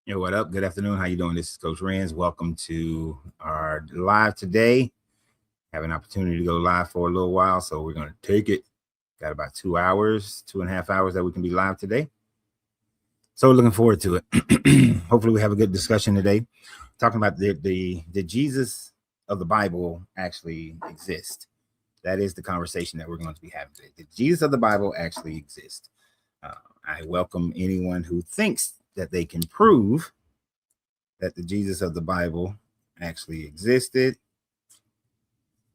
Yo, what up? Good afternoon. How you doing? This is Coach Renz. Welcome to our live today. Have an opportunity to go live for a little while, so we're going to take it. Got about 2 hours, 2.5 hours that we can be live today. So looking forward to it. Hopefully we have a good discussion today. Talking about the Jesus of the Bible actually exist. That is the conversation that we're going to be having today. The Jesus of the Bible actually exists. I welcome anyone who thinks that they can prove that the Jesus of the Bible actually existed.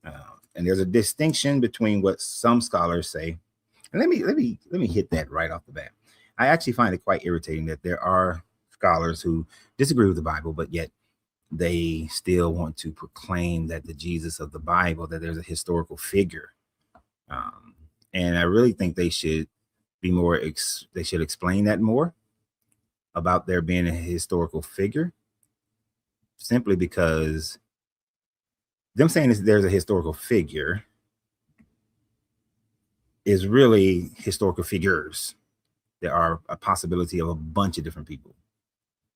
And there's a distinction between what some scholars say. And let me hit that right off the bat. I actually find it quite irritating that there are scholars who disagree with the Bible, but yet they still want to proclaim that the Jesus of the Bible, that there's a historical figure. And I really think they should be more, they should explain that more about there being a historical figure, simply because them saying there's a historical figure is really historical figures. There are a possibility of a bunch of different people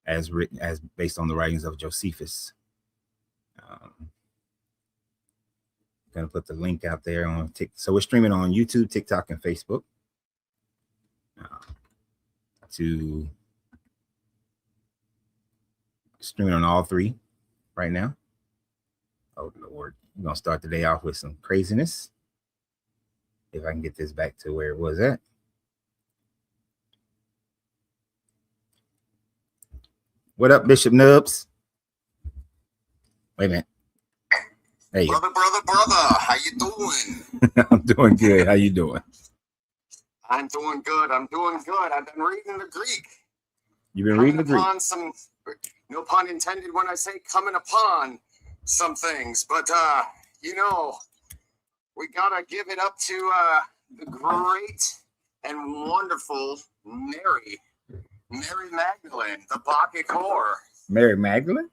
as written, as based on the writings of Josephus. Gonna put the link out there on TikTok. So we're streaming on YouTube, TikTok, and Facebook. To streaming on all three right now. Oh Lord, we're gonna start the day off with some craziness. If I can get this back to where it was at. What up, Bishop Nubs? Wait a minute. Hey, brother, how you doing? I'm doing good. How you doing? I'm doing good. I've been reading the Greek. You've been reading the Greek. Upon some, no pun intended when I say coming upon some things, but we gotta give it up to the great and whonderful Mary Magdalene, the Bacchic whore. Mary Magdalene?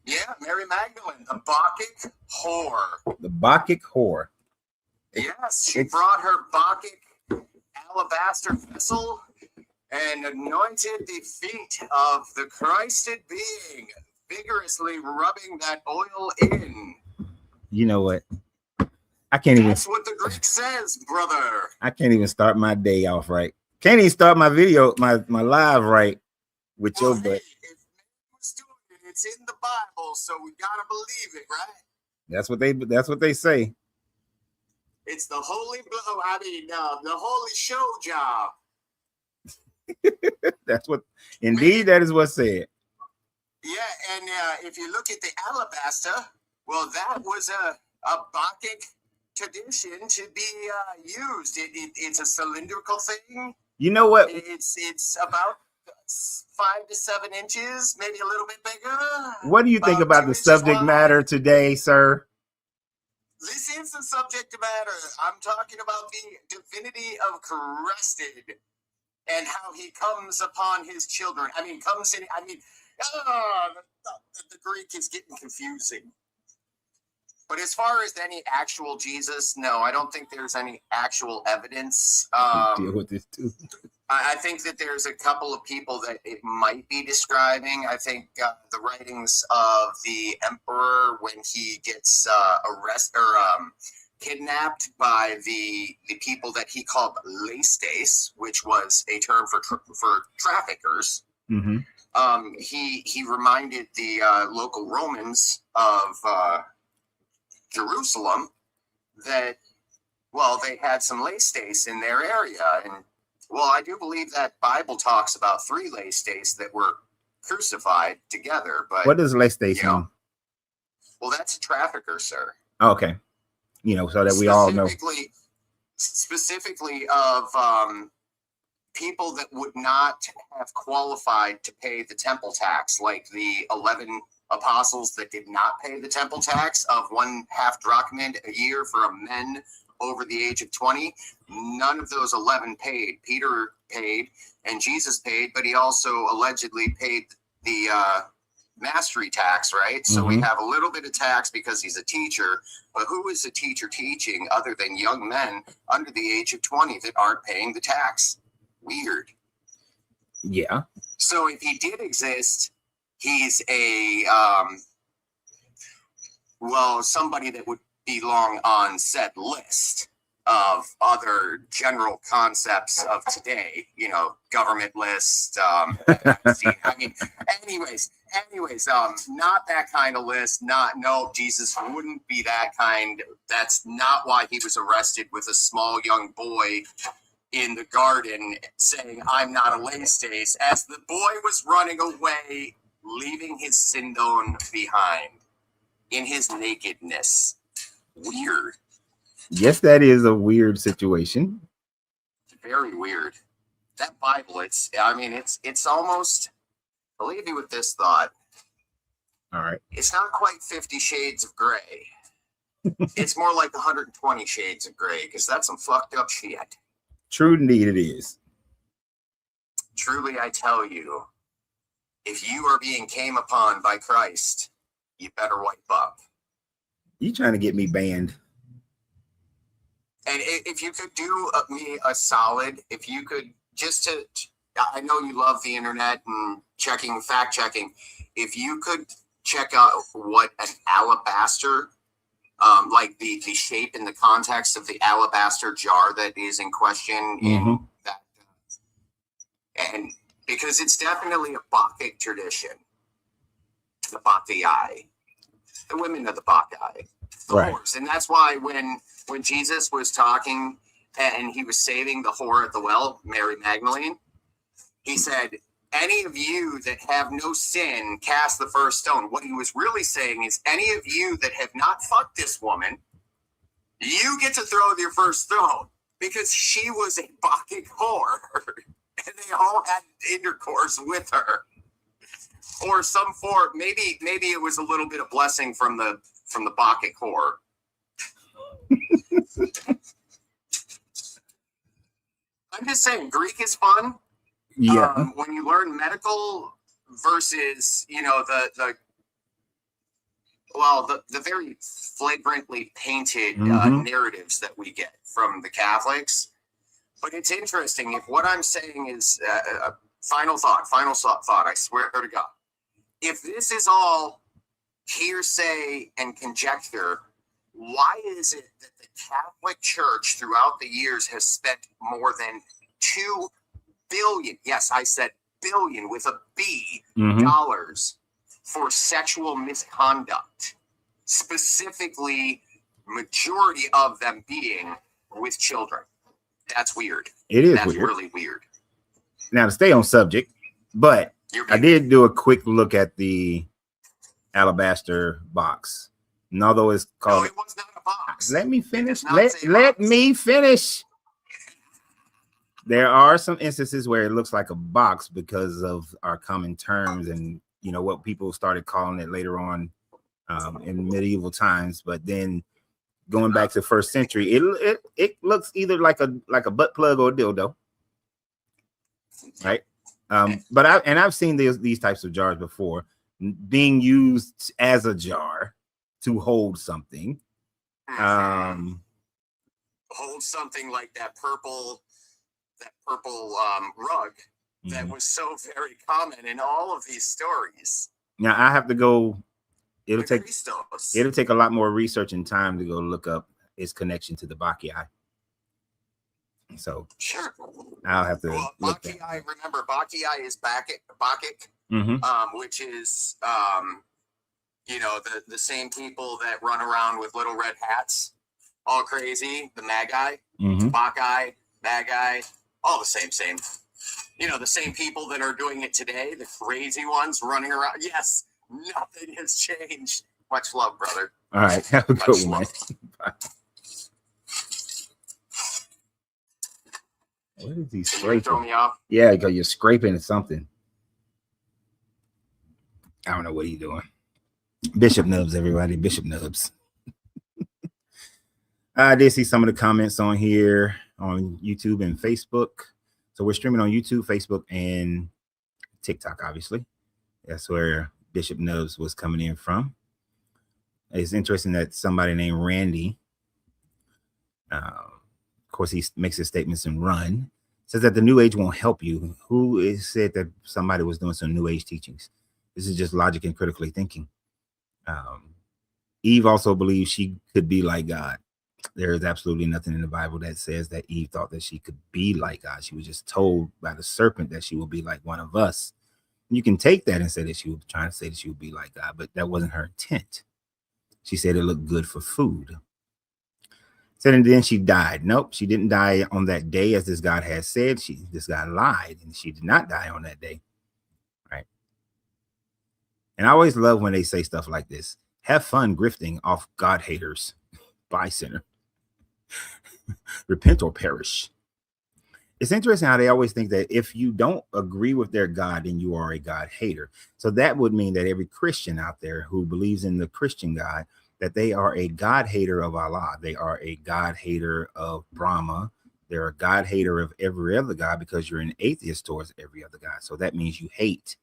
Yeah, Mary Magdalene, the Bacchic whore. The Bacchic whore. Yes, she brought her Bacchic alabaster vessel and anointed the feet of the Christed being, vigorously rubbing that oil in. You know what? I can't even. That's what the Greek says, brother. I can't even start my day off right. Can't even start my video, my live right with your butt. Hey, if man was doing it, it's in the Bible, so we gotta believe it, right? That's what they say. It's the holy blow. I mean, the holy show job. That's what, indeed, that is what's said. Yeah, and if you look at the alabaster, well, that was a Bacchic tradition to be used. It's a cylindrical thing. You know what? It's about 5 to 7 inches, maybe a little bit bigger. What do you think about the subject matter today, sir? This is the subject matter. I'm talking about the divinity of Christed and how he comes upon his children. The Greek is getting confusing. But as far as any actual Jesus, no, I don't think there's any actual evidence. Deal with this too. I think that there's a couple of people that it might be describing. I think the writings of the emperor when he gets arrested or kidnapped by the people that he called lestes, which was a term for traffickers. Mm-hmm. He reminded the local Romans of Jerusalem that, well, they had some lestes in their area, and well, I do believe that Bible talks about 3 lestes that were crucified together. But what does lestes mean? Well, that's a trafficker, sir. Oh, okay. So that we all know. Specifically of people that would not have qualified to pay the temple tax, like the 11 apostles that did not pay the temple tax of 1/2 drachma a year for men over the age of 20. None of those 11 paid. Peter paid and Jesus paid, but he also allegedly paid the mastery tax, right? So we have a little bit of tax because he's a teacher, but who is a teacher teaching other than young men under the age of 20 that aren't paying the tax? Weird. Yeah. So if he did exist, he's a somebody that would belong on said list of other general concepts of today, government list. I mean, anyways, not that kind of list. No, Jesus wouldn't be that kind. That's not why he was arrested with a small young boy in the garden saying, "I'm not a Laistace," as the boy was running away, leaving his Sindon behind in his nakedness. Weird. Yes, that is a weird situation. Very weird. That Bible, it's almost, I'll leave you with this thought. All right. It's not quite 50 Shades of Gray. It's more like 120 Shades of Gray, because that's some fucked up shit. True indeed it is. Truly, I tell you, if you are being came upon by Christ, you better wipe up. You trying to get me banned? And if you could do me a solid, if you could I know you love the internet and fact checking. If you could check out what an alabaster, like the shape and the context of the alabaster jar that is in question in that, and because it's definitely a Bacchic tradition, the Bacchae, the women of the Bacchae, the whores, and that's why when Jesus was talking and he was saving the whore at the well, Mary Magdalene, he said, "Any of you that have no sin, cast the first stone." What he was really saying is, any of you that have not fucked this woman, you get to throw your first stone, because she was a Bacchic whore, and they all had intercourse with her, or some form. Maybe it was a little bit of blessing from the Bacchic whore. I'm just saying, Greek is fun. Yeah. When you learn medical versus, the very flagrantly painted narratives that we get from the Catholics. But it's interesting. If what I'm saying is final thought, I swear to God, if this is all hearsay and conjecture, why is it that the Catholic Church throughout the years has spent more than $2 billion, yes, I said billion with a B, dollars for sexual misconduct, specifically majority of them being with children? That's weird. It is. That's really weird. Now, to stay on subject, but I did do a quick look at the alabaster box. And although it's called, no, it was not a box. Let me finish. Let me finish. There are some instances where it looks like a box because of our common terms and what people started calling it later on in medieval times. But then going back to first century, it looks either like a butt plug or a dildo, right? But I've seen these types of jars before being used as a jar to hold something. Hold something like that purple rug that was so very common in all of these stories. Now I have to go. It'll take a lot more research and time to go look up its connection to the Bacchae. So sure, I'll have to look Bacchae. Remember, Bacchae is Bacchic, which is the same people that run around with little red hats, all crazy. The Magi, Bacchae, Magi, all the same. The same people that are doing it today, the crazy ones running around. Yes, nothing has changed. Much love, brother. All right, have a good one. Bye. What is he scraping? Throw me off? Yeah, because you're scraping something. I don't know what he's doing. Bishop Nubs, everybody. Bishop Nubs. I did see some of the comments on here on YouTube and Facebook. So we're streaming on YouTube, Facebook, and TikTok, obviously. That's where Bishop Nubs was coming in from. It's interesting that somebody named Randy, of course, he makes his statements in Run, says that the New Age won't help you. Who is said that somebody was doing some New Age teachings? This is just logic and critically thinking. Eve also believed she could be like God. There is absolutely nothing in the Bible that says that Eve thought that she could be like God. She was just told by the serpent that she will be like one of us. You can take that and say that she was trying to say that she would be like God, but that wasn't her intent. She said it looked good for food. Said, and then she died. Nope, she didn't die on that day, as this God had said. This God lied, and she did not die on that day. Right. And I always love when they say stuff like this. Have fun grifting off God haters. Bye, sinner. Repent or perish. It's interesting how they always think that if you don't agree with their God, then you are a God hater. So that would mean that every Christian out there who believes in the Christian God, that they are a God hater of Allah. They are a God hater of Brahma. They're a God hater of every other God, because you're an atheist towards every other God. So that means you hate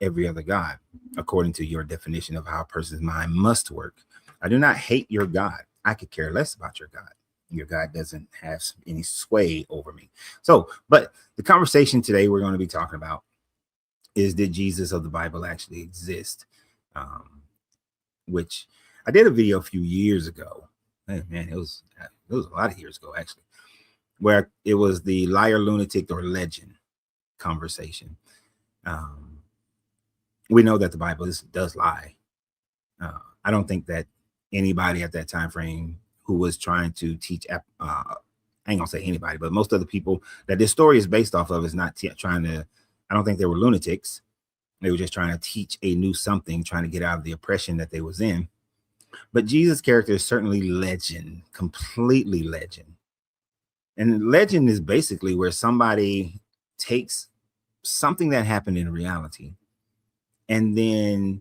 every other God, according to your definition of how a person's mind must work. I do not hate your God. I could care less about your God. Your God doesn't have any sway over me. So, but the conversation today we're going to be talking about is, did Jesus of the Bible actually exist? Which I did a video a few years ago. Man, it was a lot of years ago, actually, where it was the liar, lunatic, or legend conversation. We know that the Bible does lie. I don't think that anybody at that time frame who was trying to teach, I ain't gonna say anybody, but most of the people that this story is based off of is not trying to, I don't think they were lunatics. They were just trying to teach a new something, trying to get out of the oppression that they was in. But Jesus' character is certainly legend, completely legend. And legend is basically where somebody takes something that happened in reality, and then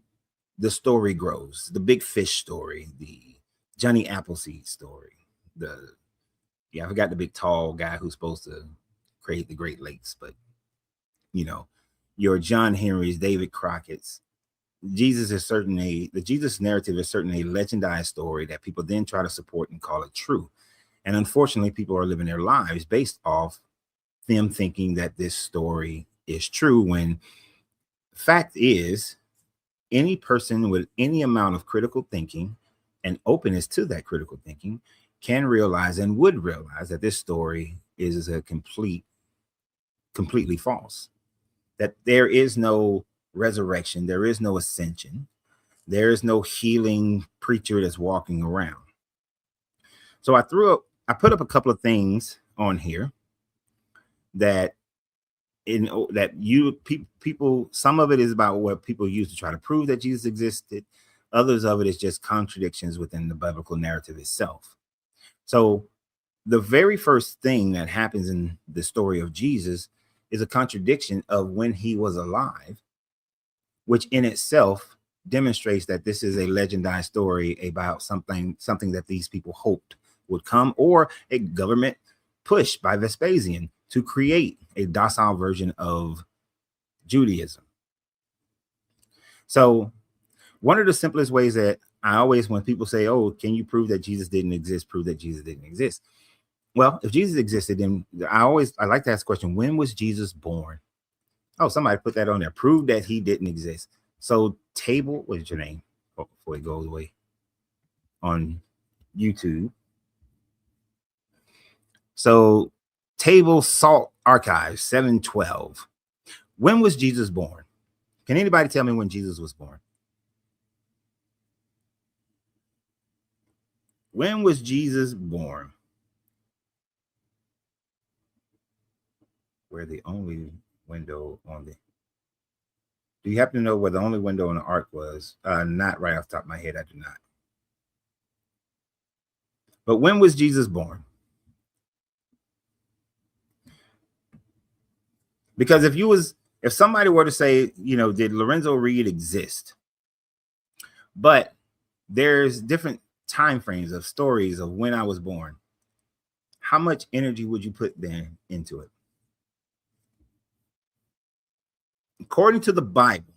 the story grows. The big fish story, the Johnny Appleseed story, I forgot the big tall guy who's supposed to create the Great Lakes, but your John Henry's, David Crockett's. The Jesus narrative is certainly a legendized story that people then try to support and call it true. And unfortunately, people are living their lives based off them thinking that this story is true, when fact is, any person with any amount of critical thinking and openness to that critical thinking can realize and would realize that this story is a completely false. That there is no resurrection, there is no ascension, there is no healing preacher that's walking around. So I put up a couple of things on here that people, some of it is about what people use to try to prove that Jesus existed. Others of it is just contradictions within the biblical narrative itself. So the very first thing that happens in the story of Jesus is a contradiction of when he was alive, which in itself demonstrates that this is a legendized story about something that these people hoped would come, or a government push by Vespasian to create a docile version of Judaism. So one of the simplest ways that I always, when people say, oh, can you prove that Jesus didn't exist, prove that Jesus didn't exist. Well, if Jesus existed, then I like to ask the question, when was Jesus born? Oh, somebody put that on there. Prove that he didn't exist. So Table, what is your name? Before it goes away on YouTube. So Table Salt Archives 712. When was Jesus born? Can anybody tell me when Jesus was born? When was Jesus born? Where the only window on the... Do you happen to know where the only window on the ark was? Not right off the top of my head, I do not. But when was Jesus born? Because if somebody were to say, did Lorenzo Reed exist? But there's different time frames of stories of when I was born. How much energy would you put then into it? According to the Bible,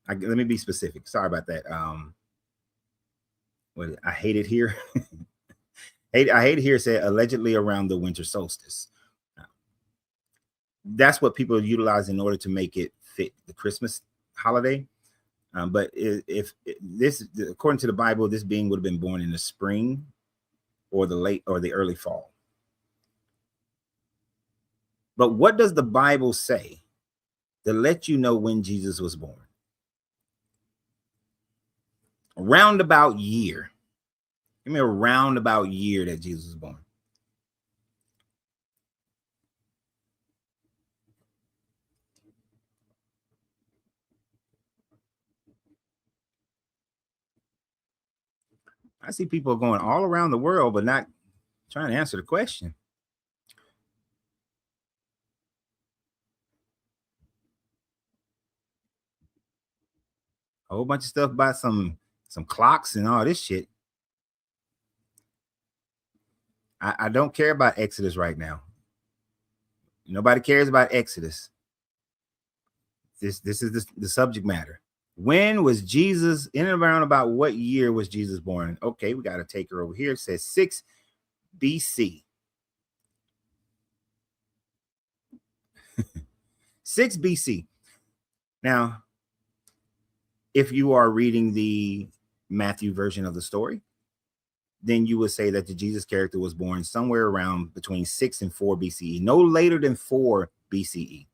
let me be specific. Sorry about that. I hate it here. I hate it here. Said allegedly around the winter solstice. that's what people utilize in order to make it fit the Christmas holiday. But if this, according to the Bible, this being would have been born in the spring or the late or the early fall. But what does the Bible say to let you know when Jesus was born? A roundabout year. Give me a roundabout year that Jesus was born. I see people going all around the world, but not trying to answer the question. A whole bunch of stuff about some clocks and all this shit. I don't care about Exodus right now. Nobody cares about Exodus. This is the subject matter. When was Jesus, in and around about what year was Jesus born? Okay, we got to take her over here. It says 6 BC. 6 BC. Now, if you are reading the Matthew version of the story, then you would say that the Jesus character was born somewhere around between 6 and 4 BCE, no later than 4 BCE,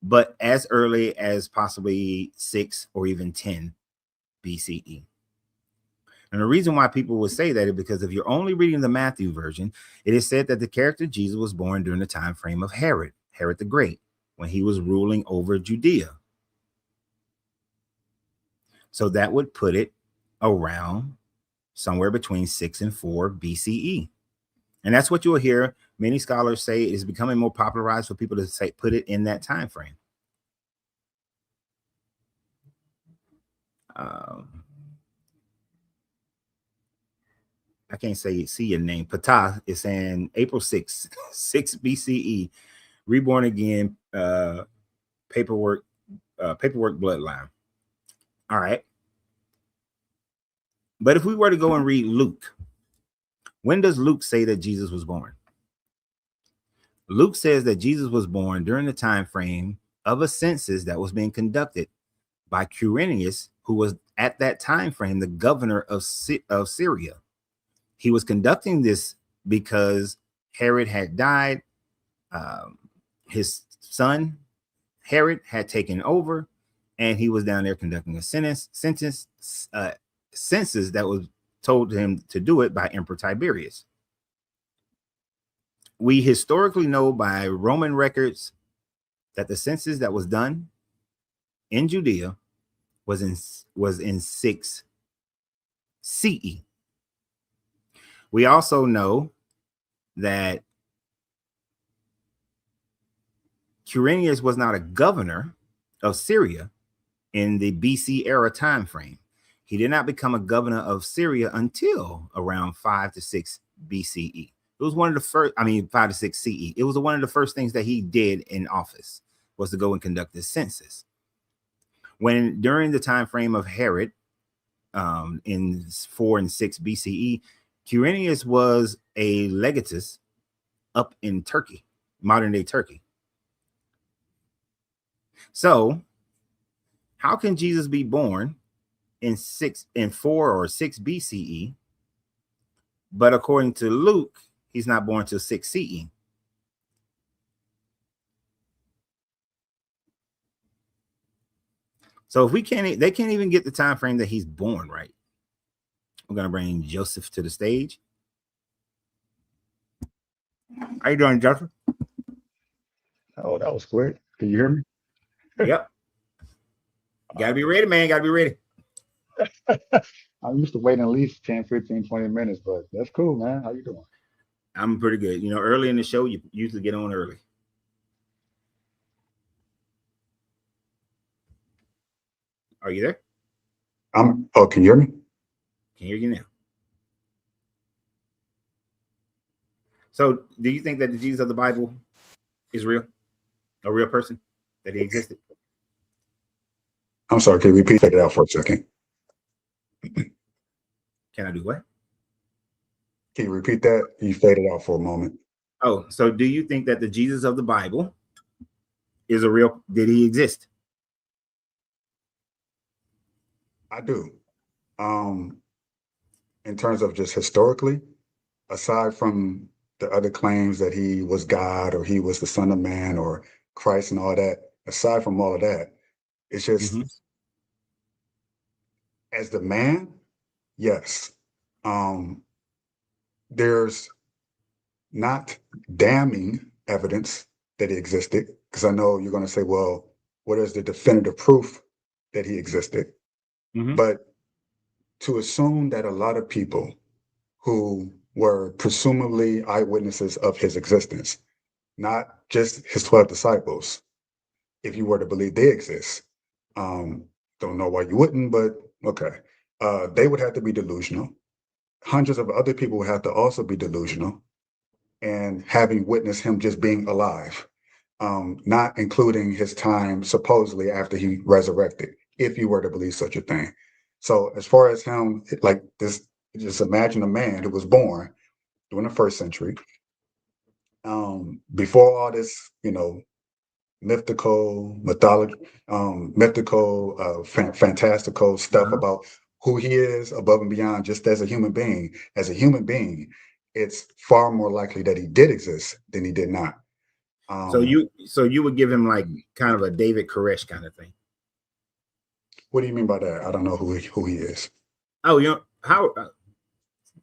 but as early as possibly 6 or even 10 BCE. And the reason why people would say that is because if you're only reading the Matthew version, it is said that the character Jesus was born during the time frame of Herod the Great, when he was ruling over Judea. So that would put it around somewhere between 6 and 4 BCE. And that's what you'll hear many scholars say is becoming more popularized for people to say, put it in that time frame. I can't see your name. Patah is saying April 6th, 6 BCE, reborn again, paperwork bloodline. All right. But if we were to go and read Luke, when does Luke say that Jesus was born? Luke says that Jesus was born during the time frame of a census that was being conducted by Quirinius, who was at that time frame the governor of Syria. He was conducting this because Herod had died. His son Herod had taken over, and he was down there conducting a census that was told him to do it by Emperor Tiberius. We historically know by Roman records that the census that was done in Judea was in 6 CE. We also know that Quirinius was not a governor of Syria in the BC era time frame. He did not become a governor of Syria until around 5 to 6 BCE. It was one of the first, 5 to 6 CE. It was one of the first things that he did in office was to go and conduct this census. When during the time frame of Herod, in 4 and 6 BCE, Quirinius was a legatus up in Turkey, modern day Turkey. So, how can Jesus be born in 4 or 6 BCE, but according to Luke, he's not born till 6 CE? So if they can't even get the time frame that he's born right. We're gonna bring Joseph to the stage. How you doing, Joseph? Oh, that was quick. Can you hear me? Yep. Gotta be ready, man. Gotta be ready. I'm used to waiting at least 10, 15, 20 minutes, but that's cool, man. How you doing? I'm pretty good. Early in the show, you usually get on early. Are you there? Oh, can you hear me? Can hear you now. So, do you think that the Jesus of the Bible is real? A real person? That he existed? I'm sorry, can you repeat that out for a second? Can I do what? Can you repeat that? You faded out for a moment. Oh, so do you think that the Jesus of the Bible is a real? Did he exist? I do. Um, in terms of just historically, aside from the other claims that he was God or he was the Son of Man or Christ and all that, aside from all of that, it's just Mm-hmm. as the man, yes. Um, there's not damning evidence that he existed, because I know you're going to say, well, what is the definitive proof that he existed? Mm-hmm. But to assume that a lot of people who were presumably eyewitnesses of his existence, not just his 12 disciples, if you were to believe they exist, um, don't know why you wouldn't, but okay, they would have to be delusional. Hundreds of other people would have to also be delusional and having witnessed him just being alive, not including his time supposedly after he resurrected, if you were to believe such a thing. So as far as him, like this, just imagine a man who was born during the first century, before all this, mythical mythology, fantastical stuff Uh-huh. about who he is above and beyond, just as a human being. As a human being, it's far more likely that he did exist than he did not. So Um, you would give him like kind of a David Koresh kind of thing. what do you mean by that? I don't know who he is. Oh, you know how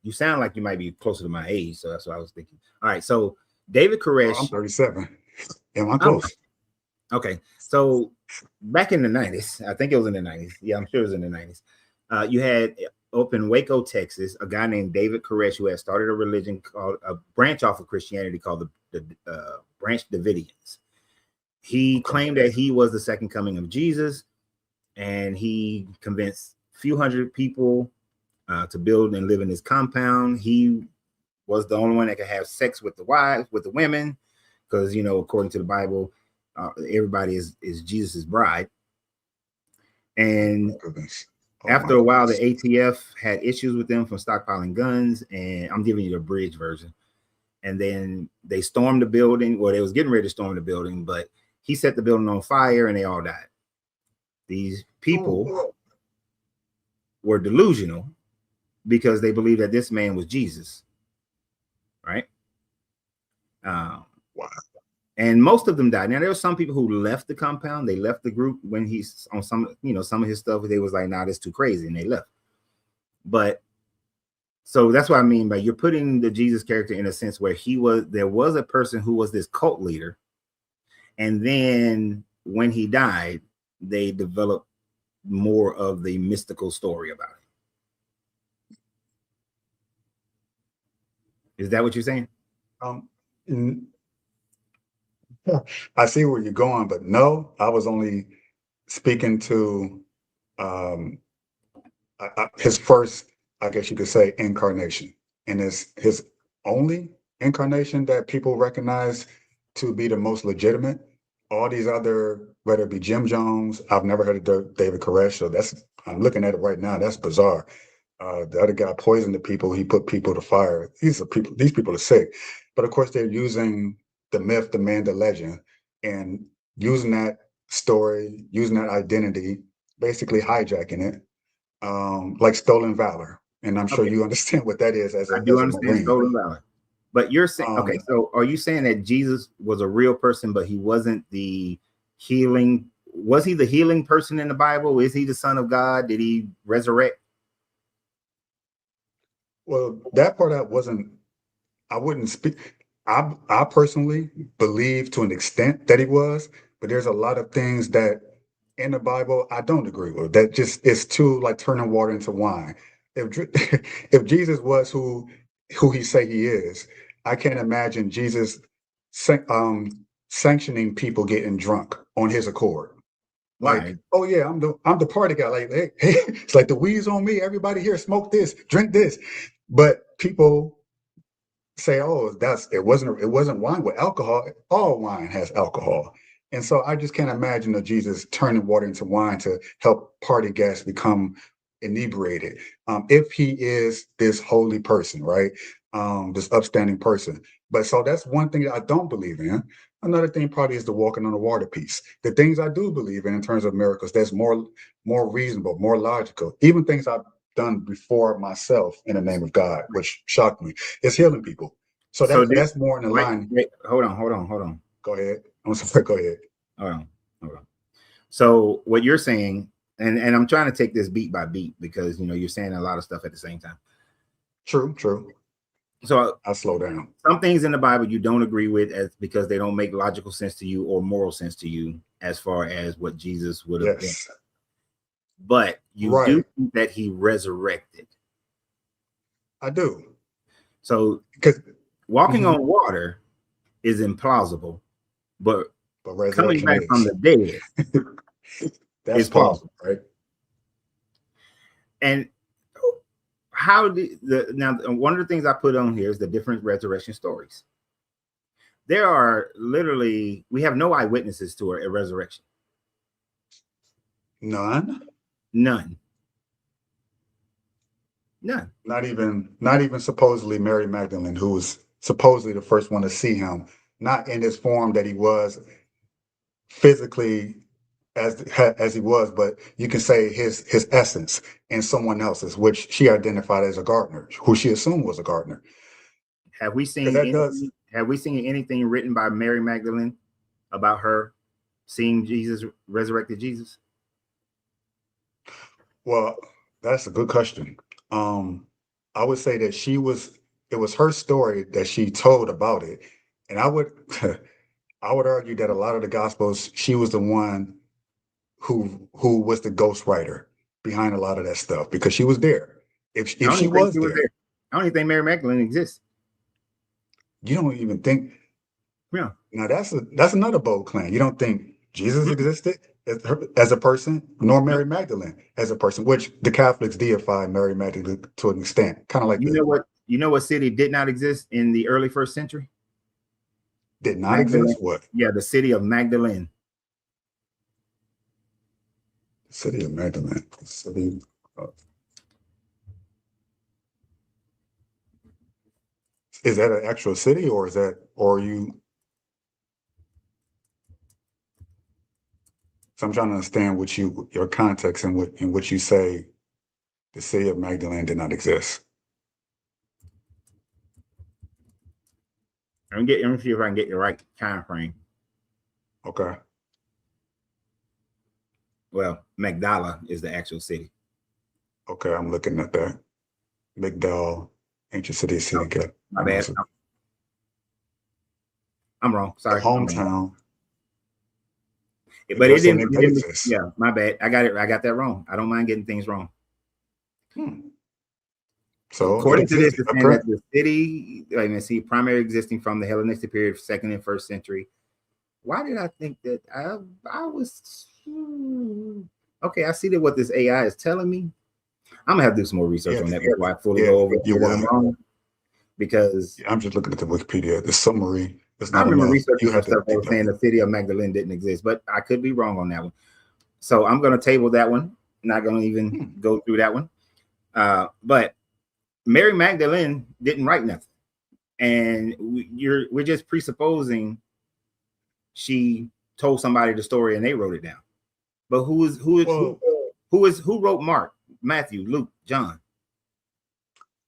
you sound like you might be closer to my age, so that's what I was thinking. All right, so David Oh, I'm Koresh. 37. Am I Oh, close? okay. So back in the 90s, I think it was in the 90s. Yeah, I'm sure it was in the 90s. You had up in Waco, Texas, a guy named David Koresh who had started a religion called a branch off of Christianity called the Branch Davidians. He Okay. claimed that he was the second coming of Jesus, and he convinced a few hundred people to build and live in his compound. He was the only one that could have sex with the wives, with the women, because according to the Bible, everybody is Jesus's bride. Oh my And goodness. Oh my after a while, goodness. the ATF had issues with them from stockpiling guns, and I'm giving you the abridged version. And then they stormed the building. Well, they was getting ready to storm the building, but he set the building on fire, and they all died. These people Ooh, were delusional because they believed that this man was Jesus, right? Um, wow. and most of them died. Now there were some people who left the compound. They left the group when he's on some of his stuff. They was like, "Nah, that's too crazy," and they left. But so that's what I mean by you're putting the Jesus character in a sense where there was a person who was this cult leader, and then when he died, they developed more of the mystical story about it. Is that what you're saying? Um, n- I see where you're going, but no, I was only speaking to um, his first, I guess you could say, incarnation, and his only incarnation that people recognize to be the most legitimate. All these other, whether it be Jim Jones, I've never heard of David Koresh, so I'm looking at it right now. That's bizarre. The other guy poisoned the people. He put people to fire. These people are sick. But of course, they're using the myth, the man, the legend, and using that story, using that identity, basically hijacking it, like stolen valor. And I'm sure Okay, you understand what that is I do as a understand Marine. stolen valor. But you're saying, okay, Um, so are you saying that Jesus was a real person, but he wasn't the healing? Was he the healing person in the Bible? Is he the son of God? Did he resurrect? well, that part I wouldn't speak. I personally believe to an extent that he was, but there's a lot of things that in the Bible I don't agree with. That just is too like turning water into wine. If if Jesus was who he say he is, I can't imagine Jesus sanctioning people getting drunk on his accord. Like, Why? oh yeah, I'm the party guy. Like, hey, it's like the weed's on me. Everybody here, smoke this, drink this. But people say, oh, it wasn't wine with alcohol. All wine has alcohol. And so I just can't imagine a Jesus turning water into wine to help party guests become inebriated. If he is this holy person, right? This upstanding person. But so that's one thing that I don't believe in. Another thing probably is the walking on the water piece. The things I do believe in terms of miracles, that's more reasonable, more logical. Even things I've done before myself in the name of God, which shocked me, is healing people. So So that's more in the wait, line. wait, hold on. Go ahead. I'm sorry. Go ahead. Hold on. So what you're saying, and I'm trying to take this beat by beat because you're saying a lot of stuff at the same time. True. So I'll slow down. some things in the Bible you don't agree with because they don't make logical sense to you or moral sense to you as far as what Jesus would have been. But you do think that he resurrected. I do. So because walking on water is implausible, but coming back from the dead that's is plausible, right? And how did now one of the things I put on here is the different resurrection stories. There are literally, we have no eyewitnesses to a resurrection. None. Not even supposedly Mary Magdalene, who was supposedly the first one to see him, not in his form that he was physically as he was, but you can say his essence in someone else's, which she identified as a gardener, who she assumed was a gardener. Have we seen anything written by Mary Magdalene about her seeing Jesus, resurrected Jesus? Well, that's a good question. I would say that it was her story that she told about it. And I would I would argue that a lot of the gospels, she was the one who was the ghostwriter behind a lot of that stuff because she was there. If she was there. I don't even think Mary Magdalene exists. You don't even think. Yeah. Now that's another bold claim. You don't think Jesus existed as a person, nor Mary Magdalene as a person, which the Catholics deify Mary Magdalene to an extent, kind of like you know what city did not exist in the early first century? Did not exist? What? Yeah, the city of Magdalene. The city of Magdalene. Is that an actual city, or are you? So I'm trying to understand your context and what you say. The city of Magdalene did not exist. Let me see if I can get the right time frame. Okay. Well, Magdala is the actual city. Okay, I'm looking at that. Migdal, ancient city. Oh, my bad. I'm wrong. Sorry. The hometown. But it didn't. Yeah, my bad. I got that wrong. I don't mind getting things wrong. So according to this, it's saying that the city, primary existing from the Hellenistic period, 2nd and 1st century. Why did I think that I was okay? I see that what this AI is telling me. I'm gonna have to do some more research on that before I fully go over it. Because I'm just looking at the Wikipedia, the summary. I remember researching some stuff that was saying the city of Magdalene didn't exist, but I could be wrong on that one. So I'm going to table that one. Not going to even go through that one. But Mary Magdalene didn't write nothing, and we're just presupposing she told somebody the story and they wrote it down. But who wrote Mark, Matthew, Luke, John?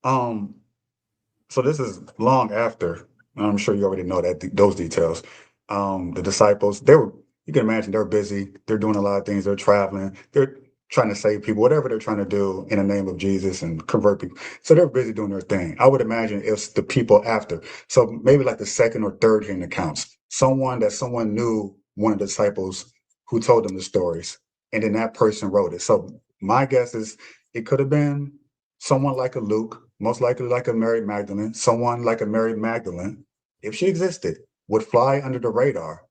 So this is long after. I'm sure you already know those details. The disciples, you can imagine they're busy. They're doing a lot of things. They're traveling. They're trying to save people, whatever they're trying to do in the name of Jesus and convert people. So they're busy doing their thing. I would imagine it's the people after. So maybe like the second or third hand accounts. Someone knew, one of the disciples who told them the stories, and then that person wrote it. So my guess is it could have been someone like a Luke, most likely like a Mary Magdalene. Someone like a Mary Magdalene, if she existed, would fly under the radar.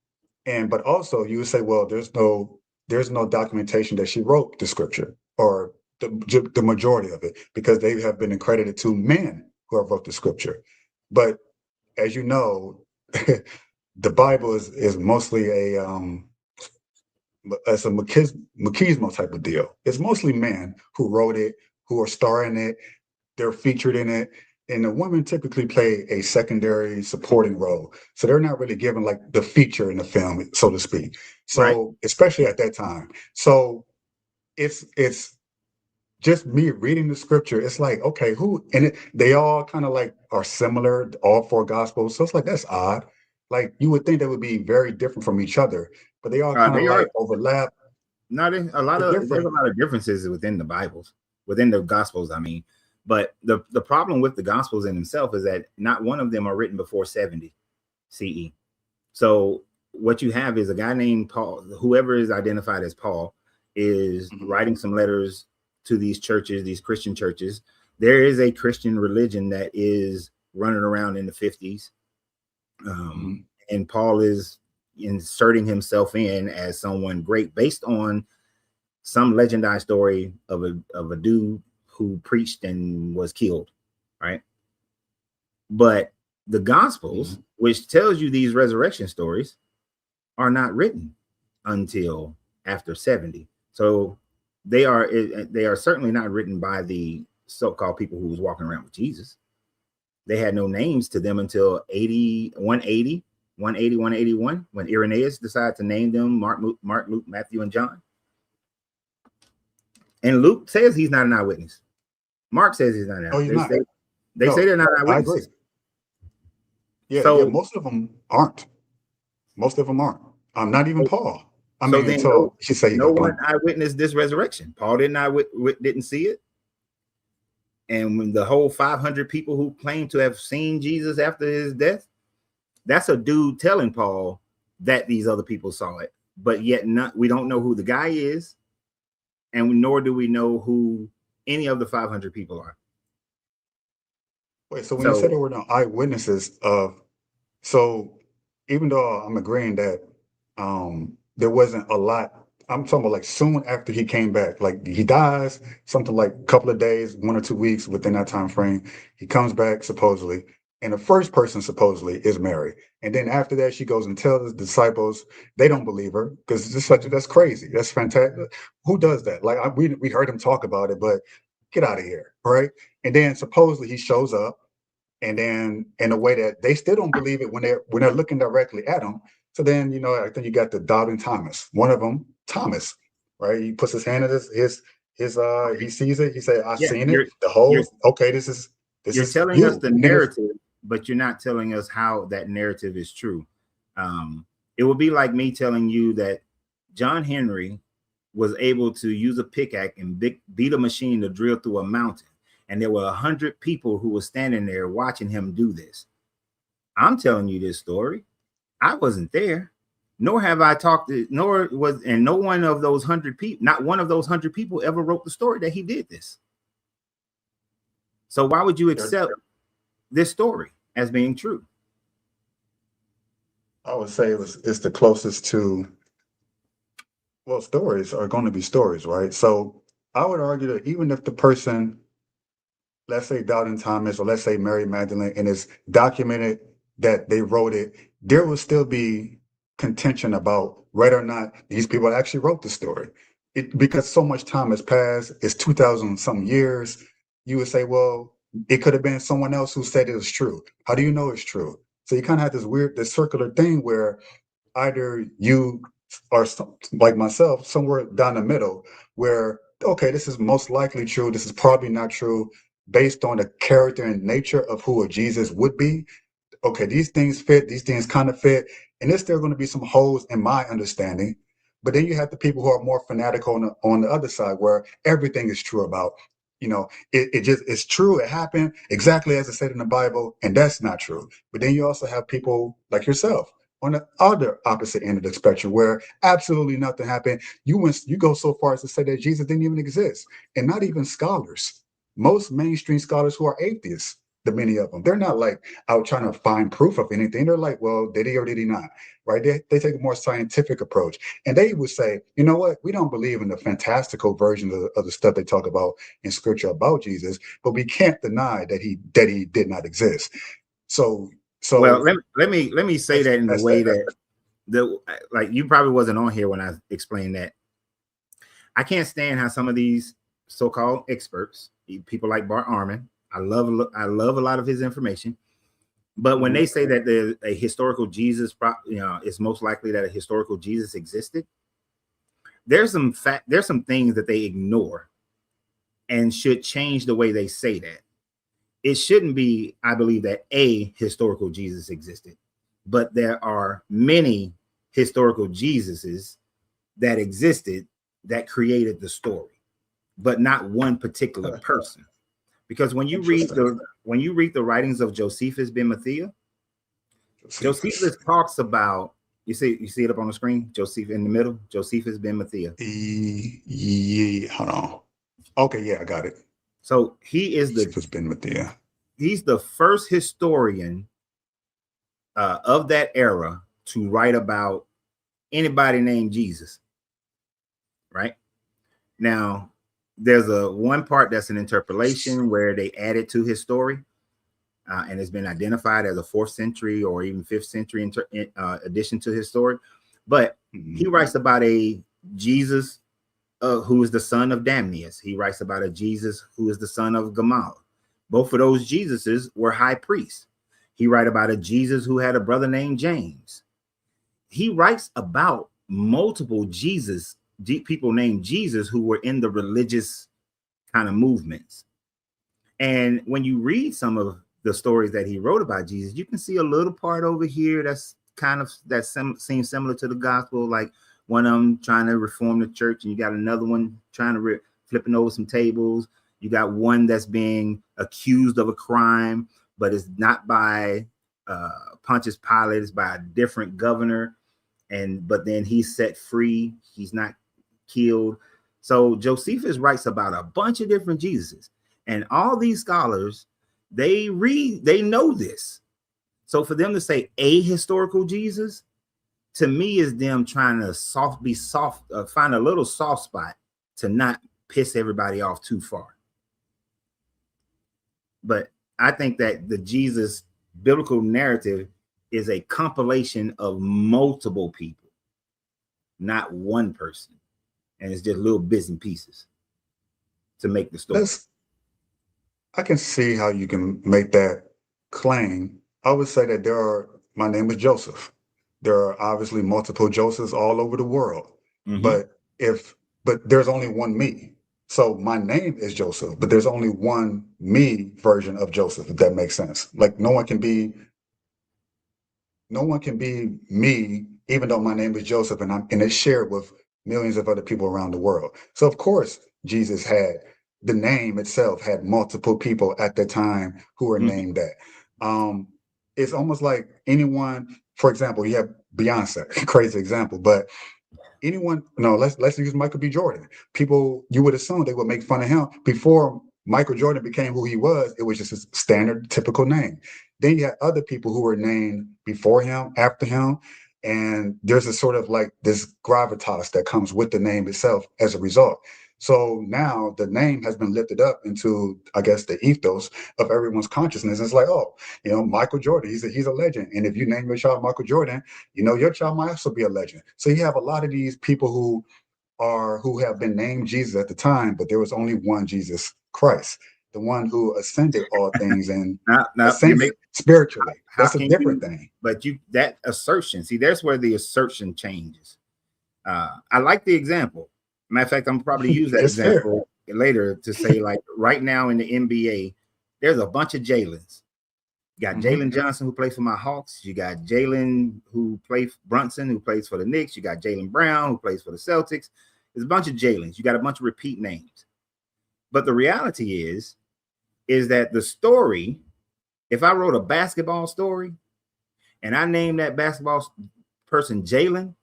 But also you would say, well, there's no documentation that she wrote the scripture or the majority of it, because they have been accredited to men who have wrote the scripture. But as you know, the Bible is mostly it's a machismo type of deal. It's mostly men who wrote it, who are starring it, they're featured in it. and the women typically play a secondary supporting role. So they're not really given like the feature in the film, so to speak. Right. So especially at that time. So it's just me reading the scripture. It's like, okay, who and they all kind of like are similar, all four gospels. So it's like that's odd. Like you would think they would be very different from each other, but they all kind of They like are overlap. not They're there's a different. lot of differences within the Bibles, within the Gospels. I mean, but the problem with the Gospels in themselves is that not one of them are written before 70 CE. So what you have is a guy named Paul, whoever is identified as Paul, is writing some letters to these churches, these Christian churches. There is a Christian religion that is running around in the 50s. And Paul is inserting himself in as someone great based on some legendary story of a dude who preached and was killed, right? But the Gospels, which tells you these resurrection stories, are not written until after 70. So they are certainly not written by the so-called people who was walking around with Jesus. They had no names to them until 180, 181, when Irenaeus decided to name them Mark, Luke, Matthew, and John. And Luke says he's not an eyewitness. Mark says he's not an eyewitness. They say they're not eyewitnesses. I agree. Yeah, so, yeah, most of them aren't. Most of them aren't. Not even Paul. Until she say no one eyewitnessed this resurrection. Paul didn't see it. And when the whole 500 people who claim to have seen Jesus after his death, that's a dude telling Paul that these other people saw it, but yet we don't know who the guy is, and nor do we know who any of the 500 people are. Wait, so when you said there were no eyewitnesses so even though I'm agreeing that there wasn't a lot, I'm talking about like soon after he came back, like he dies, something like a couple of days, 1 or 2 weeks within that time frame, he comes back supposedly, and the first person supposedly is Mary, and then after that she goes and tells the disciples. They don't believe her because that's crazy, that's fantastic. Who does that? Like we heard him talk about it, but get out of here, right? And then supposedly he shows up, and then in a way that they still don't believe it when they're looking directly at him. So then, I think you got the doubting Thomas. One of them, Thomas, right? He puts his hand in his he sees it. He said, "I've seen it." The whole okay, this is you're telling us the narrative, but you're not telling us how that narrative is true. It would be like me telling you that John Henry was able to use a pickaxe and beat a machine to drill through a mountain, and there were 100 people who were standing there watching him do this. I'm telling you this story. I wasn't there, nor have I talked to, and no one of those 100 people, not one of those 100 people ever wrote the story that he did this. So why would you accept this story as being true? I would say it's the closest to, well, stories are going to be stories, right? So I would argue that even if the person, let's say Doubting Thomas, or let's say Mary Magdalene, and it's documented that they wrote it, there will still be contention about whether or not these people actually wrote the story. Because so much time has passed, it's 2,000 some years, you would say, well, it could have been someone else who said it was true. How do you know it's true? So you kind of have this circular thing where either you are like myself, somewhere down the middle, where, okay, this is most likely true, this is probably not true, based on the character and nature of who a Jesus would be. Okay, these things fit, these things kind of fit, and there's still going to be some holes in my understanding. But then you have the people who are more fanatical on the other side, where everything is true about, it's true, it happened exactly as it said in the Bible, and that's not true. But then you also have people like yourself on the other opposite end of the spectrum, where absolutely nothing happened. You go so far as to say that Jesus didn't even exist, and not even scholars. Most mainstream scholars who are atheists, the many of them, they're not like out trying to find proof of anything. They're like, well, did he or did he not? Right? They take a more scientific approach, and they would say, you know what? We don't believe in the fantastical version of the stuff they talk about in scripture about Jesus, but we can't deny that he did not exist. So well, let me say that in the way that like you probably wasn't on here when I explained that. I can't stand how some of these so-called experts, people like Bart Ehrman, I love a lot of his information. But when they say that there's a historical Jesus, it's most likely that a historical Jesus existed. There's some things that they ignore and should change the way they say that. It shouldn't be, I believe, that a historical Jesus existed, but there are many historical Jesuses that existed that created the story, but not one particular person. Because when you read the writings of Josephus ben Matthias, Josephus talks about, you see it up on the screen, Joseph in the middle, Josephus ben Matthias. Yeah, hold on. Okay, yeah, I got it. So he is Josephus ben Matthias. He's the first historian of that era to write about anybody named Jesus. Right now, there's one part that's an interpolation where they added to his story, and it's been identified as a 4th century or even 5th century addition to his story. But he writes about a Jesus who is the son of Damnius. He writes about a Jesus who is the son of Gamal. Both of those Jesuses were high priests. He writes about a Jesus who had a brother named James. He writes about multiple people named Jesus who were in the religious kind of movements. And when you read some of the stories that he wrote about Jesus, you can see a little part over here seems similar to the gospel, like one of them trying to reform the church, and you got another one trying to flipping over some tables. You got one that's being accused of a crime, but it's not by Pontius Pilate, it's by a different governor. But then he's set free. He's not killed. So Josephus writes about a bunch of different Jesuses, and all these scholars, they know this. So for them to say a historical Jesus, to me, is them trying to find a little soft spot to not piss everybody off too far. But I think that the Jesus biblical narrative is a compilation of multiple people, not one person. And it's just little bits and pieces to make the story. I can see how you can make that claim. I would say that my name is Joseph. There are obviously multiple Josephs all over the world, but there's only one me. So my name is Joseph, but there's only one me version of Joseph, if that makes sense. Like no one can be me, even though my name is Joseph, and it's shared with millions of other people around the world. So of course, Jesus the name itself had multiple people at the time who were named that. It's almost like anyone, for example, you have Beyonce, crazy example, but let's use Michael B. Jordan. People, you would assume they would make fun of him. Before Michael Jordan became who he was, it was just a standard, typical name. Then you had other people who were named before him, after him, and there's a sort of like this gravitas that comes with the name itself as a result. So now the name has been lifted up into, I guess, the ethos of everyone's consciousness. It's like, oh, Michael Jordan, he's a legend. And if you name your child Michael Jordan, your child might also be a legend. So you have a lot of these people who have been named Jesus at the time, but there was only one Jesus Christ, the one who ascended all things and ascended spiritually. That's a different thing. But that assertion, see, there's where the assertion changes. I like the example. Matter of fact, I'm probably use that example later to say, like, right now in the NBA, there's a bunch of Jalen's. You got Jalen Johnson, who plays for my Hawks. You got Jalen Brunson, who plays for the Knicks. You got Jalen Brown, who plays for the Celtics. There's a bunch of Jalen's. You got a bunch of repeat names. But the reality is that the story, if I wrote a basketball story and I named that basketball person Jalen,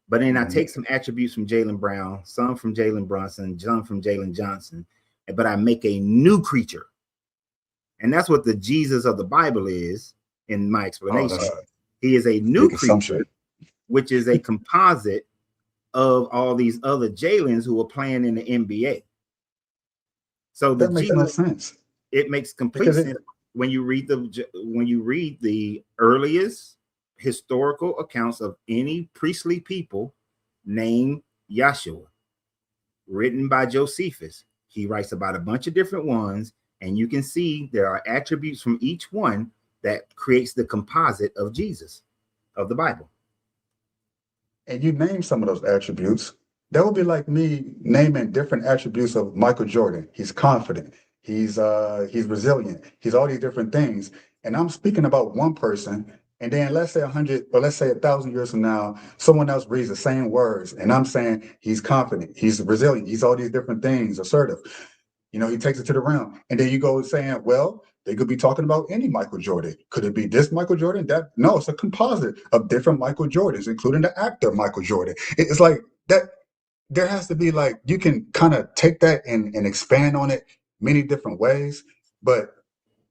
but then I take some attributes from Jalen Brown, some from Jalen Brunson, some from Jalen Johnson, but I make a new creature. And that's what the Jesus of the Bible is in my explanation. He is a new creature, which is a composite of all these other Jalen's who are playing in the NBA. So that makes no sense. It makes complete sense when you read the earliest historical accounts of any priestly people named Yahshua, written by Josephus. He writes about a bunch of different ones, And you can see there are attributes from each one that creates the composite of Jesus, of the Bible. And you name some of those attributes. That would be like me naming different attributes of Michael Jordan. He's confident. He's resilient. He's all these different things. And I'm speaking about one person. And then let's say 100 or let's say 1,000 years from now, someone else reads the same words. And I'm saying he's confident. He's resilient. He's all these different things, assertive. You know, he takes it to the rim. And then you go saying, well, they could be talking about any Michael Jordan. Could it be this Michael Jordan? That no, it's a composite of different Michael Jordans, including the actor Michael Jordan. It's like that. There has to be like you can kind of take that and expand on it many different ways, but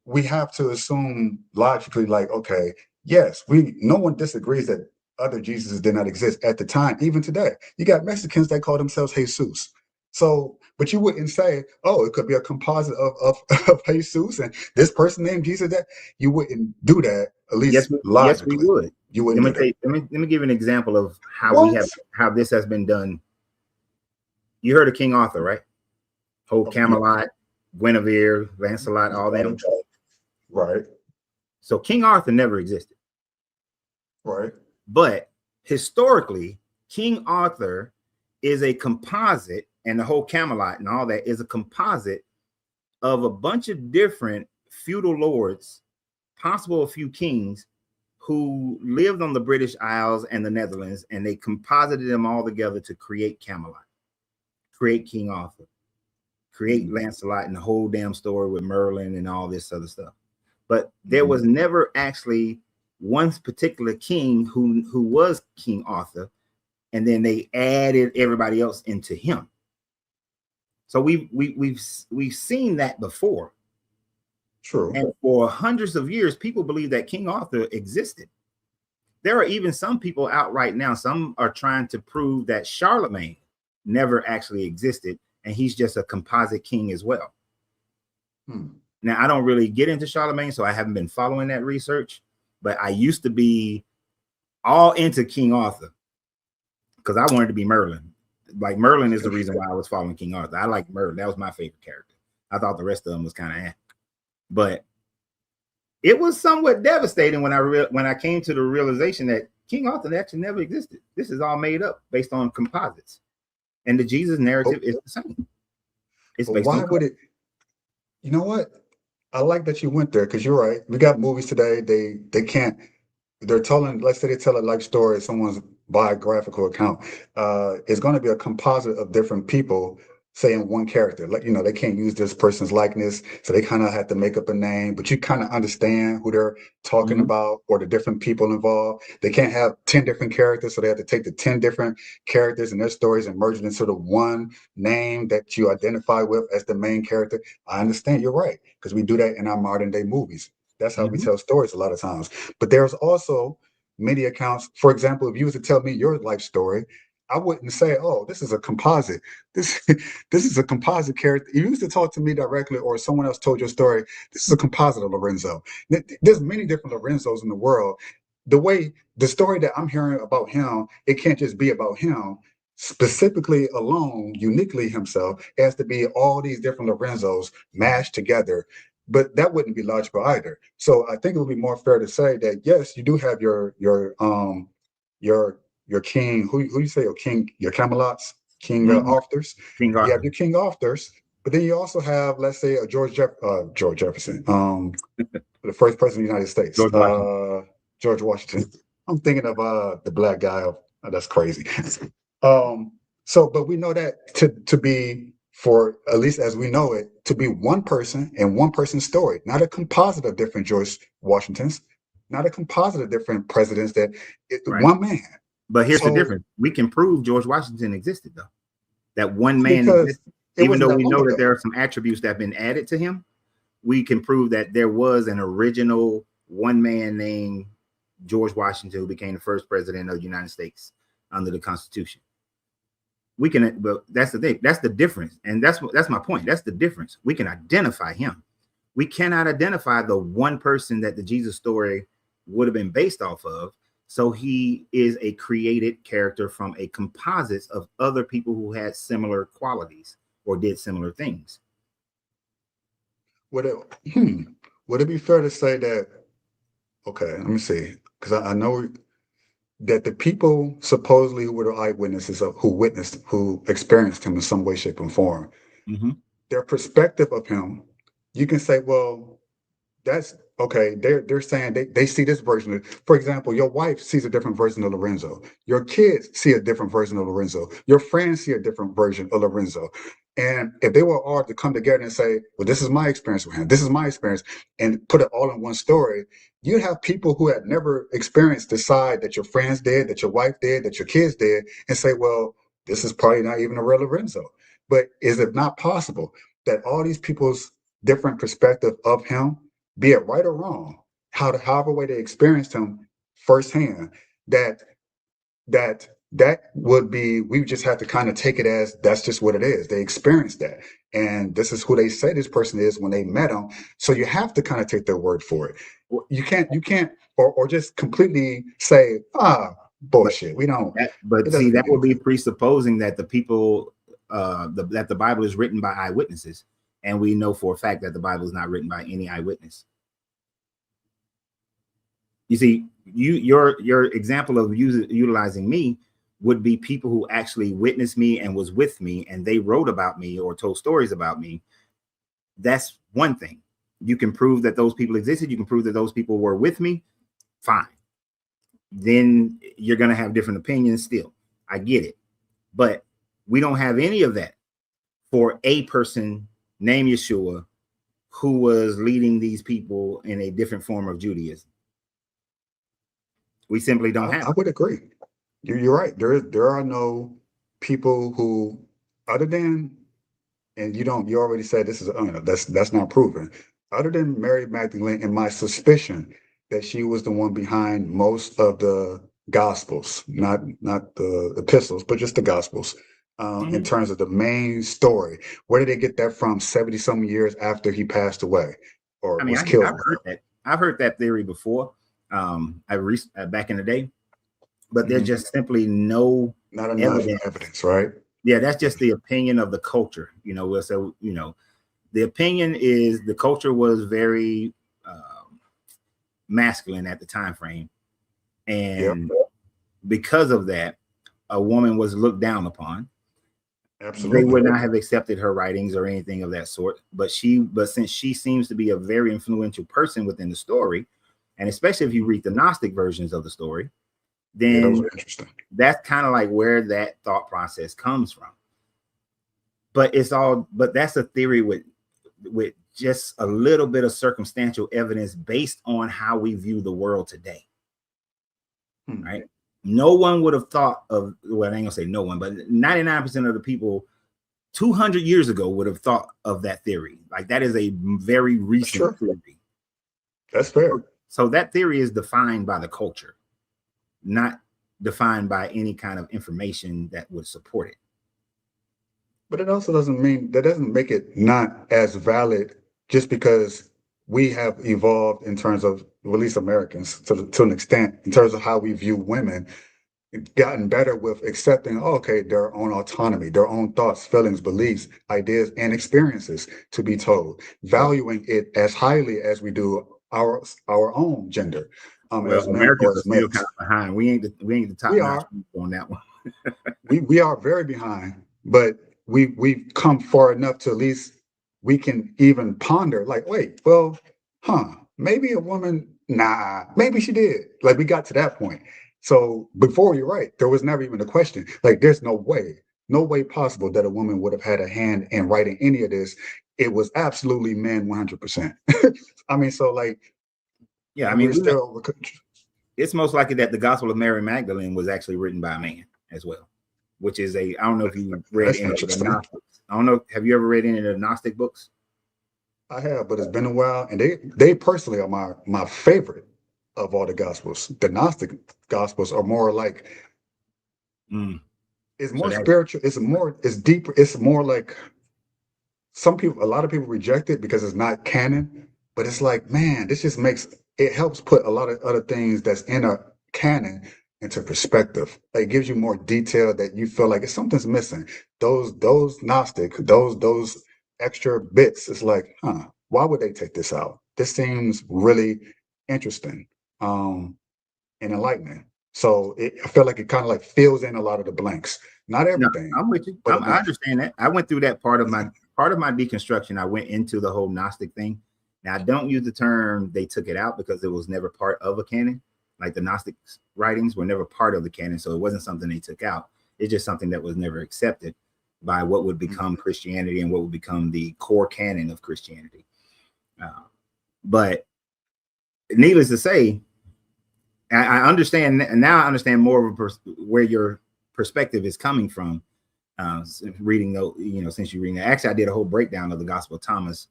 we have to assume logically, like, okay, yes, no one disagrees that other Jesuses did not exist at the time. Even today, you got Mexicans that call themselves Jesus. So, but you wouldn't say, oh, it could be a composite of Jesus and this person named Jesus. That you wouldn't do that, at least Yes, we logically. would. You wouldn't do that. Let me give you an example of What? how this has been done. You heard of King Arthur, right? Whole Camelot, Guinevere, Lancelot, all them. Right. So King Arthur never existed. Right. But historically, King Arthur is a composite, and the whole Camelot and all that is a composite of a bunch of different feudal lords, possible a few kings, who lived on the British Isles and the Netherlands, and they composited them all together to create Camelot, create King Arthur, create Lancelot, and the whole damn story with Merlin and all this other stuff. But there was never actually one particular king who was King Arthur, and then they added everybody else into him. So we've seen that before. True. And for hundreds of years, people believe that King Arthur existed. There are even some people out right now, some are trying to prove that Charlemagne never actually existed, and he's just a composite king as well. Now, I don't really get into Charlemagne, so I haven't been following that research, but I used to be all into King Arthur because I wanted to be Merlin. Like, Merlin is the reason why I was following King Arthur. I like Merlin. That was my favorite character. I thought the rest of them was kind of but it was somewhat devastating when I came to the realization that King Arthur actually never existed. This is all made up based on composites, and the Jesus narrative is the same. It's based why on would it? You know what? I like that you went there because you're right. We got movies today. They can't. They're telling. Let's say they tell a life story, someone's biographical account. It's going to be a composite of different people saying one character. Like, you know, they can't use this person's likeness, so they kind of have to make up a name. But you kind of understand who they're talking about or the different people involved. They can't have 10 different characters, so they have to take the 10 different characters and their stories and merge it into the one name that you identify with as the main character. I understand, you're right, because we do that in our modern day movies. That's how we tell stories a lot of times. But there's also many accounts. For example, if you was to tell me your life story, I wouldn't say, oh, this is a composite. This is a composite character. If you used to talk to me directly or someone else told your story, this is a composite of Lorenzo. There's many different Lorenzos in the world. The story that I'm hearing about him, it can't just be about him specifically alone, uniquely himself. It has to be all these different Lorenzos mashed together. But that wouldn't be logical either. So I think it would be more fair to say that yes, you do have your king, who you say your king, your Camelots, King Arthurs. King You have Arthur. your King Arthurs, but then you also have, let's say, a George Jefferson, the first president of the United States, George Washington. I'm thinking of the black guy. That's crazy. But we know that to be, for at least as we know it, to be one person and one person's story, not a composite of different George Washingtons, not a composite of different presidents. One man. But here's the difference. We can prove George Washington existed, though. That one man existed. Even though we know that there are some attributes that have been added to him, we can prove that there was an original one man named George Washington who became the first president of the United States under the Constitution. We can, but that's the thing. That's the difference. And that's my point. That's the difference. We can identify him. We cannot identify the one person that the Jesus story would have been based off of. So he is a created character from a composite of other people who had similar qualities or did similar things. would it would it be fair to say that, okay, let me see, because I know that the people supposedly who were the eyewitnesses of who experienced him in some way, shape, and form, Hmm. their perspective of him, you can say, well, that's okay. They're saying they see this version of, for example, your wife sees a different version of Lorenzo. Your kids see a different version of Lorenzo. Your friends see a different version of Lorenzo. And if they were all to come together and say, well, this is my experience with him, this is my experience, and put it all in one story, you'd have people who had never experienced the side that your friends did, that your wife did, that your kids did, and say, well, this is probably not even a real Lorenzo. But is it not possible that all these people's different perspective of him, be it right or wrong, however way they experienced him firsthand, that that would be, we just have to kind of take it as that's just what it is. They experienced that. And this is who they say this person is when they met him. So you have to kind of take their word for it. You can't or just completely say, But bullshit. We don't, but it see, doesn't that make any would be sense. presupposing that the people, that the Bible is written by eyewitnesses, and we know for a fact that the Bible is not written by any eyewitness. You see, your example of utilizing me would be people who actually witnessed me and was with me, and they wrote about me or told stories about me. That's one thing. You can prove that those people existed. You can prove that those people were with me. Fine. Then you're going to have different opinions still. I get it. But we don't have any of that for a person named Yeshua who was leading these people in a different form of Judaism. We simply don't have I would agree. You're right. There are no people who, other than, and you already said this is, that's not proven. Other than Mary Magdalene, and my suspicion that she was the one behind most of the gospels, not the epistles, but just the gospels, it. in terms of the main story. Where did they get that from 70 some years after he passed away or I mean, was killed I've or heard whatever? that. I've heard that theory before. Back in the day, but there's Mhm. just simply no Not enough evidence. evidence, right? Yeah, that's Yeah. just the opinion of the culture. We'll say, the opinion is the culture was very masculine at the time frame, Yep. and because of that, a woman was looked down upon. They Absolutely. would not have accepted her writings or anything of that sort. But since she seems to be a very influential person within the story, and especially if you read the Gnostic versions of the story, Yeah, those then are interesting. that's kind of like where that thought process comes from. But that's a theory with just a little bit of circumstantial evidence based on how we view the world today. Hmm. Right? No one would have thought of, well, I ain't gonna say no one, but 99% of the people 200 years ago would have thought of that theory. Like, that is a very That's recent true. theory. That's fair. So that theory is defined by the culture, not defined by any kind of information that would support it. But it also doesn't make it not as valid just because we have evolved in terms of, well, at least Americans, to an extent, in terms of how we view women, gotten better with accepting, okay, their own autonomy, their own thoughts, feelings, beliefs, ideas, and experiences to be told, Well, valuing it as highly as we do our own gender, well, as men or Americans are as still males. kind of behind. We ain't the top We notch are. on that one. We are very behind, but we've come far enough to at least we can even ponder, like, wait, well, maybe a woman, nah, maybe she did. Like, we got to that point. So before, you're right, there was never even a question. Like, there's no way possible that a woman would have had a hand in writing any of this. It was absolutely men 100%. I mean, so like, Yeah, I and mean, we're still, it's most likely that the Gospel of Mary Magdalene was actually written by a man as well, which is I don't know if you read that's any of the interesting. Gnostics. I don't know. Have you ever read any of the Gnostic books? I have, but it's been a while, and they personally are my favorite of all the gospels. The Gnostic gospels are more like, Mm. it's So more that, spiritual, it's deeper, it's more like, a lot of people reject it because it's not canon, but it's like, man, this just makes, it helps put a lot of other things that's in a canon into perspective. Like, it gives you more detail that you feel like if something's missing. Those Gnostic, those extra bits, it's like, why would they take this out? This seems really interesting and enlightening. So I feel like it kind of like fills in a lot of the blanks. Not No, everything, I'm with you. but I understand that. I went through that part of my deconstruction. I went into the whole Gnostic thing. Now I don't use the term they took it out because it was never part of a canon. Like the Gnostic writings were never part of the canon, so it wasn't something they took out. It's just something that was never accepted by what would become Christianity and what would become the core canon of Christianity. But needless to say, I understand now. I understand more of where your perspective is coming from. Reading the, since you're reading that, actually, I did a whole breakdown of the Gospel of Thomas.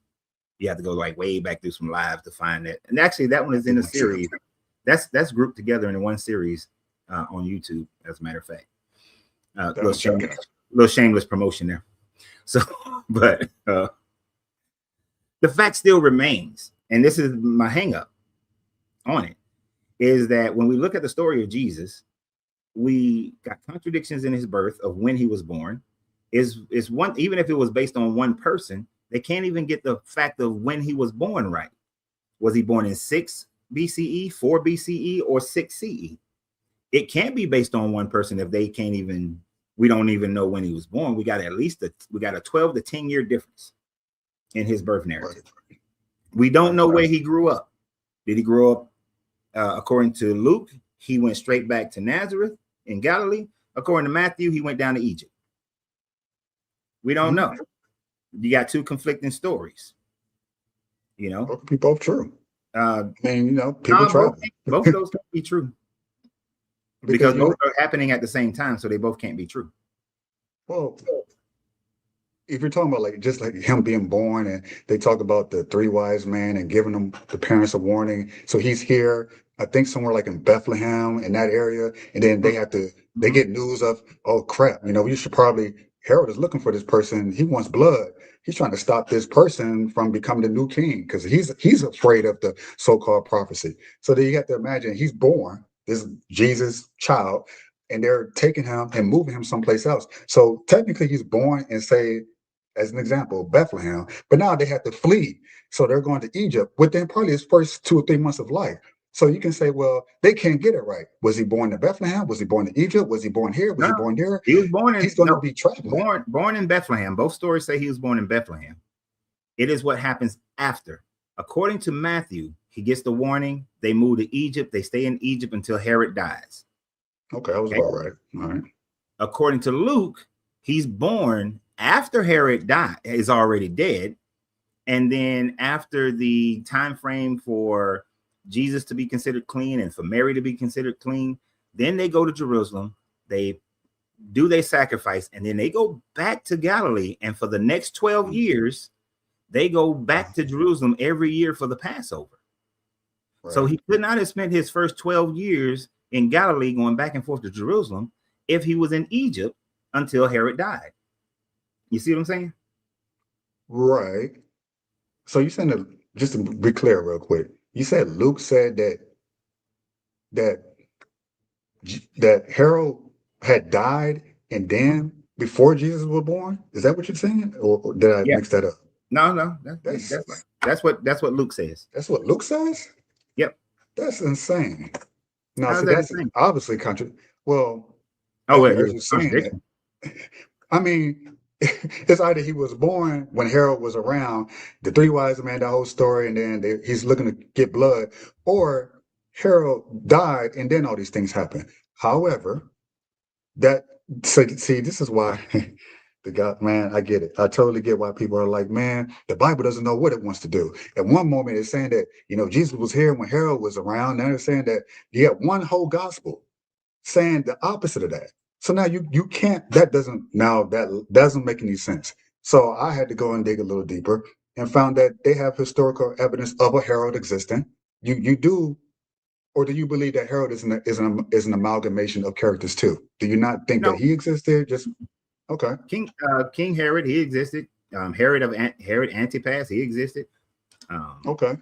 You have to go like way back through some lives to find that. And actually, that one is in a series. That's grouped together in one series on YouTube. As a matter of fact, little shameless promotion there. So, but the fact still remains, and this is my hang up on it, is that when we look at the story of Jesus, we got contradictions in his birth of when he was born. Is one, even if it was based on one person, they can't even get the fact of when he was born right. Was he born in 6 BCE, 4 BCE, or 6 CE? It can't be based on one person if they can't even, we don't even know when he was born. We got we got a 12 to 10 year difference in his birth narrative. We don't know where he grew up. Did he grow up, according to Luke, he went straight back to Nazareth in Galilee? According to Matthew, he went down to Egypt. We don't know. You got two conflicting stories. Both be both true. People travel. Both of those can't be true because both are happening at the same time, so they both can't be true. Well, if you're talking about like just like him being born, and they talk about the 3 wise men and giving them the parents a warning, so he's here, I think somewhere like in Bethlehem in that area, and then they get news of, oh crap, you should probably, Herod is looking for this person. He wants blood. He's trying to stop this person from becoming the new king because he's afraid of the so-called prophecy. So then you have to imagine he's born, this Jesus child, and they're taking him and moving him someplace else. So technically he's born in, say, as an example, Bethlehem, but now they have to flee. So they're going to Egypt within probably his first 2 or 3 months of life. So you can say, well, they can't get it right. Was he born in Bethlehem? Was he born in Egypt? Was he born here? Was he born there? He was born in. He's going to be traveling. Born in Bethlehem. Both stories say he was born in Bethlehem. It is what happens after. According to Matthew, he gets the warning. They move to Egypt. They stay in Egypt until Herod dies. Okay, that was about right. All right. According to Luke, he's born after Herod is already dead, and then after the time frame for Jesus to be considered clean and for Mary to be considered clean, then they go to Jerusalem, they do their sacrifice, and then they go back to Galilee. And for the next 12 years, they go back to Jerusalem every year for the Passover. Right. So he could not have spent his first 12 years in Galilee going back and forth to Jerusalem if he was in Egypt until Herod died. You see what I'm saying? Right. So you're saying that, just to be clear real quick, you said Luke said that Herod had died and then before Jesus was born? Is that what you're saying? Or did I mix that up? No. That's what Luke says. That's what Luke says? Yep. That's insane. No, so that's obviously well. It's contradiction. I mean, it's either he was born when Herod was around, the 3 wise men, that whole story, and then he's looking to get blood, or Herod died and then all these things happen. However, see, this is why man, I get it. I totally get why people are like, man, the Bible doesn't know what it wants to do. At one moment, it's saying that, Jesus was here when Herod was around. Now they're saying that you have one whole gospel saying the opposite of that. So now you can't, that doesn't make any sense. So I had to go and dig a little deeper and found that they have historical evidence of a Herod existing. You do, or do you believe that Herod is an amalgamation of characters too? Do you not think that he existed? Just okay. King Herod, he existed. Herod Antipas, he existed. Okay.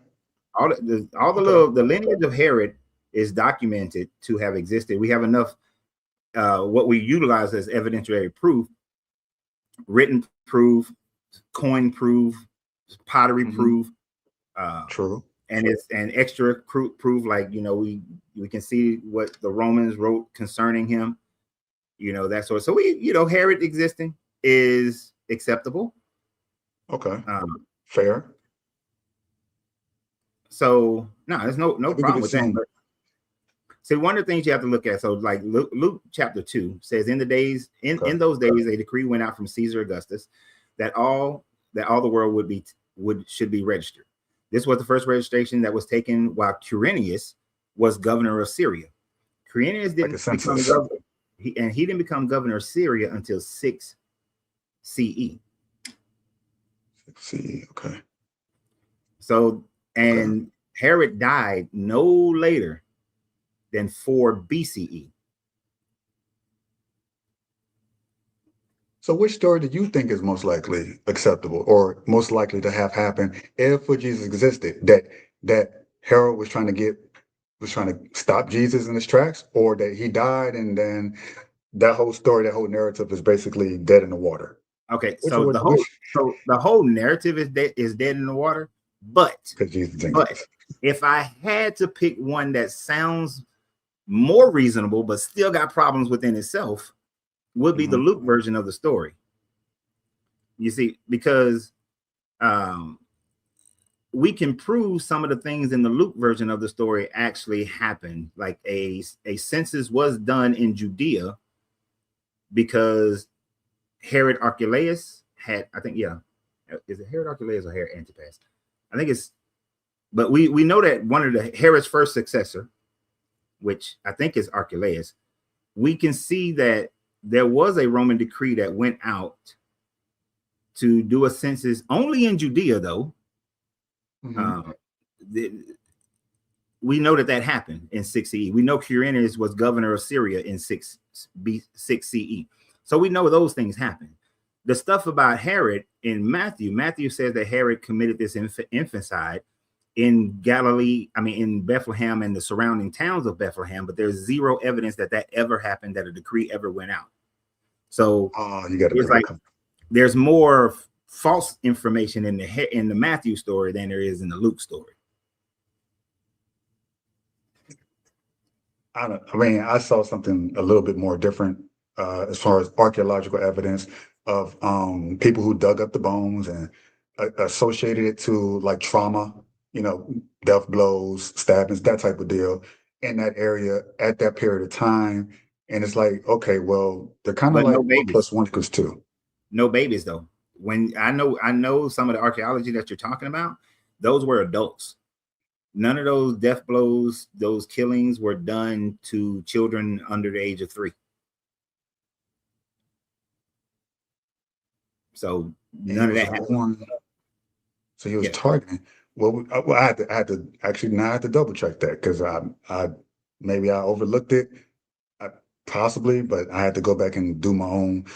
The lineage of Herod is documented to have existed. We have enough what we utilize as evidentiary proof, written proof, coin proof, pottery proof, True. And it's an extra proof, like, you know, we can see what the Romans wrote concerning him, you know, that sort. So we, you know, Herod existing is acceptable. Okay. Fair. So no, there's no problem with that. But see, one of the things you have to look at, so like Luke chapter 2 says, in the days, in those days, a decree went out from Caesar Augustus that all the world should be registered. This was the first registration that was taken while Quirinius was governor of Syria. Quirinius didn't become governor, he didn't become governor of Syria until 6 CE. CE, okay. So, and Herod died no later than 4 BCE. So which story do you think is most likely acceptable or most likely to have happened if Jesus existed? That Herod was trying to stop Jesus in his tracks, or that he died and then that whole story, that whole narrative is basically dead in the water? Okay, so the whole narrative is dead in the water, but if I had to pick one that sounds more reasonable but still got problems within itself, would be the Luke version of the story. You see, because we can prove some of the things in the Luke version of the story actually happened. Like a census was done in Judea because Herod Archelaus had, I think, is it Herod Archelaus or Herod Antipas? I think it's, but we know that one of the Herod's first successor, which I think is Archelaus, we can see that there was a Roman decree that went out to do a census only in Judea, though. We know that happened in 6 CE. We know Quirinius was governor of Syria in 6 CE. So we know those things happened. The stuff about Herod in Matthew says that Herod committed this infanticide in Galilee, in Bethlehem and the surrounding towns of Bethlehem, but there's zero evidence that ever happened, that a decree ever went out. So it's like there's more false information in the Matthew story than there is in the Luke story. I saw something a little bit more different as far as archaeological evidence of people who dug up the bones and associated it to like trauma, death blows, stabbings, that type of deal in that area at that period of time. And it's like, okay, well, they're kind of like 1 + 1 = 2. No babies, though. When I know some of the archaeology that you're talking about, those were adults. None of those death blows, those killings were done to children under the age of 3. So none of that happened. So he was targeting. Well, I had to double check that, because I maybe I overlooked it, possibly, but I had to go back and do my own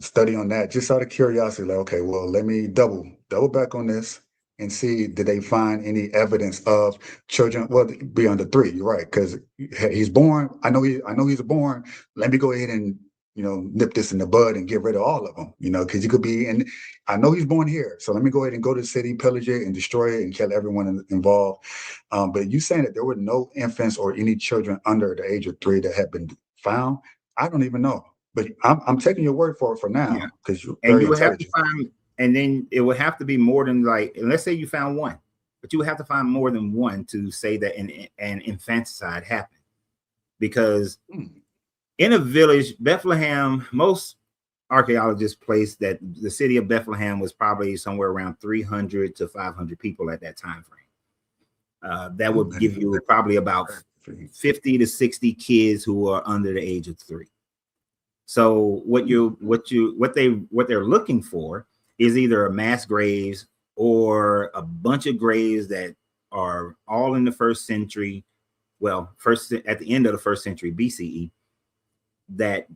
study on that, just out of curiosity. Like, okay, well, let me double back on this and see, did they find any evidence of children, well, be under 3? You're right, because he's born. I know he's born. Let me go ahead and nip this in the bud and get rid of all of them, because he could be, and I know he's born here. So let me go ahead and go to the city, pillage it, and destroy it, and kill everyone involved. But you saying that there were no infants or any children under the age of 3 that had been found, I don't even know. But I'm taking your word for it for now, because you're very intelligent. And then it would have to be more than, like, let's say you found 1, but you would have to find more than 1 to say that an infanticide happened. Because in a village, Bethlehem, most archaeologists place that the city of Bethlehem was probably somewhere around 300 to 500 people at that time frame. That would give you probably about 50 to 60 kids who are under the age of 3. So what they're looking for is either a mass graves or a bunch of graves that are all in the 1st century, at the end of the 1st century BCE, that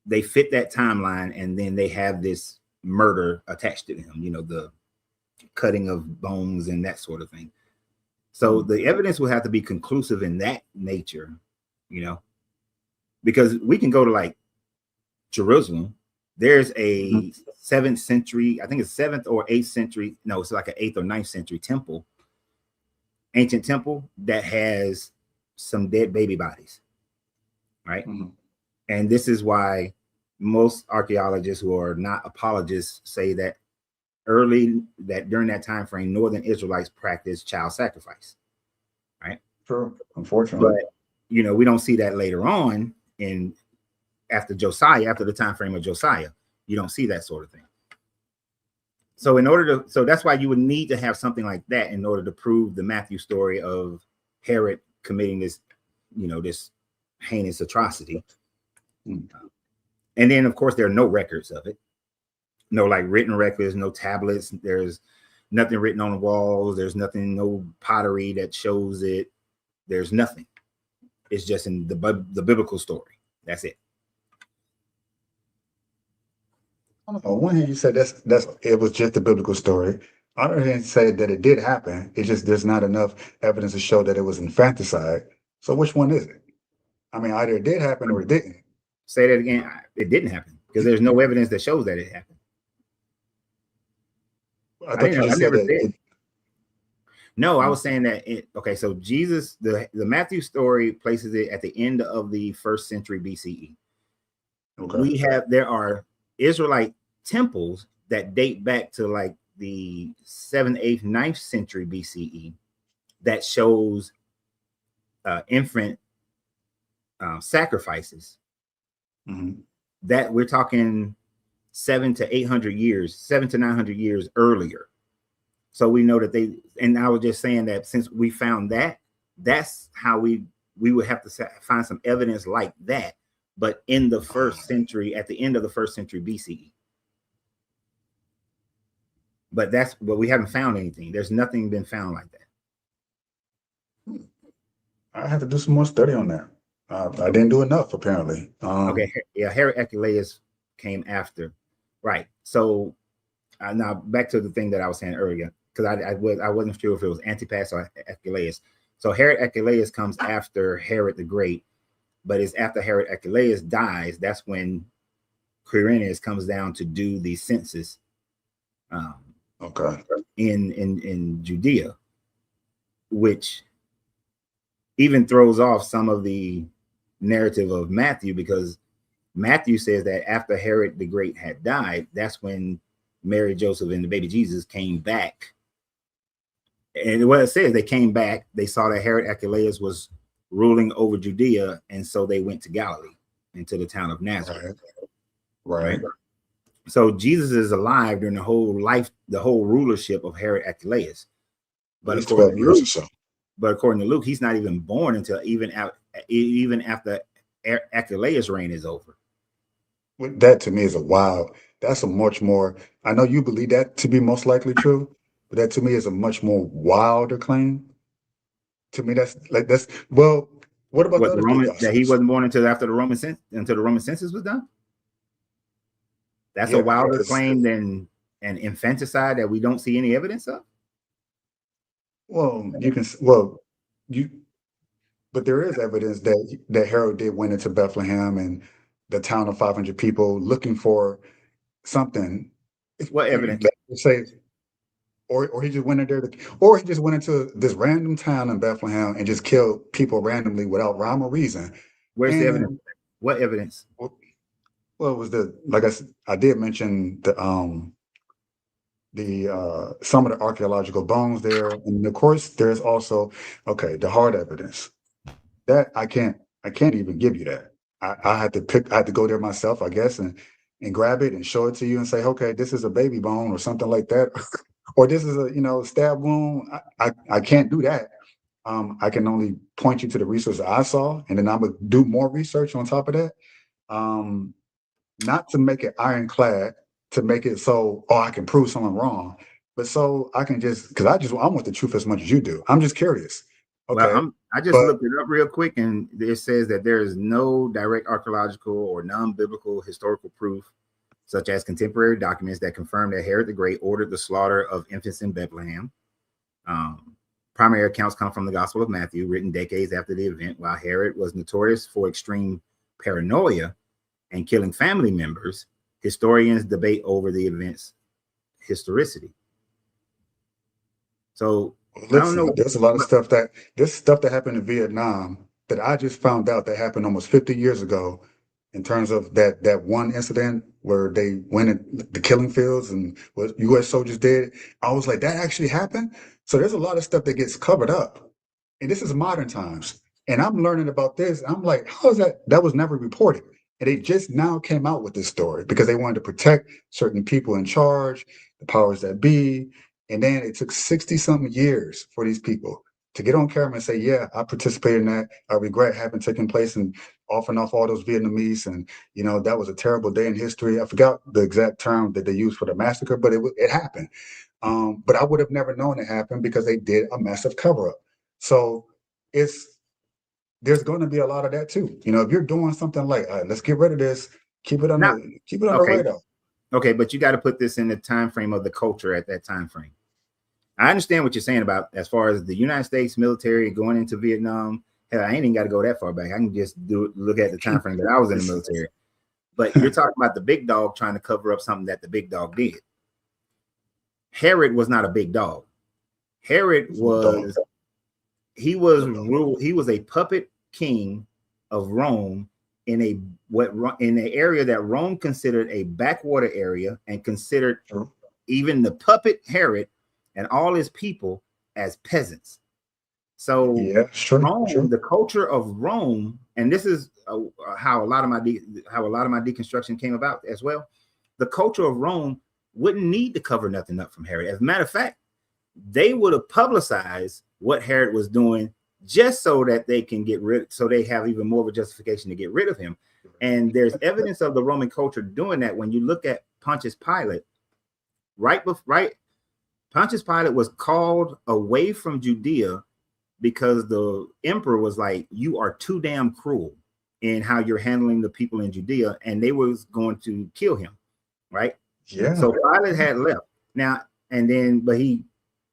they fit that timeline, and then they have this murder attached to them, the cutting of bones and that sort of thing. So the evidence will have to be conclusive in that nature, because we can go to like Jerusalem. There's a 7th century, I think it's 7th or 8th century. No, it's like an 8th or 9th century temple ancient temple that has some dead baby bodies, right? Mm-hmm. And this is why most archaeologists who are not apologists say that during that time frame, Northern Israelites practiced child sacrifice, right? True, unfortunately. But we don't see that later on after the time frame of Josiah. You don't see that sort of thing. So so that's why you would need to have something like that in order to prove the Matthew story of Herod committing this, this heinous atrocity. Mm. And then, of course, there are no records of it. No, like written records, no tablets. There's nothing written on the walls. There's nothing, no pottery that shows it. There's nothing. It's just in the biblical story. That's it. On one hand, you said that's it was just a biblical story. On the other hand, said that it did happen. It's just there's not enough evidence to show that it was infanticide. So which one is it? I mean, either it did happen or it didn't. Say that again. It didn't happen because there's no evidence that shows that it happened. I thought you just said that. No, I was saying that. Okay, so Jesus, the Matthew story places it at the end of the 1st century BCE. Okay. There are Israelite temples that date back to like the 7th, 8th, 9th century BCE that shows infant sacrifices. Mm-hmm. That we're talking 700 to 900 years earlier. So we know that and I was just saying that since we found that's how we would have to find some evidence like that, but in the 1st century, at the end of the 1st century BCE. But we haven't found anything. There's nothing been found like that. I have to do some more study on that. I didn't do enough, apparently. Okay, yeah, Herod Archelaus came after, right? So now back to the thing that I was saying earlier, because I wasn't sure if it was Antipas or Archelaus. So Herod Archelaus comes after Herod the Great, but it's after Herod Archelaus dies. That's when Quirinius comes down to do the census. Okay. In Judea, which even throws off some of the narrative of Matthew, because Matthew says that after Herod the Great had died, that's when Mary, Joseph, and the baby Jesus came back. And what it says, they came back, they saw that Herod Archelaus was ruling over Judea, and so they went to Galilee, into the town of Nazareth. Right. So Jesus is alive during the whole rulership of Herod Archelaus. But according to Luke, he's not even born until even after Archelaus' reign is over. That to me is that's a much more, I know you believe that to be most likely true, but that to me is a much more wilder claim. To me, well, what about that he wasn't born until after the Roman census was done? That's a wilder claim than an infanticide that we don't see any evidence of. Well, but there is evidence that Herod did went into Bethlehem and the town of 500 people looking for something. What evidence? Say, or he just went in there or he just went into this random town in Bethlehem and just killed people randomly without rhyme or reason. Where's the evidence? What evidence? Well, it was like I did mention some of the archaeological bones there, and of course there's also the hard evidence that I can't even give you that. I had to go there myself, I guess, and grab it and show it to you and say, okay, this is a baby bone or something like that, or this is a stab wound. I can't do that. I can only point you to the research I saw, and then I'm gonna do more research on top of that. Not to make it ironclad, to make it so, I can prove someone wrong, but so I can because I want the truth as much as you do. I'm just curious. Okay. Well, I just looked it up real quick, and it says that there is no direct archaeological or non-biblical historical proof, such as contemporary documents that confirm that Herod the Great ordered the slaughter of infants in Bethlehem. Primary accounts come from the Gospel of Matthew, written decades after the event. While Herod was notorious for extreme paranoia and killing family members, historians debate over the event's historicity. So I don't Listen, know. there's a lot of stuff that this stuff that happened in Vietnam that I just found out that happened almost 50 years ago in terms of that one incident where they went in the killing fields and what US soldiers did. I was like, that actually happened? So there's a lot of stuff that gets covered up. And this is modern times. And I'm learning about this. I'm like, how is that? That was never reported. And they just now came out with this story because they wanted to protect certain people in charge, the powers that be. And then it took 60 something years for these people to get on camera and say, yeah, I participated in that. I regret having taken place and off and off all those Vietnamese. And, that was a terrible day in history. I forgot the exact term that they used for the massacre, but it happened. But I would have never known it happened because they did a massive cover up. So there's going to be a lot of that too. If you're doing something like, all right, let's get rid of this, keep it on Now, the okay, radar. okay, but you got to put this in the time frame of the culture at that time frame. I understand what you're saying about as far as the United States military going into Vietnam. Hell, I ain't even got to go that far back. I can just look at the time frame that I was in the military. But you're talking about the big dog trying to cover up something that the big dog did. Herod was not a big dog. Herod was he was a puppet king of Rome in the area that Rome considered a backwater area and considered even the puppet Herod and all his people as peasants. So Rome, the culture of Rome, and this is how a lot of my deconstruction came about as well. The culture of Rome wouldn't need to cover nothing up from Herod. As a matter of fact, they would have publicized what Herod was doing just so that they can so they have even more of a justification to get rid of him. And there's evidence of the Roman culture doing that. When you look at Pontius Pilate, Pontius Pilate was called away from Judea because the emperor was like, you are too damn cruel in how you're handling the people in Judea, and they was going to kill him, right? Yeah. So Pilate had left. Now,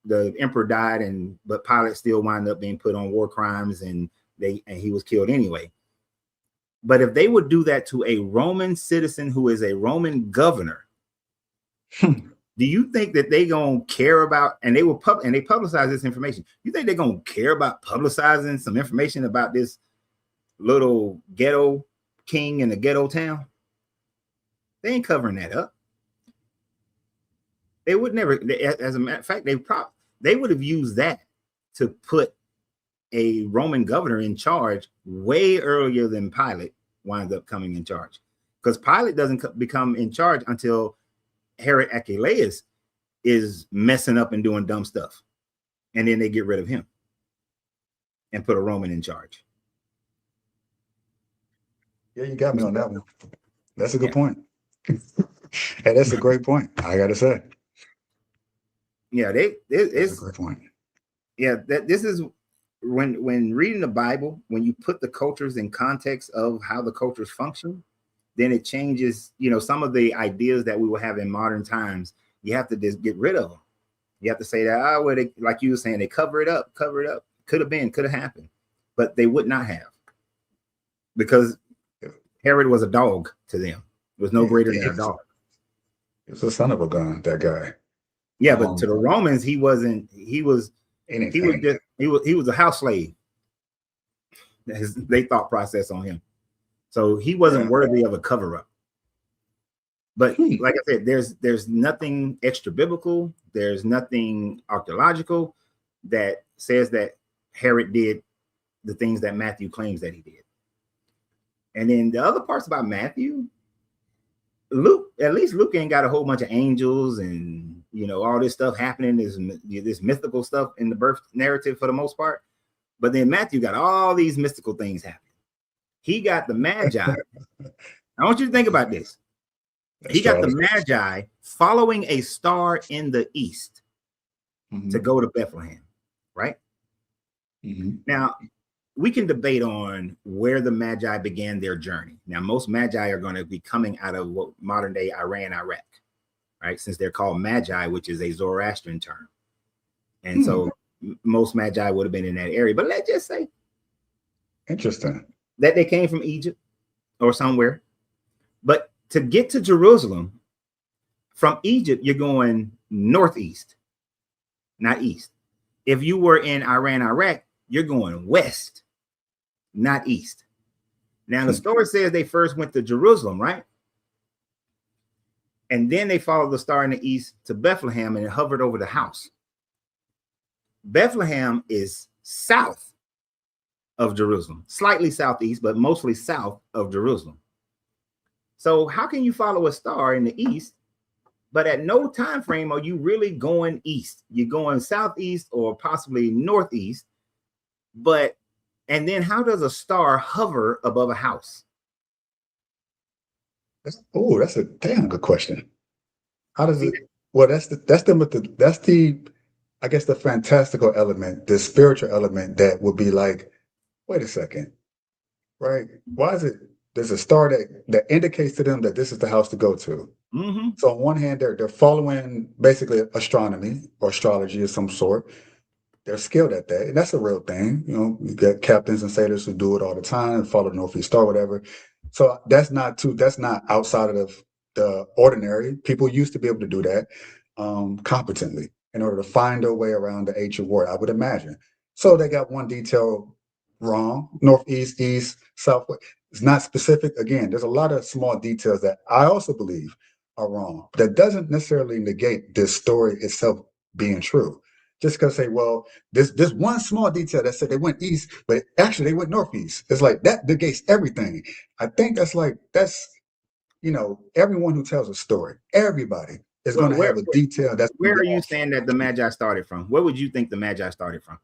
the emperor died, but Pilate still wound up being put on war crimes, and he was killed anyway. But if they would do that to a Roman citizen who is a Roman governor, do you think that they gonna care about? And they publicize this information. You think they're gonna care about publicizing some information about this little ghetto king in a ghetto town? They ain't covering that up. They would never. As a matter of fact, they would have used that to put a Roman governor in charge way earlier than Pilate winds up coming in charge, because Pilate doesn't become in charge until Herod Archelaus is messing up and doing dumb stuff, and then they get rid of him and put a Roman in charge. Yeah, you got me on that one. That's a good point. And that's a great point, I gotta say. Yeah, it's a great point. Yeah, this is when reading the Bible, when you put the cultures in context of how the cultures function, then it changes, some of the ideas that we will have in modern times. You have to just get rid of them. You have to say that, like you were saying, they cover it up. Could have happened, but they would not have, because Herod was a dog to them. It was no greater than a dog. He was a son of a gun, that guy. Yeah, but to the Romans, he wasn't. He was a house slave. They thought process on him. So he wasn't worthy of a cover-up. But like I said, there's nothing extra biblical. There's nothing archaeological that says that Herod did the things that Matthew claims that he did. And then the other parts about Matthew, at least Luke ain't got a whole bunch of angels and all this stuff happening, this mythical stuff in the birth narrative for the most part. But then Matthew got all these mystical things happening. He got the Magi. I want you to think about this. He got the Magi following a star in the east to go to Bethlehem, right? Now, we can debate on where the Magi began their journey. Now, most Magi are going to be coming out of what modern day Iran, Iraq, right? Since they're called Magi, which is a Zoroastrian term. And so most Magi would have been in that area. But let's just say, interesting, that they came from Egypt or somewhere. But to get to Jerusalem from Egypt, you're going northeast, not east. If you were in Iran, Iraq, you're going west, not east. Now, the story says they first went to Jerusalem, right? And then they followed the star in the east to Bethlehem, and it hovered over the house. Bethlehem is south of Jerusalem, slightly southeast, but mostly south of Jerusalem. So how can you follow a star in the east, but at no time frame are you really going east? You're going southeast or possibly northeast, and then how does a star hover above a house? That's a damn good question. How does it? Well, that's the I guess the fantastical element, the spiritual element that would be like, wait a second, right? Why is it there's a star that indicates to them that this is the house to go to? Mm-hmm. So on one hand, they're following basically astronomy or astrology of some sort. They're skilled at that, and that's a real thing. You get captains and sailors who do it all the time, follow the Northeast Star, whatever. So that's not outside of the ordinary. People used to be able to do that competently in order to find their way around the ancient world, I would imagine. So they got one detail wrong: northeast, east, southwest. It's not specific. Again, there's a lot of small details that I also believe are wrong. That doesn't necessarily negate this story itself being true. Just because say, well, this one small detail that said they went east, but actually they went northeast. It's like that negates everything. I think that's everyone who tells a story, everybody is going to have a detail. Where are you saying that the Magi started from? Where would you think the Magi started from?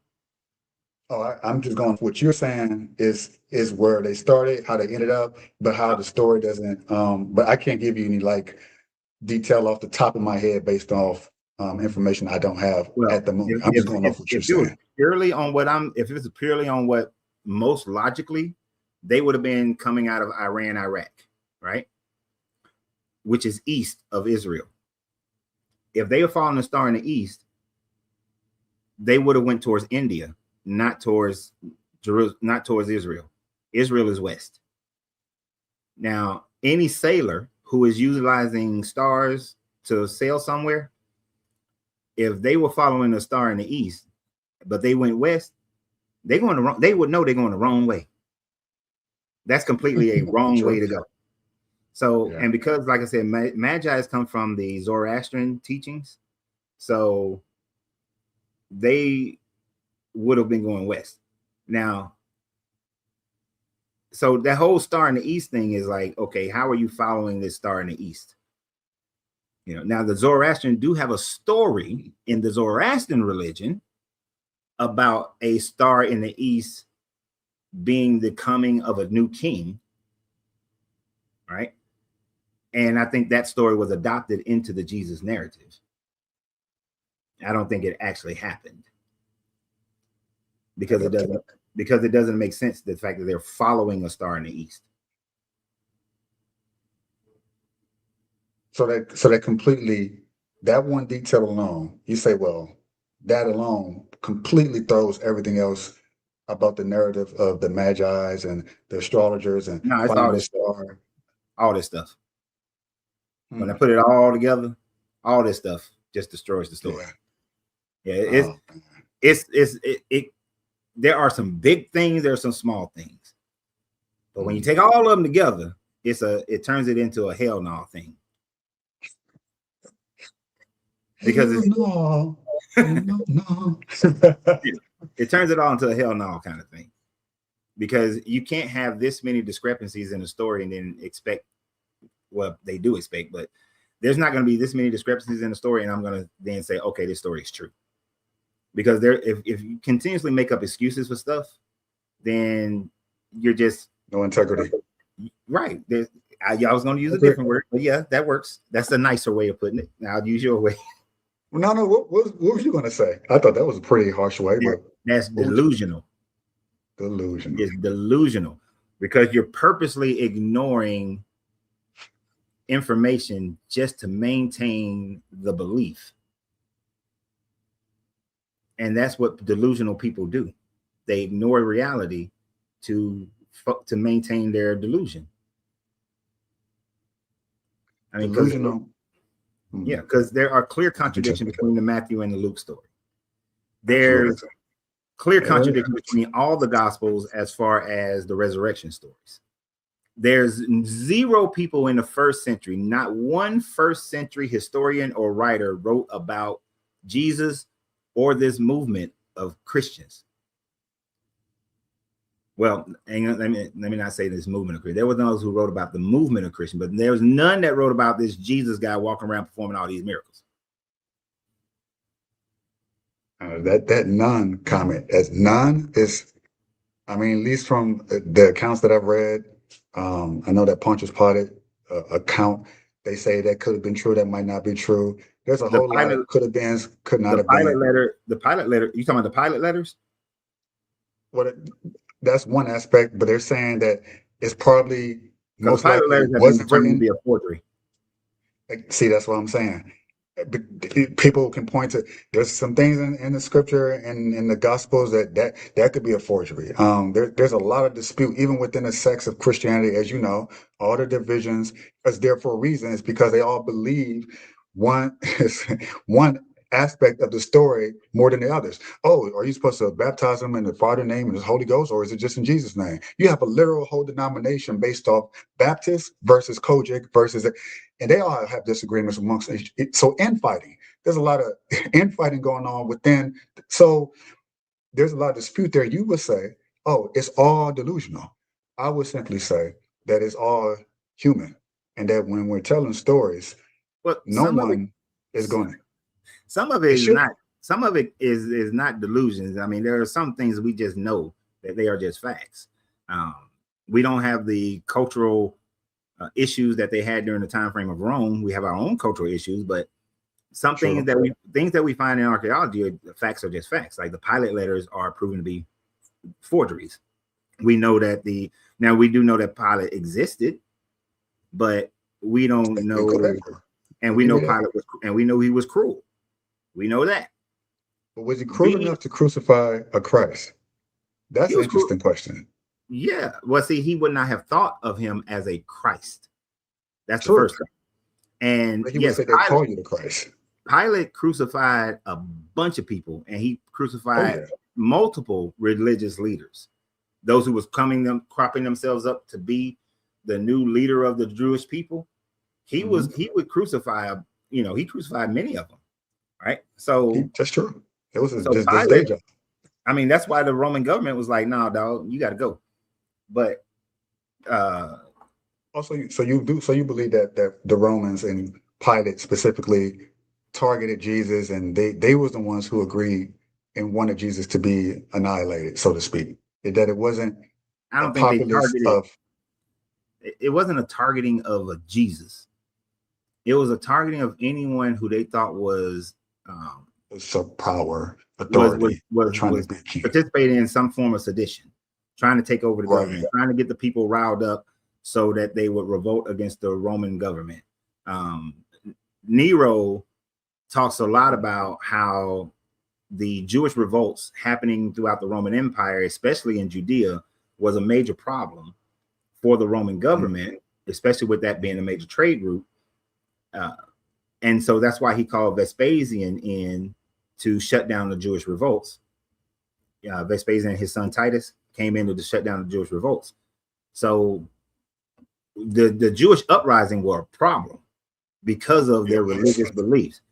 Oh, I'm just going. What you're saying is where they started, how they ended up, but how the story doesn't. But I can't give you any detail off the top of my head based off information I don't have at the moment. I'm just going off what you're saying. Purely on if it's purely on what most logically, they would have been coming out of Iran, Iraq, right? Which is east of Israel. If they were following the star in the east, they would have went towards India, not towards Jerusalem, not towards Israel. Israel is west. Now, any sailor who is utilizing stars to sail somewhere, if they were following the star in the east, but they went west, they would know they're going the wrong way. That's completely a wrong way to go. So, and because, like I said, Magi's come from the Zoroastrian teachings, so they would have been going west. Now, so that whole star in the east thing is like, okay, how are you following this star in the east? Now the Zoroastrian do have a story in the Zoroastrian religion about a star in the east being the coming of a new king, right? And I think that story was adopted into the Jesus narrative. I don't think it actually happened because it doesn't make sense, the fact that they're following a star in the east. So that completely, that one detail alone, you say, well, that alone completely throws everything else about the narrative of the Magi's and the astrologers and it's all this star. All this stuff. When I put it all together, all this stuff just destroys the story. Yeah, there are some big things, there are some small things, but when you take all of them together, it turns it into a hell no thing. Because it turns it all into a hell no kind of thing. Because you can't have this many discrepancies in the story and then expect, well, they do expect, but there's not going to be this many discrepancies in the story, and I'm going to then say, okay, this story is true. Because if you continuously make up excuses for stuff, then you're just no integrity. Right. I was going to use a different word, but yeah, that works. That's a nicer way of putting it. Now I'll use your way. No. What was you going to say? I thought that was a pretty harsh way, but that's delusional. Delusional. It's delusional because you're purposely ignoring information just to maintain the belief. And that's what delusional people do. They ignore reality to maintain their delusion. I mean, delusional. Yeah, because there are clear contradictions between the Matthew and the Luke story. There's clear Yeah. contradiction between all the gospels as far as the resurrection stories. There's zero people in the first century, not one first century historian or writer wrote about Jesus or this movement of Christians. Well, let me not say this movement of Christians. There were those who wrote about the movement of Christians, but there was none that wrote about this Jesus guy walking around performing all these miracles. That none comment, as none is, I mean, at least from the accounts that I've read, I know that Pontius Pilate account, they say that could have been true, that might not be true. There's a whole lot of could have been, could not have been. The Pilate letter, you talking about the Pilate letters? Well, that's one aspect, but they're saying that it's probably most Pilate likely letters have been wasn't determined to written. be a forgery. See, that's what I'm saying. People can point to, there's some things in the scripture and in the gospels that could be a forgery. There's a lot of dispute even within the sects of Christianity, as you know. All the divisions is there for a reason. It's because they all believe one one aspect of the story more than the others. Oh, are you supposed to baptize them in the Father name and the Holy Ghost, or is it just in Jesus' name? You have a literal whole denomination based off Baptist versus Kojic versus, and they all have disagreements amongst each. So infighting, there's a lot of infighting going on within. So there's a lot of dispute there. You would say, oh, it's all delusional. I would simply say that it's all human, and that when we're telling stories, But no one is going to. Some of it is not. Some of it is not delusions. I mean, there are some things we just know that they are just facts. We don't have the cultural issues that they had during the time frame of Rome. We have our own cultural issues, but some things that we find in archaeology, facts are just facts. Like the Pilate letters are proven to be forgeries. We know that now we do know that Pilate existed, but we don't know. And we know Pilate was, and we know he was cruel. We know that. But was he cruel enough to crucify a Christ? That's an interesting question. Yeah. Well, see, he would not have thought of him as a Christ. That's the first thing. And but he would say they call you the Christ. Pilate crucified a bunch of people, and he crucified multiple religious leaders. Those who was cropping themselves up to be the new leader of the Jewish people. He would crucify, he crucified many of them. Right. So that's true. It was his day job. I mean, that's why the Roman government was like, "Nah, dog, you got to go." But also, so you believe that the Romans and Pilate specifically targeted Jesus, and they was the ones who agreed and wanted Jesus to be annihilated, so to speak. That it wasn't. I don't think they targeted. It wasn't a targeting of a Jesus. It was a targeting of anyone who they thought was some power, authority, was trying to be king, participating in some form of sedition, trying to take over the government, trying to get the people riled up so that they would revolt against the Roman government. Nero talks a lot about how the Jewish revolts happening throughout the Roman Empire, especially in Judea, was a major problem for the Roman government, especially with that being a major trade route. And so that's why he called Vespasian in to shut down the Jewish revolts. Vespasian and his son Titus came in to shut down the Jewish revolts. So the Jewish uprising were a problem because of their religious beliefs.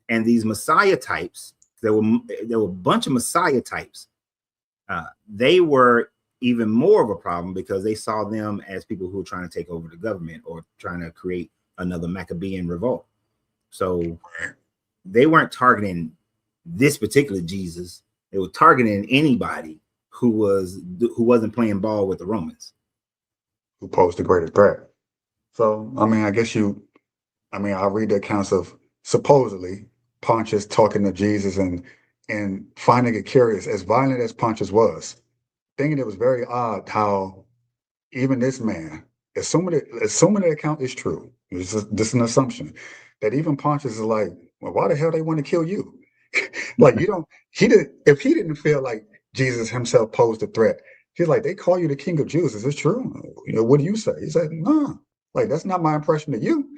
And these Messiah types, there were a bunch of Messiah types. They were even more of a problem because they saw them as people who were trying to take over the government or trying to create another Maccabean revolt. So they weren't targeting this particular Jesus. They were targeting anybody who wasn't playing ball with the Romans, who posed a greater threat. So, I mean, I read the accounts of supposedly Pontius talking to Jesus and finding it curious, as violent as Pontius was, thinking it was very odd how even this man, assuming the account is true, this is an assumption, that even Pontius is like, well, why the hell they want to kill you? Like, if he didn't feel like Jesus himself posed a threat, he's like, they call you the King of Jews. Is this true? What do you say? He said, no, like, that's not my impression of you.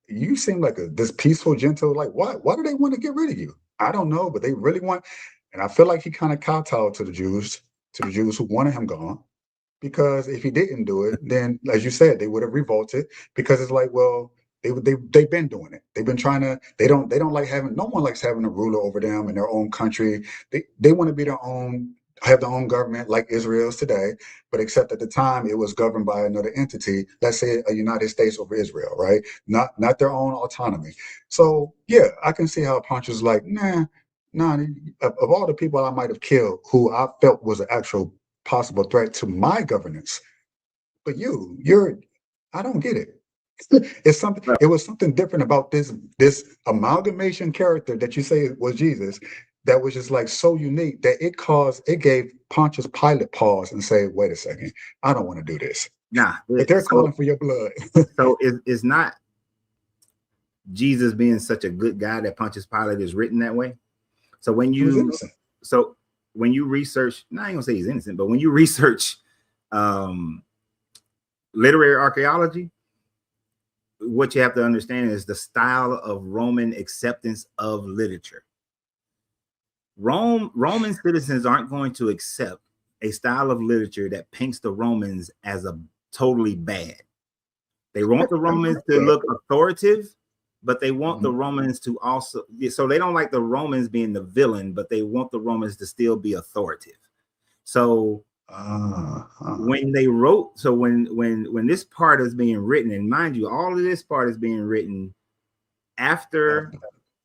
You seem like this peaceful, gentle, like, why do they want to get rid of you? I don't know, but they really want, And I feel like he kind of kowtowed to the Jews who wanted him gone. Because if he didn't do it, then as you said, they would have revolted because it's like, well, they've been doing it. They've been trying to, they don't like having, no one likes having a ruler over them in their own country. They want to be their own, have their own government like Israel's today, but except at the time it was governed by another entity, let's say a United States over Israel, right? Not their own autonomy. So yeah, I can see how Pontius was like, nah, of all the people I might have killed who I felt was an actual possible threat to my governance. But I don't get it. It was something different about this amalgamation character that you say was Jesus that was just like so unique that it gave Pontius Pilate pause and say, wait a second, I don't want to do this. Nah, but they're calling for your blood. So it's not Jesus being such a good guy that Pontius Pilate is written that way. So when you research, no, I ain't gonna say he's innocent, but when you research literary archaeology, what you have to understand is the style of Roman acceptance of literature. Roman citizens aren't going to accept a style of literature that paints the Romans as a totally bad. They want the Romans to look authoritative, but they want the Romans to also, so they don't like the Romans being the villain, but they want the Romans to still be authoritative. So when they wrote, so when this part is being written, and mind you, all of this part is being written after,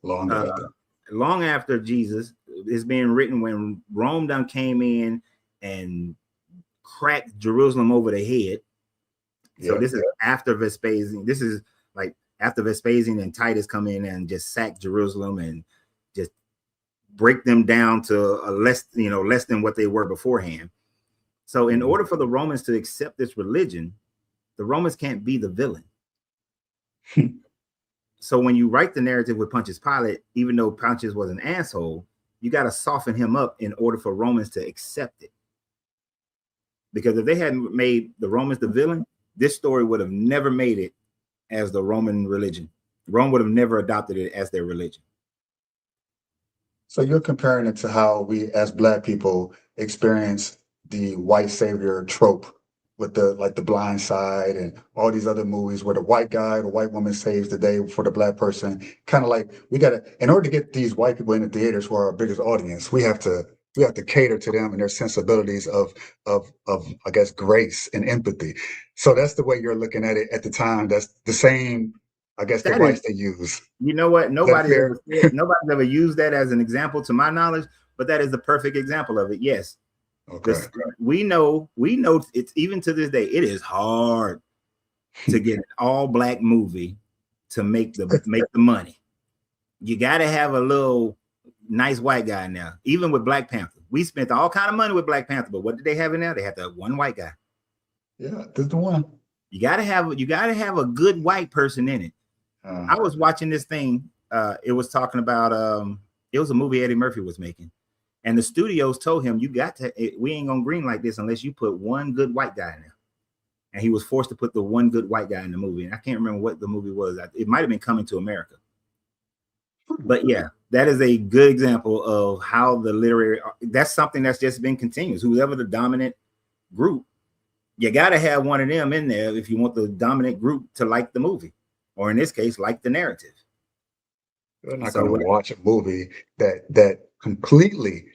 long after Jesus is being written, when Rome done came in and cracked Jerusalem over the head. So this is after Vespasian. This is like after Vespasian and Titus come in and just sack Jerusalem and just break them down to a less than what they were beforehand. So in order for the Romans to accept this religion, the Romans can't be the villain. So when you write the narrative with Pontius Pilate, even though Pontius was an asshole, you got to soften him up in order for Romans to accept it. Because if they hadn't made the Romans the villain, this story would have never made it as the Roman religion. Rome would have never adopted it as their religion. So you're comparing it to how we as Black people experience the white savior trope with the Blind Side and all these other movies where the white guy, the white woman saves the day for the Black person. Kind of like in order to get these white people in the theaters who are our biggest audience, we have to cater to them and their sensibilities of I guess grace and empathy. So that's the way you're looking at it at the time. That's the same, I guess, device they use. You know what? Nobody's ever used that as an example to my knowledge, but that is the perfect example of it. Yes. Okay. We know it's, even to this day, it is hard to get an all Black movie to make the money. You got to have a little nice white guy now. Even with Black Panther, we spent all kind of money with Black Panther, but what did they have in there? They had that one white guy. Yeah, that's the one. You gotta have a good white person in it. I was watching this thing. It was talking about it was a movie Eddie Murphy was making. And the studios told him, we ain't gonna green like this unless you put one good white guy in there. And he was forced to put the one good white guy in the movie. And I can't remember what the movie was. It might have been Coming to America. But yeah, that is a good example of how that's something that's just been continuous. Whoever the dominant group, you got to have one of them in there if you want the dominant group to like the movie, or in this case, like the narrative. You're not going to watch a movie that completely,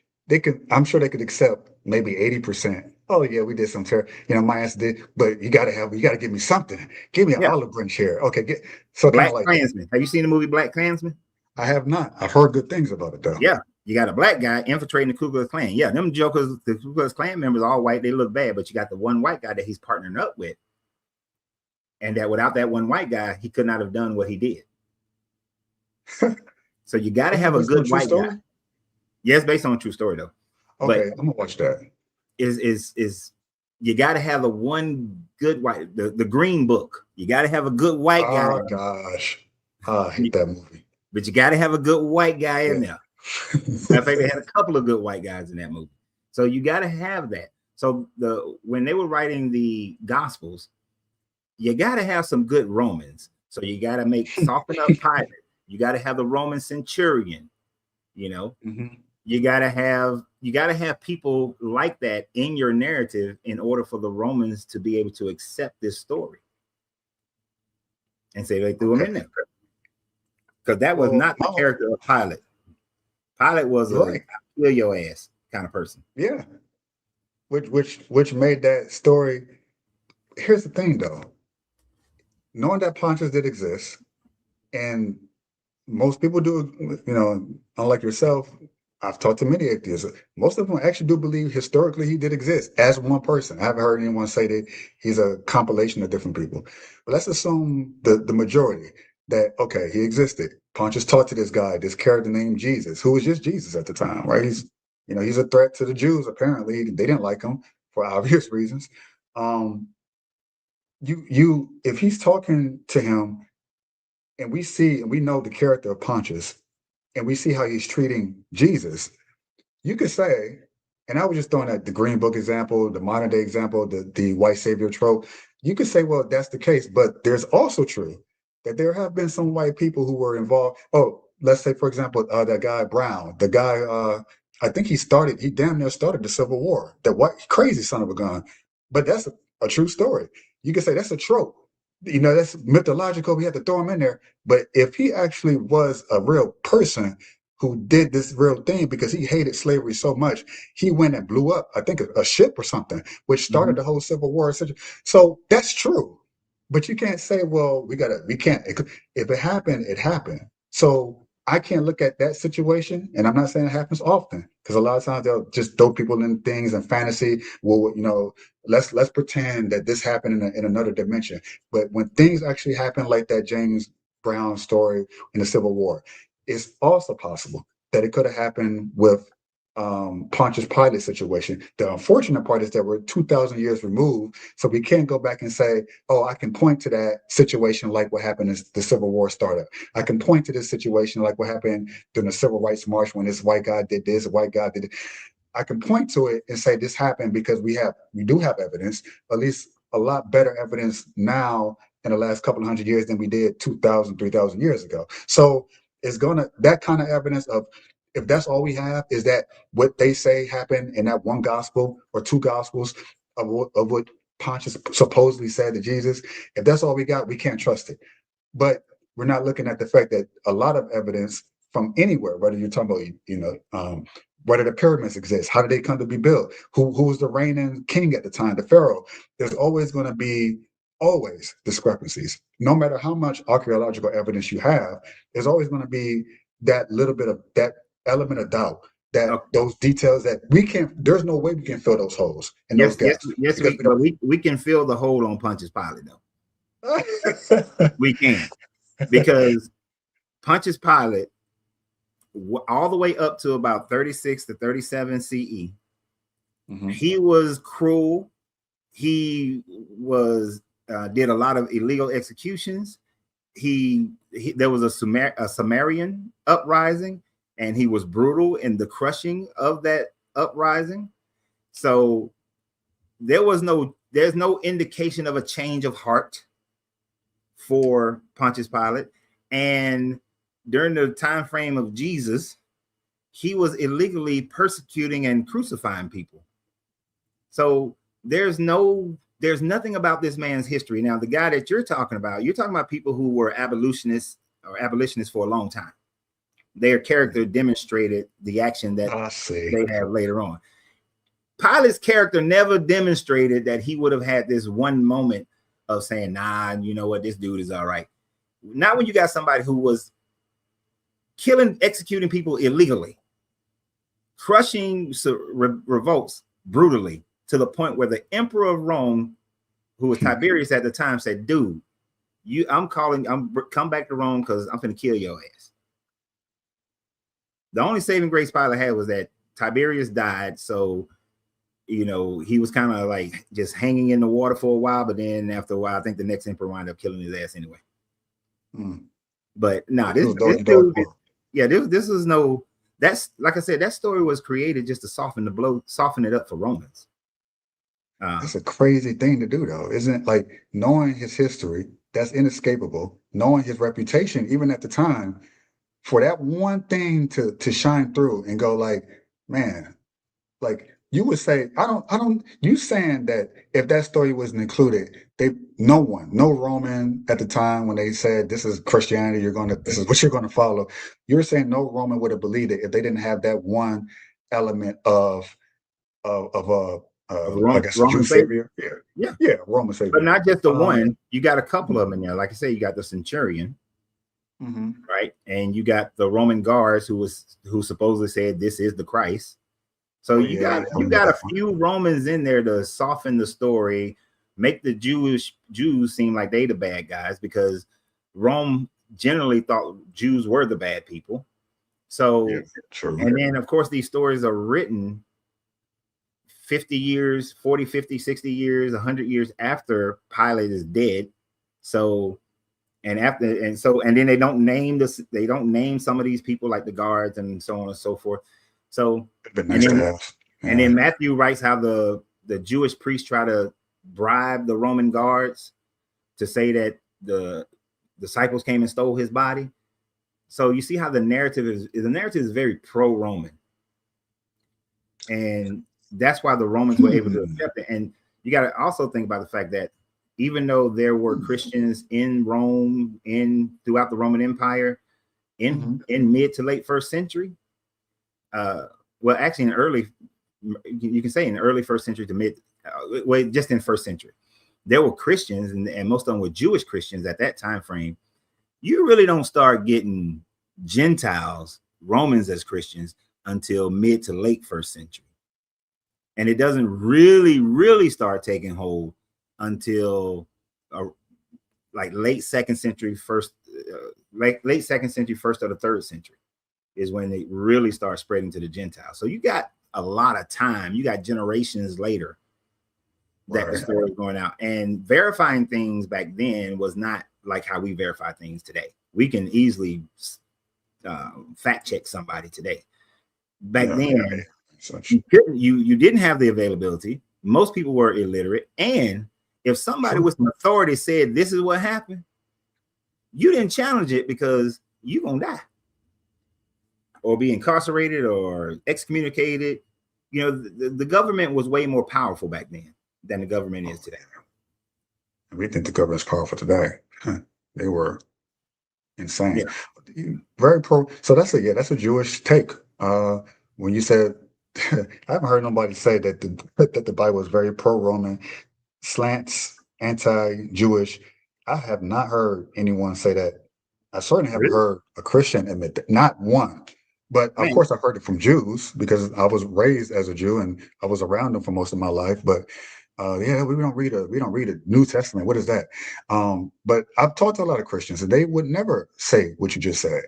I'm sure they could accept maybe 80%. Oh yeah, we did some my ass did, but you gotta give me something. Give me an olive branch here. Okay, so Black Klansman. Have you seen the movie Black Klansman? I have not. I've heard good things about it though. Yeah, you got a Black guy infiltrating the Ku Klux Klan. Yeah, them jokers, the Ku Klux Klan members, all white. They look bad, but you got the one white guy that he's partnering up with, and that without that one white guy, he could not have done what he did. So you got to have a good white guy. Yeah, it's based on a true story though. Okay, I'm gonna watch that. Is you got to have a one good white, the Green Book. You got to have a good white guy. Oh gosh, I hate that movie. But you got to have a good white guy in there. In fact, they had a couple of good white guys in that movie. So you got to have that. So when they were writing the Gospels, you got to have some good Romans. So you got to soften up Pilate. You got to have the Roman centurion, you gotta have people like that in your narrative in order for the Romans to be able to accept this story and say they threw him in there, because that was not the character of Pilate. Pilate was a kill your ass kind of person. Yeah, which made that story. Here's the thing, though. Knowing that Pontius did exist, and most people do, unlike yourself, I've talked to many atheists. Most of them actually do believe historically he did exist as one person. I haven't heard anyone say that he's a compilation of different people. But let's assume the majority that, okay, he existed. Pontius taught to this guy, this character named Jesus, who was just Jesus at the time, right? He's a threat to the Jews, apparently. They didn't like him for obvious reasons. If he's talking to him, and we know the character of Pontius, and we see how he's treating Jesus, you could say, and I was just throwing that the Green Book example, the modern day example, the white savior trope. You could say, well, that's the case, but there's also true that there have been some white people who were involved. Oh, let's say, for example, that guy Brown, the guy, I think he damn near started the Civil War, that white crazy son of a gun. But that's a true story. You could say that's a trope. That's mythological. We have to throw him in there. But if he actually was a real person who did this real thing because he hated slavery so much, he went and blew up, I think, a ship or something, which started the whole Civil War. So that's true. But you can't say, well, we can't. If it happened, it happened. So I can't look at that situation, and I'm not saying it happens often, because a lot of times they'll just throw people in things and fantasy. Well, let's pretend that this happened in another dimension. But when things actually happen, like that James Brown story in the Civil War, it's also possible that it could have happened with Pontius Pilate situation. The unfortunate part is that we're 2,000 years removed, so we can't go back and say, oh, I can point to that situation like what happened as the Civil War started. I can point to this situation like what happened during the Civil Rights March when this white guy did this, white guy did it. I can point to it and say this happened because we do have evidence, at least a lot better evidence now in the last couple of hundred years than we did 2,000, 3,000 years ago. So it's that kind of evidence of, if that's all we have, is that what they say happened in that one gospel or two gospels of what Pontius supposedly said to Jesus, if that's all we got, we can't trust it. But we're not looking at the fact that a lot of evidence from anywhere, whether you're talking about, whether the pyramids exist, how did they come to be built, who was the reigning king at the time, the pharaoh, there's always going to be discrepancies. No matter how much archaeological evidence you have, there's always going to be that little bit of that element of doubt, that those details that there's no way we can fill those holes and those gaps. Yes, we can fill the hole on Pontius Pilate, though. We can, because Pontius Pilate, all the way up to about 36 to 37 CE, he was cruel. He was did a lot of illegal executions. There was a Samarian uprising, and he was brutal in the crushing of that uprising. So there's no indication of a change of heart for Pontius Pilate. And during the time frame of Jesus, he was illegally persecuting and crucifying people. So there's nothing about this man's history. Now, the guy that you're talking about people who were abolitionists for a long time. Their character demonstrated the action that they have later on. Pilate's character never demonstrated that he would have had this one moment of saying, nah, you know what, this dude is all right. Not when you got somebody who was executing people illegally, crushing revolts brutally, to the point where the emperor of Rome, who was Tiberius at the time, said, dude, come back to Rome because I'm going to kill your ass. The only saving grace Pilate had was that Tiberius died. So, he was kind of like just hanging in the water for a while. But then after a while, I think the next emperor wound up killing his ass anyway. But no, this dude, this is no, that's like I said, that story was created just to soften it up for Romans. That's a crazy thing to do, though, isn't it? Like, knowing his history, that's inescapable. Knowing his reputation, even at the time, for that one thing to shine through and go like, man, like you would say, you saying that if that story wasn't included, no Roman at the time when they said this is Christianity, this is what you're gonna follow. You're saying no Roman would have believed it if they didn't have that one element of I guess a Jew Roman faith. savior. Yeah. Yeah, Roman savior. But not just the one, you got a couple of them in there. Like I say, you got the centurion, right? And you got the Roman guards who supposedly said this is the Christ. So you got a few Romans in there to soften the story, make the Jews seem like they the bad guys, because Rome generally thought Jews were the bad people. So, and then of course these stories are written 50 years, 40, 50, 60 years, 100 years after Pilate is dead. So, and then they don't name some of these people like the guards and so on and so forth. So, and then Matthew writes how the Jewish priests try to bribe the Roman guards to say that the disciples came and stole his body. So you see how the narrative is very pro-Roman. And that's why the Romans were able to accept it. And you got to also think about the fact that even though there were Christians in Rome, throughout the Roman Empire, in mid to late first century, well, actually you can say in the early first century to mid, just in first century, there were Christians, and most of them were Jewish Christians at that time frame. You really don't start getting Gentiles, Romans as Christians, until mid to late first century. And it doesn't really start taking hold until like late second century, late second century, first or the third century is when they really start spreading to the Gentiles. So you got a lot of time. You got generations later that the story is going out. And verifying things back then was not like how we verify things today. We can easily fact check somebody today. Back then, you didn't have the availability. Most people were illiterate. And if somebody with some authority said this is what happened, you didn't challenge it because you're going to die or be incarcerated or excommunicated. You know, the government was way more powerful back then than the government is today. We think the government's powerful today. They were insane. Yeah. Very pro. So that's a Jewish take. When you said, I haven't heard nobody say that the Bible is very pro-Roman, slants, anti-Jewish. I have not heard anyone say that. I certainly haven't heard a Christian admit that. Not one. But of course, I've heard it from Jews because I was raised as a Jew and I was around them for most of my life. But we don't read a New Testament. What is that? But I've talked to a lot of Christians and they would never say what you just said.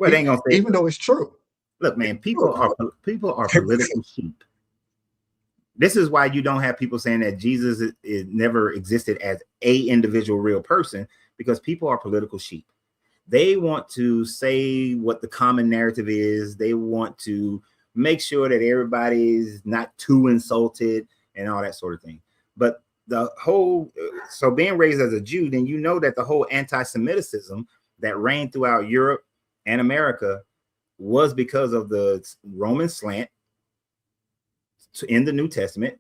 Well, they ain't gonna say even though it's true. Look, man, people are political sheep. This is why you don't have people saying that Jesus is never existed as a individual real person, because people are political sheep. They want to say what the common narrative is. They want to make sure that everybody's not too insulted and all that sort of thing. But so being raised as a Jew, then you know that the whole anti-Semitism that reigned throughout Europe and America was because of the Roman slant in the New Testament,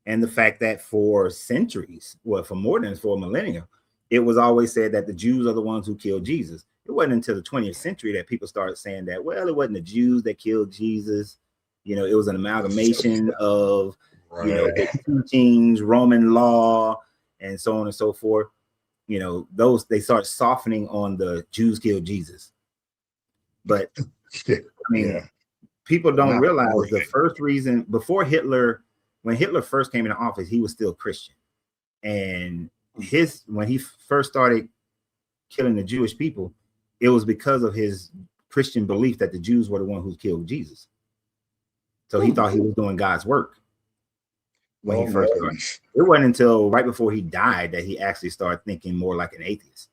and the fact that for centuries, well, for more than 4 millennia, it was always said that the Jews are the ones who killed Jesus. It wasn't until the 20th century that people started saying that, well, it wasn't the Jews that killed Jesus. You know, it was an amalgamation of, you know, the teachings, Roman law, and so on and so forth. You know, they start softening on the Jews killed Jesus. But I mean, people don't realize the first reason before Hitler, when Hitler first came into office, he was still Christian. And when he first started killing the Jewish people, it was because of his Christian belief that the Jews were the one who killed Jesus. So he thought he was doing God's work when he first started. It wasn't until right before he died that he actually started thinking more like an atheist.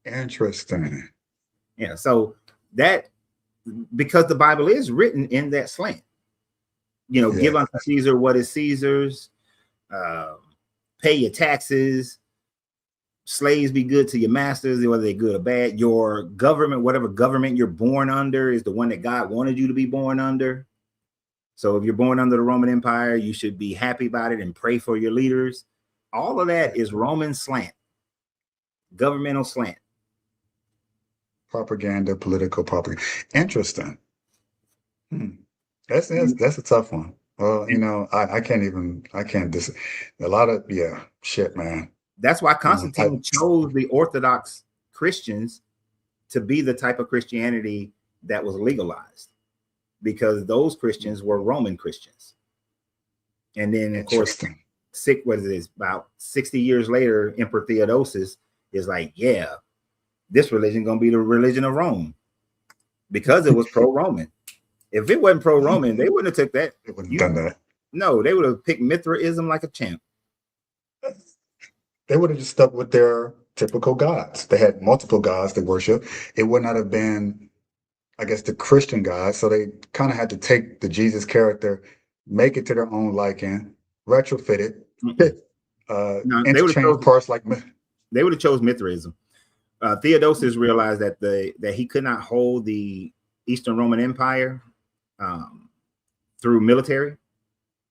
Interesting. Yeah, so that, because the Bible is written in that slant, you know, give unto Caesar what is Caesar's, pay your taxes, slaves be good to your masters, whether they're good or bad. Your government, whatever government you're born under, is the one that God wanted you to be born under. So if you're born under the Roman Empire, you should be happy about it and pray for your leaders. All of that is Roman slant, governmental slant. Propaganda, political propaganda. Interesting. That's a tough one. Well, you know, I can't a lot of, yeah, shit, man. That's why Constantine chose the Orthodox Christians to be the type of Christianity that was legalized, because those Christians were Roman Christians. And then, of course, about 60 years later, Emperor Theodosius is like, yeah, this religion gonna be the religion of Rome, because it was pro-Roman. If it wasn't pro-Roman, they wouldn't have took that. They wouldn't have done that. No, they would have picked Mithraism like a champ. They would have just stuck with their typical gods. They had multiple gods they worship. It would not have been, I guess, the Christian gods. So they kind of had to take the Jesus character, make it to their own liking, retrofit it, interchange parts like. They would have chose Mithraism. Theodosius realized that he could not hold the Eastern Roman Empire through military.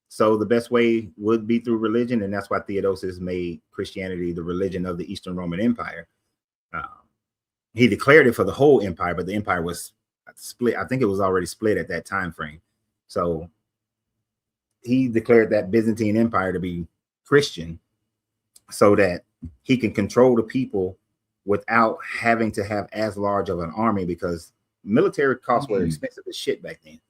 So the best way would be through religion, and that's why Theodosius made Christianity the religion of the Eastern Roman Empire. He declared it for the whole empire, but the empire was split. I think it was already split at that time frame. So he declared that Byzantine Empire to be Christian, so that he can control the people without having to have as large of an army, because military costs were expensive as shit back then.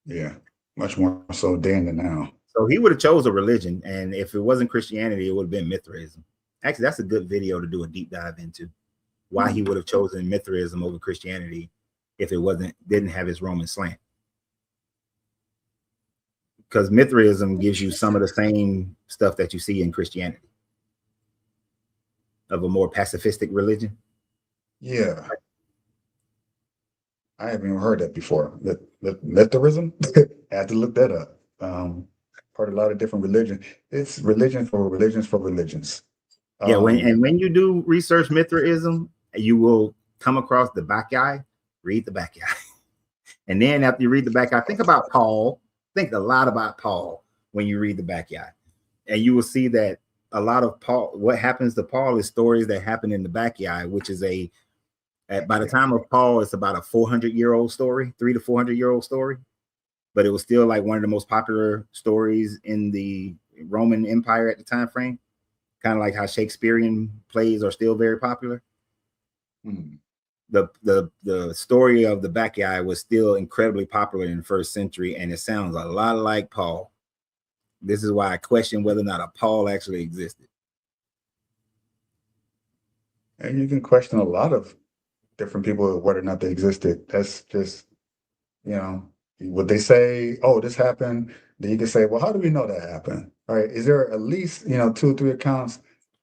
Yeah. Much more so then than now. So he would have chose a religion, and if it wasn't Christianity, it would have been Mithraism. Actually, that's a good video to do a deep dive into, why he would have chosen Mithraism over Christianity if it didn't have his Roman slant. Because Mithraism gives you some of the same stuff that you see in Christianity, of a more pacifistic religion. Yeah. I haven't even heard that before. Mithraism? I had to look that up. Part of a lot of different religions. It's religion for religions for religions. Yeah, when you do research Mithraism, you will come across the Bacchae. Read the Bacchae. And then after you read the Bacchae, think about Paul. Think a lot about Paul when you read the Bacchae. And you will see that a lot of Paul, what happens to Paul is stories that happen in the Bacchae, which is by the time of Paul, it's about a 400-year-old story, 300 to 400-year-old story. But it was still like one of the most popular stories in the Roman Empire at the time frame. Kind of like how Shakespearean plays are still very popular. The story of the Bacchae was still incredibly popular in the first century, and it sounds a lot like Paul. This is why I question whether or not a Paul actually existed. And you can question a lot of different people whether or not they existed. That's just, would they say, oh, this happened? Then you can say, well, how do we know that happened? Right? Is there at least, 2 or 3 accounts?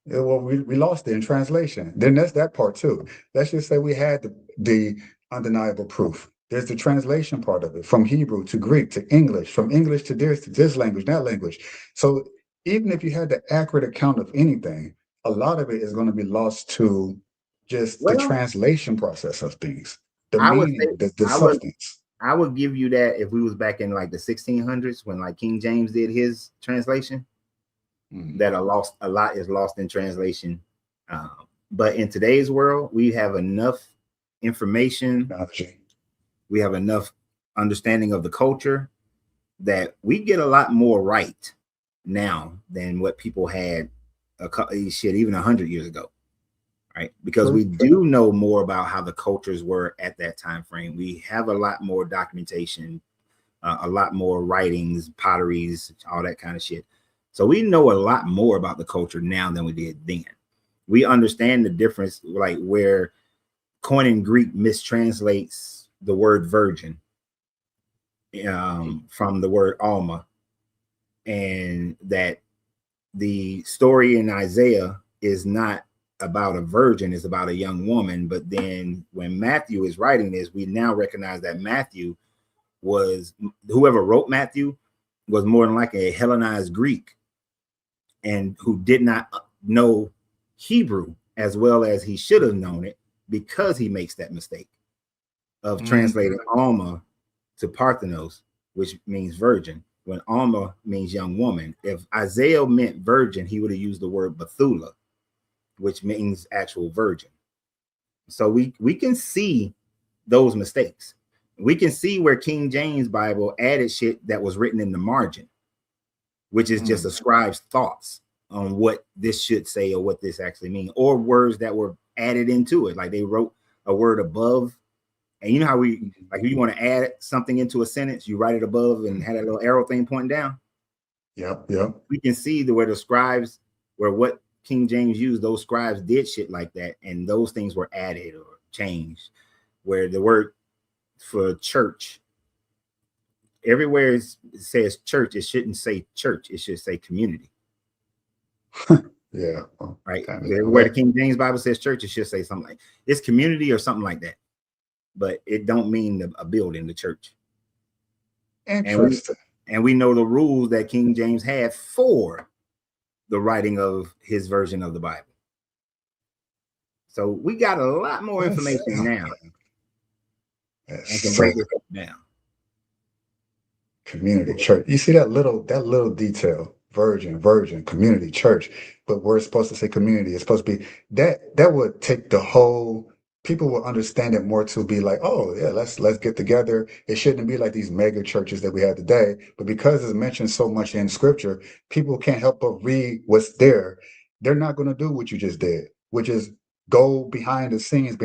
Well, we lost it in translation. Then that's that part too. Let's just say we had the undeniable proof. There's the translation part of it, from Hebrew to Greek to English, from English to this language, that language. So even if you had the accurate account of anything, a lot of it is going to be lost to just the translation process of things, the meaning, the substance. I would give you that if we was back in like the 1600s when like King James did his translation, that a lot is lost in translation. But in today's world, we have enough information. We have enough understanding of the culture that we get a lot more right now than what people had even 100 years ago. Right, because we do know more about how the cultures were at that time frame. We have a lot more documentation, a lot more writings, potteries, all that kind of shit. So we know a lot more about the culture now than we did then. We understand the difference, like where Koine Greek mistranslates the word virgin from the word Alma, and that the story in Isaiah is not about a virgin, is about a young woman. But then when Matthew is writing this, we now recognize that Matthew was, whoever wrote Matthew was more than like a Hellenized Greek, and who did not know Hebrew as well as he should have known it, because he makes that mistake of translating Alma to Parthenos, which means virgin, when Alma means young woman. If Isaiah meant virgin, he would have used the word Bethula, which means actual virgin. So we can see those mistakes. We can see where King James Bible added shit that was written in the margin, which is just a scribe's thoughts on what this should say or what this actually means, or words that were added into it. Like they wrote a word above, and you know how we, like, if you want to add something into a sentence, you write it above and had a little arrow thing pointing down. Yep. We can see where the scribes, where what King James used, those scribes did shit like that, and those things were added or changed. Where the word for church, everywhere it says church, it shouldn't say church, it should say community. Yeah. Right. Where the King James Bible says church, it should say something like it's community or something like that. But it don't mean a building, the church. Interesting. And we know the rules that King James had for the writing of his version of the Bible. So we got a lot more information now. And can break it down. Community church. You see that little detail. Virgin, community, church. But we're supposed to say community. It's supposed to be that would take the whole, people will understand it more to be like, oh yeah, let's get together. It shouldn't be like these mega churches that we have today. But because it's mentioned so much in scripture, people can't help but read what's there. They're not going to do what you just did, which is go behind the scenes,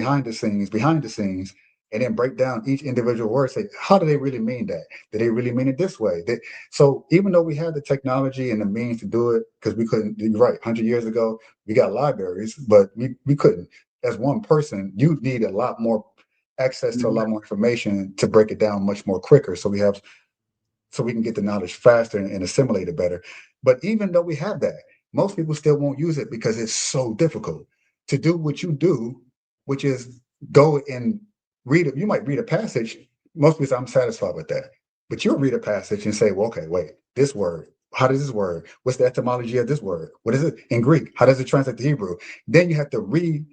and then break down each individual word. Say, how do they really mean that? Do they really mean it this way? So even though we had the technology and the means to do it, because we couldn't, you're right, 100 years ago, we got libraries, but we couldn't. As one person, you need a lot more access to a lot more information to break it down much more quicker. So we can get the knowledge faster and assimilate it better. But even though we have that, most people still won't use it because it's so difficult to do what you do, which is go and read it. You might read a passage. Most people say, I'm satisfied with that. But you'll read a passage and say, well, okay, wait, this word, how does this word, what's the etymology of this word? What is it in Greek? How does it translate to Hebrew? Then you have to read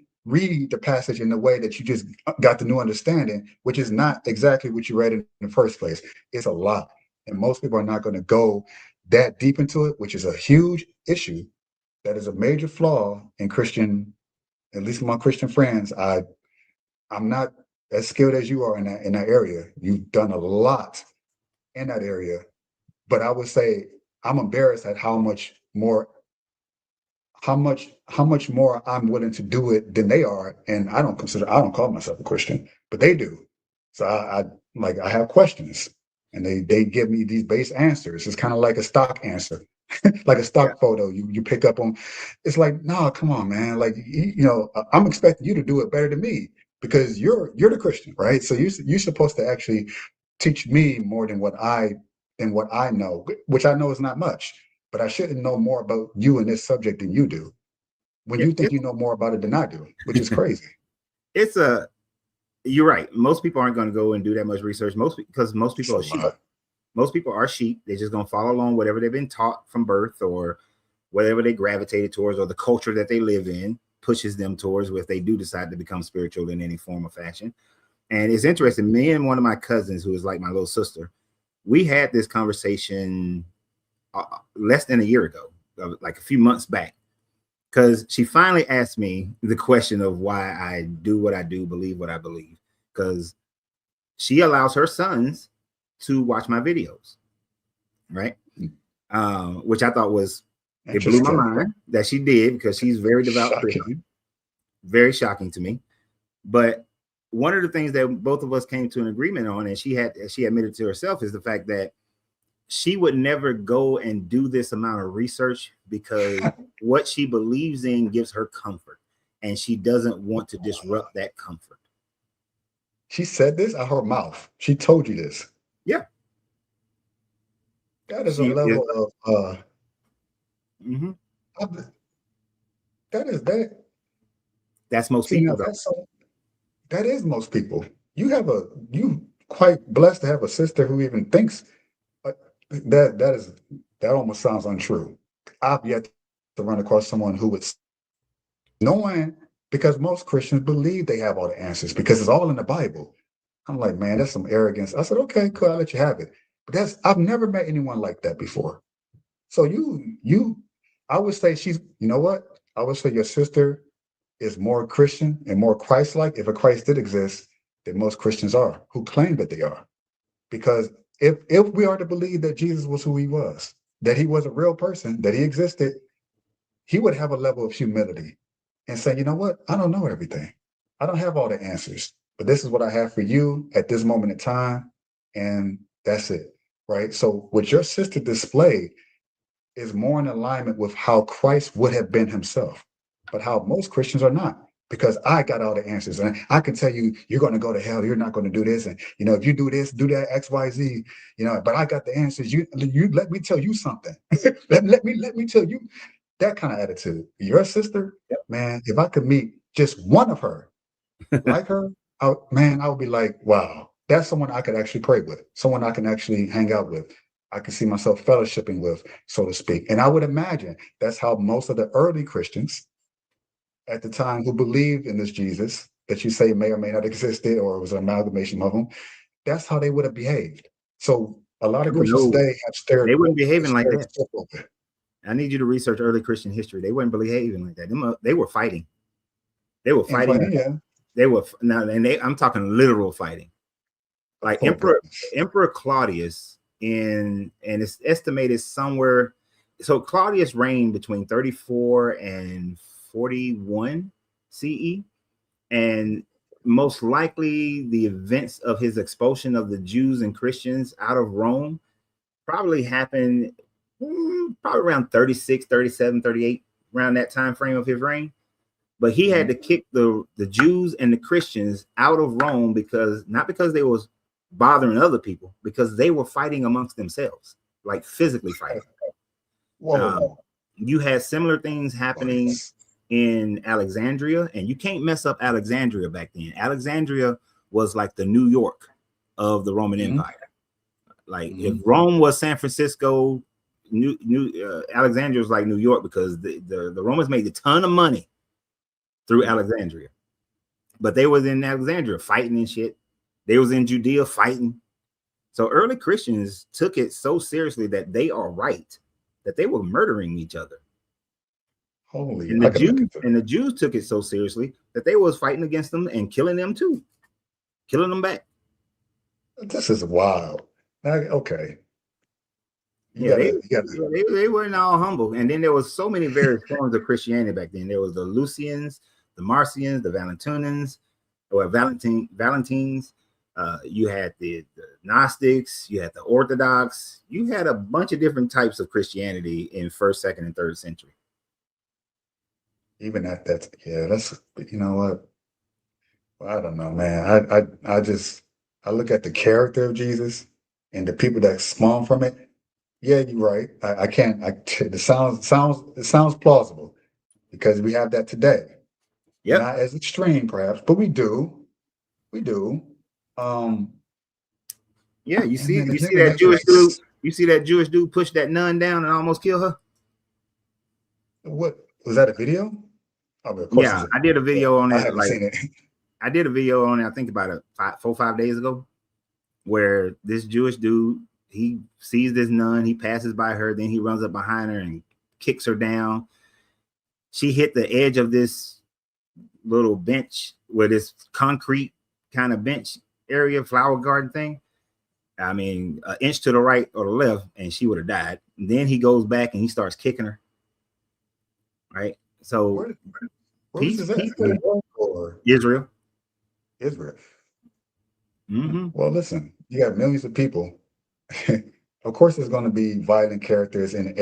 the passage in the way that you just got the new understanding, which is not exactly what you read in the first place. It's a lot. And most people are not going to go that deep into it, which is a huge issue. That is a major flaw in Christian, at least among Christian friends. I'm not as skilled as you are in that area. You've done a lot in that area, but I would say I'm embarrassed at how much more I'm willing to do it than they are. And I don't call myself a Christian, but they do. So I have questions, and they give me these base answers. It's kind of like a stock answer, like a stock photo you pick up on. It's like, no, come on, man. Like, I'm expecting you to do it better than me, because you're the Christian, right? So you're supposed to actually teach me more than what I know, which I know is not much. But I shouldn't know more about you in this subject than you do, when you think you know more about it than I do, which is crazy. You're right. Most people aren't going to go and do that much research. Because most people are sheep. Most people are sheep. They're just going to follow along whatever they've been taught from birth, or whatever they gravitated towards, or the culture that they live in pushes them towards, if they do decide to become spiritual in any form or fashion. And it's interesting. Me and one of my cousins, who is like my little sister, we had this conversation less than a year ago, like a few months back, because she finally asked me the question of why I do what I do, believe what I believe, because she allows her sons to watch my videos, right? Which I thought it blew my mind that she did, because she's very devout Christian. Very shocking to me. But one of the things that both of us came to an agreement on, and she admitted to herself, is the fact that she would never go and do this amount of research, because what she believes in gives her comfort, and she doesn't want to disrupt that comfort. She said this out of her mouth. She told you this. Yeah. That is a level of that's most people. That is most people. You quite blessed to have a sister who even thinks that almost sounds untrue. I've yet to run across someone who would knowing, because most Christians believe they have all the answers because it's all in the Bible. I'm like, man, that's some arrogance. I said, okay, cool, I'll let you have it. But I've never met anyone like that before. So I would say you know what? I would say your sister is more Christian and more Christ-like, if a Christ did exist, than most Christians are, who claim that they are. Because if we are to believe that Jesus was who he was, that he was a real person, that he existed, he would have a level of humility and say, you know what? I don't know everything. I don't have all the answers, but this is what I have for you at this moment in time. And that's it. Right. So what your sister displayed is more in alignment with how Christ would have been himself, but how most Christians are not. Because I got all the answers, and I can tell you, you're going to go to hell. You're not going to do this, and if you do this, do that, X, Y, Z. But I got the answers. You let me tell you something. let me tell you that kind of attitude. Your sister, man. If I could meet just one of her, like her, I would be like, wow, that's someone I could actually pray with, someone I can actually hang out with. I can see myself fellowshipping with, so to speak. And I would imagine that's how most of the early Christians at the time who believed in this Jesus that you say may or may not existed, or it was an amalgamation of them, that's how they would have behaved. So a lot of Christians today have they weren't behaving like that. Over. I need you to research early Christian history. They weren't behaving like that. They were fighting. They were fighting. Yeah. They were now, and I'm talking literal fighting. Like Emperor Claudius, and it's estimated somewhere. So Claudius reigned between 34 and 41 CE, and most likely the events of his expulsion of the Jews and Christians out of Rome probably happened probably around 36, 37, 38, around that time frame of his reign. But he had to kick the Jews and the Christians out of Rome not because they was bothering other people, because they were fighting amongst themselves, like physically fighting. You had similar things happening in Alexandria, and you can't mess up Alexandria back then. Alexandria was like the New York of the Roman Empire. Like if Rome was San Francisco, Alexandria was like New York, because the Romans made a ton of money through Alexandria. But they was in Alexandria fighting and shit. They was in Judea fighting. So early Christians took it so seriously that they are right, that they were murdering each other. And the Jews took it so seriously that they was fighting against them and killing them too, killing them back. This is wild. Okay. They weren't all humble. And then there was so many various forms of Christianity back then. There was the Lucians, the Marcians, the Valentinans, or Valentines. You had the Gnostics, you had the Orthodox. You had a bunch of different types of Christianity in 1st, 2nd, and 3rd century. Even that's you know what? Well, I don't know, man. I look at the character of Jesus and the people that spawn from it. Yeah, you're right. It sounds plausible, because we have that today. Yeah, not as extreme perhaps, but we do. Yeah, you see that Jewish dude. You see that Jewish dude push that nun down and almost kill her. What was that, a video? Yeah, I did a video on it. I haven't seen it. I did a video on it, I think about 4 or 5 days ago, where this Jewish dude, he sees this nun, he passes by her, then he runs up behind her and kicks her down. She hit the edge of this little bench, where this concrete kind of bench area, flower garden thing. I mean, an inch to the right or the left, and she would have died. And then he goes back and he starts kicking her. Right. So where is that? Israel. Well, listen, you got millions of people. Of course, there's going to be violent characters in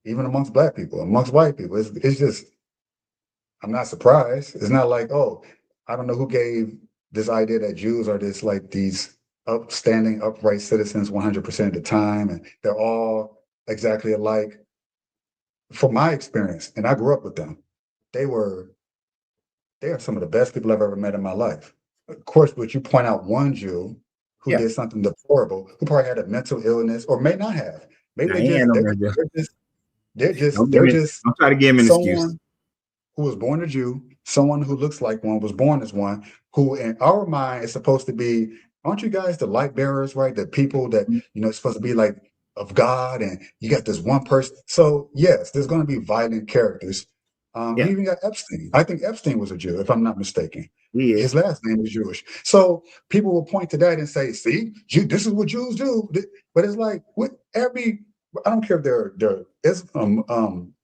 even amongst Black people, amongst white people. It's just, I'm not surprised. It's not like, oh, I don't know who gave this idea that Jews are these upstanding, upright citizens 100% of the time, and they're all exactly alike. From my experience, and I grew up with them, they are some of the best people I've ever met in my life. Of course, would you point out one Jew who did something deplorable, who probably had a mental illness, or may not have? Maybe they're just don't try to give him an excuse. who was born a Jew, someone who looks like one, was born as one, who in our mind is supposed to be, aren't you guys the light bearers, right? The people that, it's supposed to be like of God, and you got this one person. So yes, there's going to be violent characters. You Yeah, even got Epstein. I think Epstein was a Jew, if I'm not mistaken. he His is. last name was Jewish. So people will point to that and say, see, this is what Jews do. But it's like, what I don't care if they're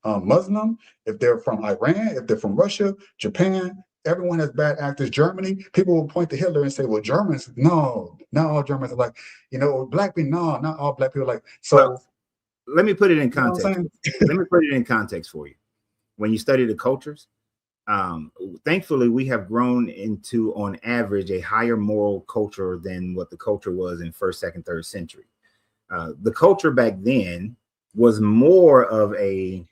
Muslim, if they're from Iran, if they're from Russia, Japan, everyone has bad actors. Germany, people will point to Hitler and say, well, Germans, no, not all Germans are like, or black people, no, not all black people are like. So Well, let me put it in you know what I'm context. saying? Let me put it in context for you. When you study the cultures, thankfully we have grown into, on average, a higher moral culture than what the culture was in first, second, third century. The culture back then was more of a,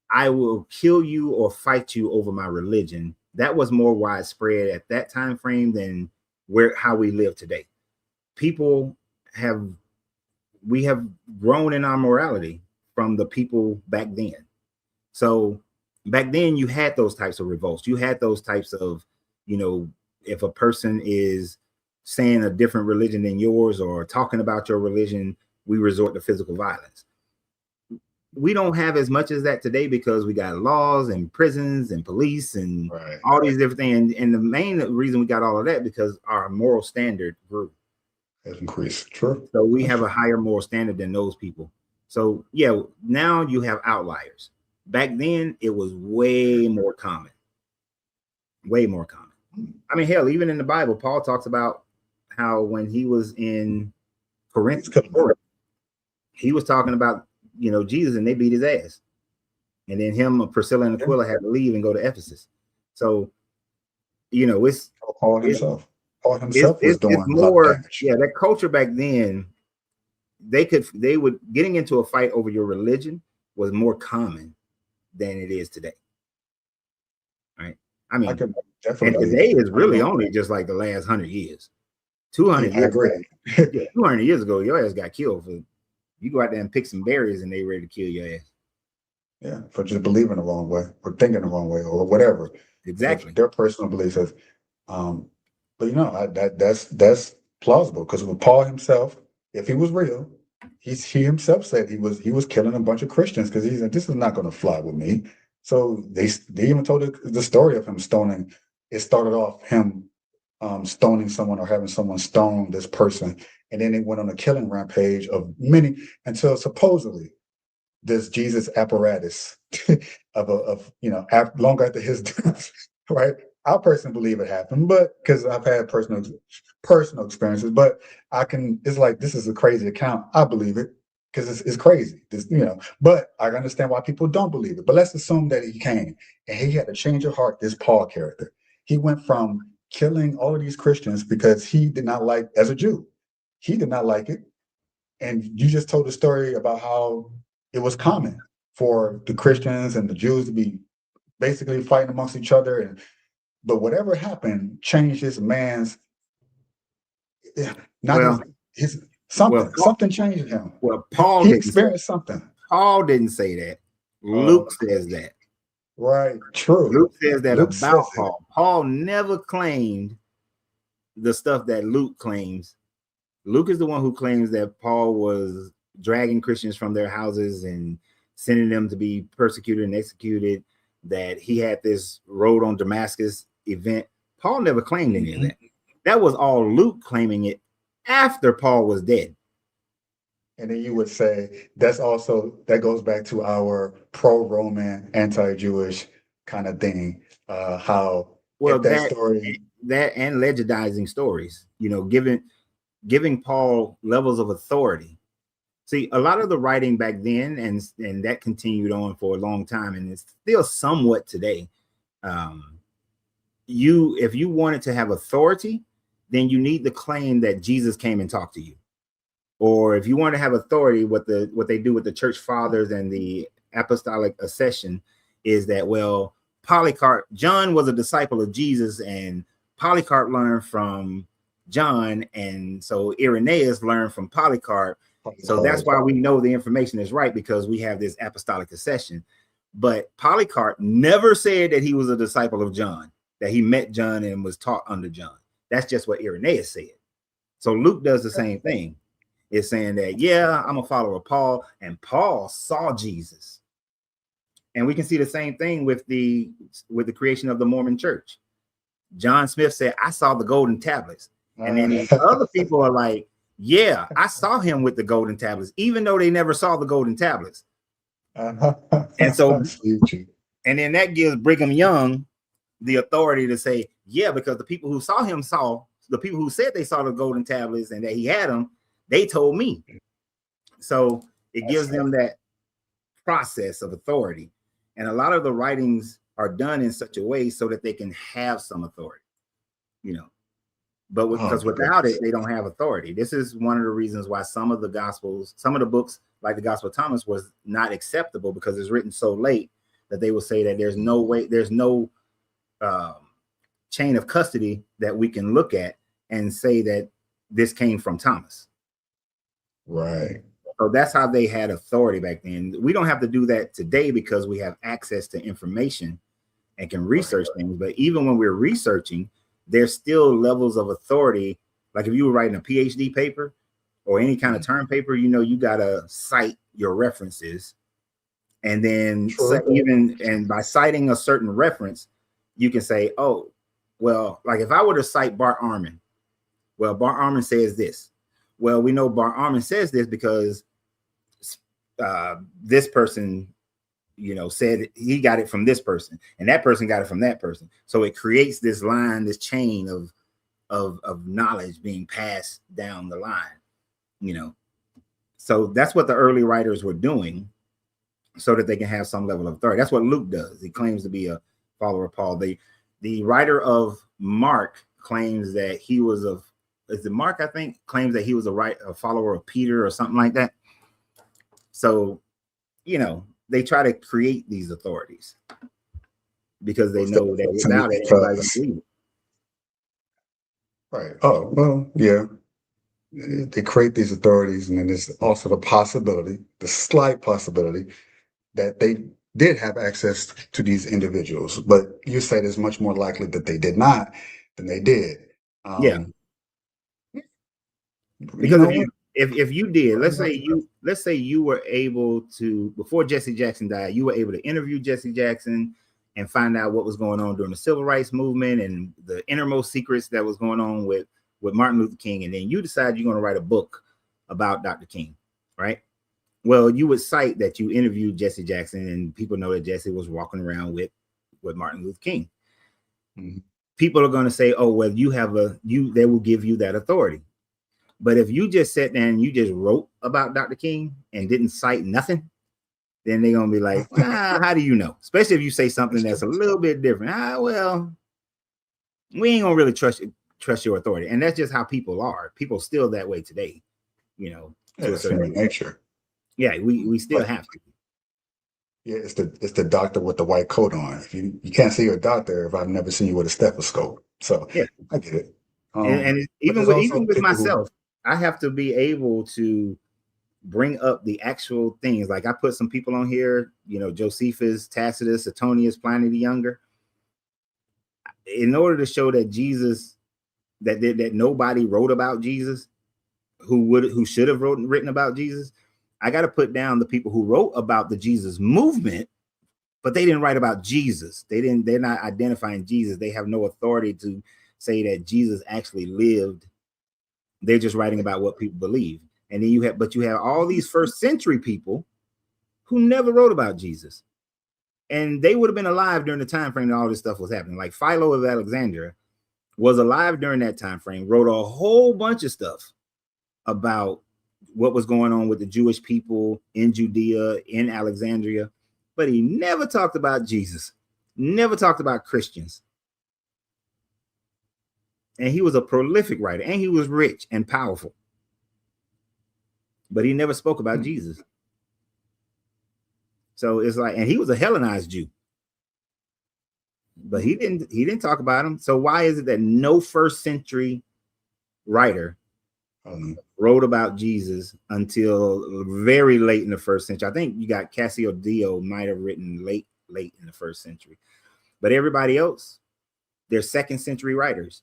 I will kill you or fight you over my religion. That was more widespread at that time frame than how we live today. We have grown in our morality from the people back then. So back then you had those types of revolts. You had those types of, if a person is saying a different religion than yours or talking about your religion, we resort to physical violence. We don't have as much as that today because we got laws and prisons and police and all these different things. And the main reason we got all of that because our moral standard grew. Has increased. True. So we have a higher moral standard than those people. So yeah, now you have outliers. Back then it was way more common. Way more common. I mean, hell, even in the Bible, Paul talks about how when he was in Corinth, he was talking about, Jesus, and they beat his ass. And then him, Priscilla and Aquila had to leave and go to Ephesus. So, it's Paul himself. Paul himself was doing more damage. Yeah, that culture back then, they would getting into a fight over your religion was more common than it is today. Right? I mean, and today is really only just like the last 100 years. 200 years. I agree. 200 years ago, your ass got killed for you go out there and pick some berries and they ready to kill your ass. Yeah, for just believing the wrong way or thinking the wrong way or whatever. Exactly. Their personal beliefs is, but that's plausible because with Paul himself, if he was real, he himself said he was killing a bunch of Christians because he said this is not going to fly with me. So they even told the story of him stoning. It started off him stoning someone or having someone stone this person, and then it went on a killing rampage of many until supposedly this Jesus apparatus long after his death, right? I personally believe it happened, but because I've had personal experiences, but it's like, this is a crazy account. I believe it because it's crazy, but I understand why people don't believe it. But let's assume that he came and he had a change of heart, this Paul character. He went from killing all of these Christians because he did not like, as a Jew, he did not like it. And you just told the story about how it was common for the Christians and the Jews to be basically fighting amongst each other. But whatever happened changed this man's, something changed him. Well, Paul he experienced something. Paul didn't say that. Luke says that. Right, true. Luke says that about Paul. Paul never claimed the stuff that Luke claims. Luke is the one who claims that Paul was dragging Christians from their houses and sending them to be persecuted and executed, that he had this road on Damascus event. Paul never claimed any of that. That was all Luke claiming it after Paul was dead. And then you would say that goes back to our pro-Roman, anti-Jewish kind of thing. Story that and legendizing stories, giving Paul levels of authority. See, a lot of the writing back then and that continued on for a long time, and it's still somewhat today. If you wanted to have authority, then you need to claim that Jesus came and talked to you. Or if you want to have authority, what they do with the church fathers and the apostolic accession is that, well, Polycarp, John was a disciple of Jesus, and Polycarp learned from John, and so Irenaeus learned from Polycarp. So that's why we know the information is right, because we have this apostolic accession. But Polycarp never said that he was a disciple of John, that he met John and was taught under John. That's just what Irenaeus said. So Luke does the same thing. It's saying that, yeah, I'm a follower of Paul, and Paul saw Jesus. And we can see the same thing with the creation of the Mormon church. John Smith said, I saw the golden tablets. And then these other people are like, yeah, I saw him with the golden tablets, even though they never saw the golden tablets. And so, and then that gives Brigham Young the authority to say, yeah, because the people who saw him saw, the people who said they saw the golden tablets and that he had them, they told me. So it gives them that process of authority. And a lot of the writings are done in such a way so that they can have some authority, you know. But because without it, they don't have authority. This is one of the reasons why some of the Gospels, some of the books like the Gospel of Thomas was not acceptable, because it's written so late that they will say that there's no way, there's no chain of custody that we can look at and say that this came from Thomas. Right. So that's how they had authority back then. We don't have to do that today because we have access to information and can research things. But even when we're researching, there's still levels of authority. Like if you were writing a PhD paper or any kind of term paper, you know, you got to cite your references. And then and by citing a certain reference, you can say, oh, well, like if I were to cite Bart Ehrman, well, Bart Ehrman says this. Well, we know Bart Ehrman says this because this person, you know, said he got it from this person, and that person got it from that person. So it creates this line, this chain of knowledge being passed down the line, you know. So that's what the early writers were doing, so that they can have some level of authority. That's what Luke does. He claims to be a follower of Paul. The writer of Mark claims that he was Mark, I think, claims that he was a follower of Peter or something like that. So, you know, they try to create these authorities because they know that without it, everybody's going to leave. Right. Oh, well, yeah. They create these authorities, and then there's also the possibility, the slight possibility, that they did have access to these individuals. But you said it's much more likely that they did not than they did. Yeah. Because if you did, let's say you were able to, before Jesse Jackson died, you were able to interview Jesse Jackson and find out what was going on during the civil rights movement and the innermost secrets that was going on with Martin Luther King, and then you decide you're going to write a book about Dr. King, right? Well, you would cite that you interviewed Jesse Jackson, and people know that Jesse was walking around with Martin Luther King. Mm-hmm. People are going to say, oh, well, they will give you that authority. But if you just sat there and you just wrote about Dr. King and didn't cite nothing, then they're going to be like, how do you know? Especially if you say something that's a little bit different. Well, we ain't going to really trust your authority. And that's just how people are. People still that way today, you know, to a certain nature. Yeah, we still have to. Yeah, it's the doctor with the white coat on. If you can't see your doctor if I've never seen you with a stethoscope. So yeah, I get it. And even with myself, I have to be able to bring up the actual things. Like I put some people on here, you know, Josephus, Tacitus, Suetonius, Pliny the Younger, in order to show that Jesus, that nobody wrote about Jesus, who should have written about Jesus. I got to put down the people who wrote about the Jesus movement, but they didn't write about Jesus. They're not identifying Jesus. They have no authority to say that Jesus actually lived. They're just writing about what people believe. And then you have all these first century people who never wrote about Jesus. And they would have been alive during the time frame that all this stuff was happening. Like Philo of Alexandria was alive during that time frame, wrote a whole bunch of stuff about what was going on with the Jewish people in Judea, in Alexandria, but he never talked about Jesus, never talked about Christians. And he was a prolific writer, and he was rich and powerful, but he never spoke about Jesus. So it's like, and he was a Hellenized Jew, but he didn't talk about him. So why is it that no first century writer wrote about Jesus until very late in the first century. I think you got Cassio Dio might have written late in the first century, but everybody else, they're second century writers,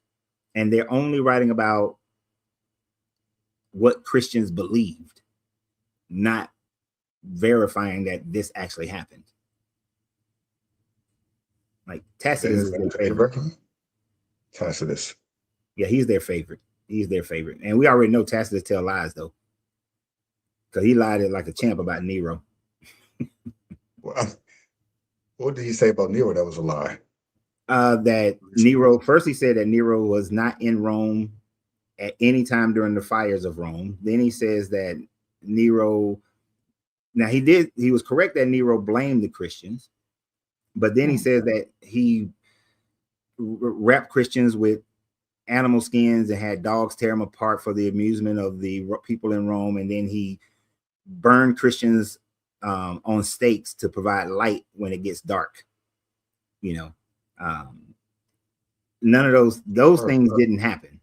and they're only writing about what Christians believed, not verifying that this actually happened. Like Tacitus is their favorite. Tacitus. Yeah, he's their favorite. He's their favorite. And we already know Tacitus tell lies, though, because he lied like a champ about Nero. Well, what did he say about Nero that was a lie? That Nero, first he said that Nero was not in Rome at any time during the fires of Rome. Then he says that Nero, now he was correct that Nero blamed the Christians, but then he says that he wrapped Christians with animal skins and had dogs tear them apart for the amusement of the people in Rome. And then he burned Christians on stakes to provide light when it gets dark. You know, none of those things didn't happen.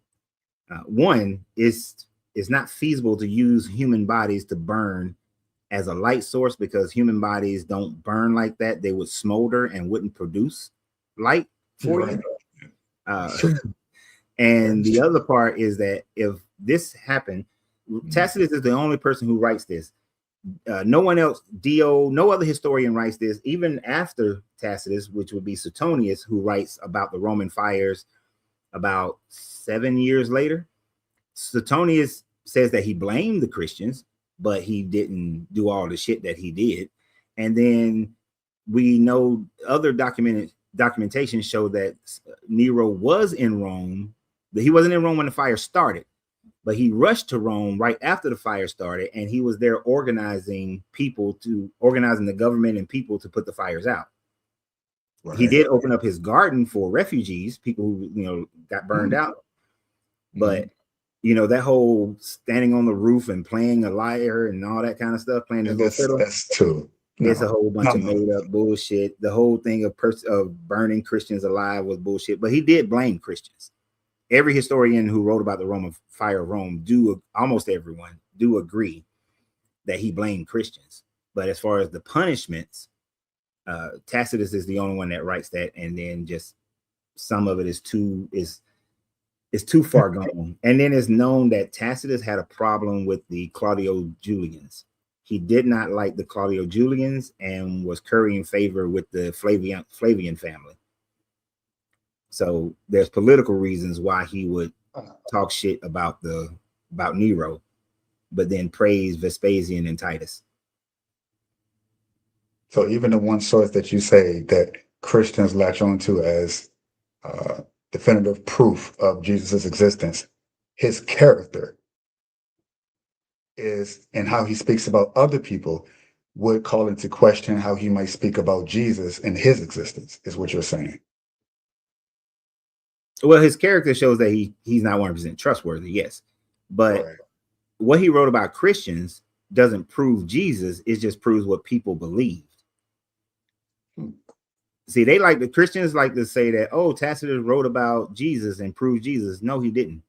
One is it's not feasible to use human bodies to burn as a light source, because human bodies don't burn like that. They would smolder and wouldn't produce light for you. And the other part is that if this happened, Tacitus is the only person who writes this. No one else, no other historian writes this, even after Tacitus, which would be Suetonius, who writes about the Roman fires about 7 years later. Suetonius says that he blamed the Christians, but he didn't do all the shit that he did. And then we know other documentation show that Nero was in Rome. He wasn't in Rome when the fire started, but he rushed to Rome right after the fire started, and he was there organizing the government and people to put the fires out. Right. He did open up his garden for refugees, people who got burned out. But that whole standing on the roof and playing a lyre and all that kind of stuff, playing the fiddle, that's true. It's a whole bunch of made up bullshit. The whole thing of burning Christians alive was bullshit. But he did blame Christians. Every historian who wrote about the Roman fire of Rome almost everyone do agree that he blamed Christians. But as far as the punishments, Tacitus is the only one that writes that, and then just some of it is too far gone. And then it's known that Tacitus had a problem with the Claudio Julians. He did not like the Claudio Julians and was currying favor with the Flavian family. So there's political reasons why he would talk shit about Nero, but then praise Vespasian and Titus. So even the one source that you say that Christians latch onto as definitive proof of Jesus's existence, his character is, and how he speaks about other people would call into question how he might speak about Jesus and his existence, is what you're saying. Well, his character shows that he's not 100% trustworthy, yes. But what he wrote about Christians doesn't prove Jesus, it just proves what people believed. See, the Christians like to say that, oh, Tacitus wrote about Jesus and proved Jesus. No, he didn't.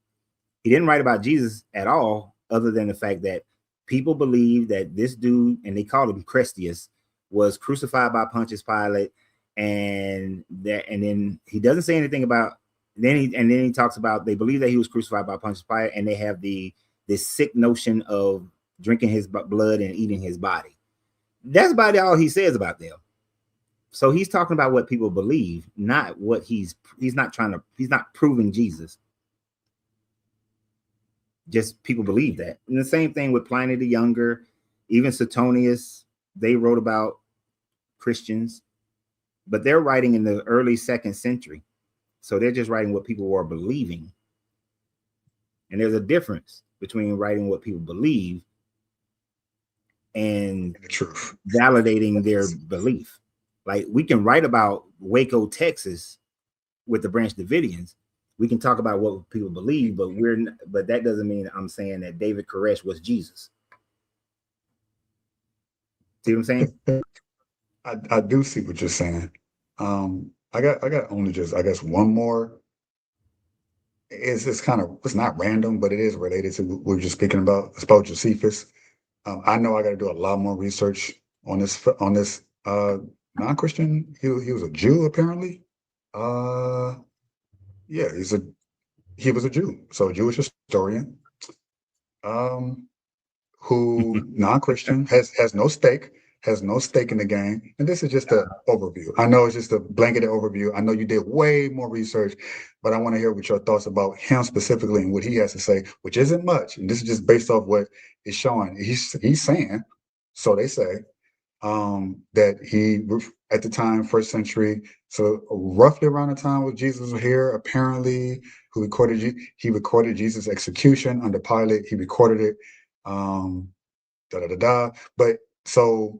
He didn't write about Jesus at all, other than the fact that people believe that this dude, and they called him Crestius, was crucified by Pontius Pilate, and then he doesn't say anything about. Then he talks about they believe that he was crucified by Pontius Pilate, and they have this sick notion of drinking his blood and eating his body. That's about all he says about them. So he's talking about what people believe, not what he's not proving Jesus. Just people believe that. And the same thing with Pliny the Younger, even Suetonius, they wrote about Christians, but they're writing in the early 2nd century. So they're just writing what people were believing. And there's a difference between writing what people believe and the truth, validating their belief. Like, we can write about Waco, Texas with the Branch Davidians. We can talk about what people believe, but that doesn't mean I'm saying that David Koresh was Jesus. See what I'm saying? I do see what you're saying. I got only just, I guess, one more it's kind of, it's not random, but it is related to what we were just speaking about. It's about Josephus. I know I got to do a lot more research on this non-Christian. He was a Jew apparently. Yeah, he was a Jew, so a Jewish historian. Um, who non-Christian has no stake in the game. And this is just an overview. I know it's just a blanketed overview. I know you did way more research, but I want to hear what your thoughts about him specifically and what he has to say, which isn't much. And this is just based off what is showing. He's saying, so they say, that at the time, first century, so roughly around the time when Jesus was here, apparently, he recorded Jesus' execution under Pilate. He recorded it. Da da da da. But so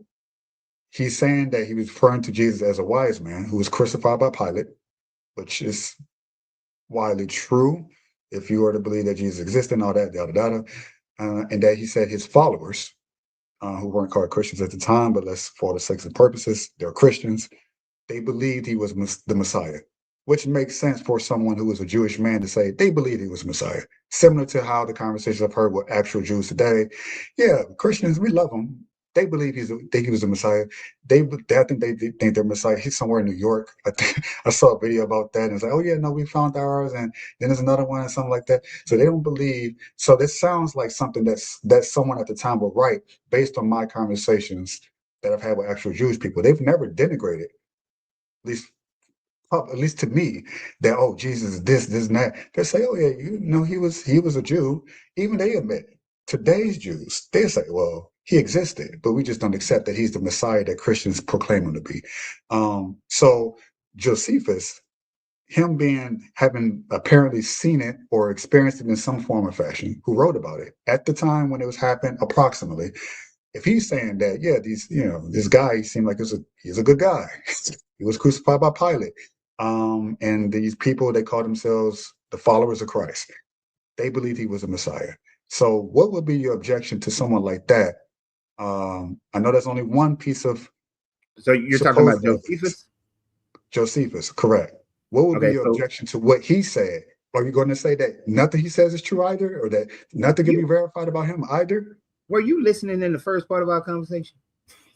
he's saying that he was referring to Jesus as a wise man who was crucified by Pilate, which is widely true if you were to believe that Jesus existed and all that, da da da. And that he said his followers, who weren't called Christians at the time, but let's, for the sake of purposes, they're Christians. They believed he was the Messiah, which makes sense for someone who was a Jewish man to say they believed he was Messiah. Similar to how the conversations I've heard with actual Jews today. Yeah, Christians, we love him. They believe he was a Messiah. I think they think they're Messiah. He's somewhere in New York. I saw a video about that, and it's like, oh yeah, no, we found ours, and then there's another one, and something like that. So they don't believe. So this sounds like something that someone at the time would write based on my conversations that I've had with actual Jewish people. They've never denigrated, at least to me, that, oh, Jesus is this and that. They say, oh yeah, he was a Jew. Even they admit it. Today's Jews, they say, well, he existed, but we just don't accept that he's the Messiah that Christians proclaim him to be. So Josephus, having apparently seen it or experienced it in some form or fashion, who wrote about it at the time when it was happening, approximately. If he's saying that, yeah, this guy seemed like he's a good guy. He was crucified by Pilate. And these people, they call themselves the followers of Christ. They believed he was a Messiah. So what would be your objection to someone like that? I know there's only one piece of. So you're talking about Josephus? Josephus, correct. What would be your objection to what he said? Are you going to say that nothing he says is true either, or that nothing can be verified about him either? Were you listening in the first part of our conversation?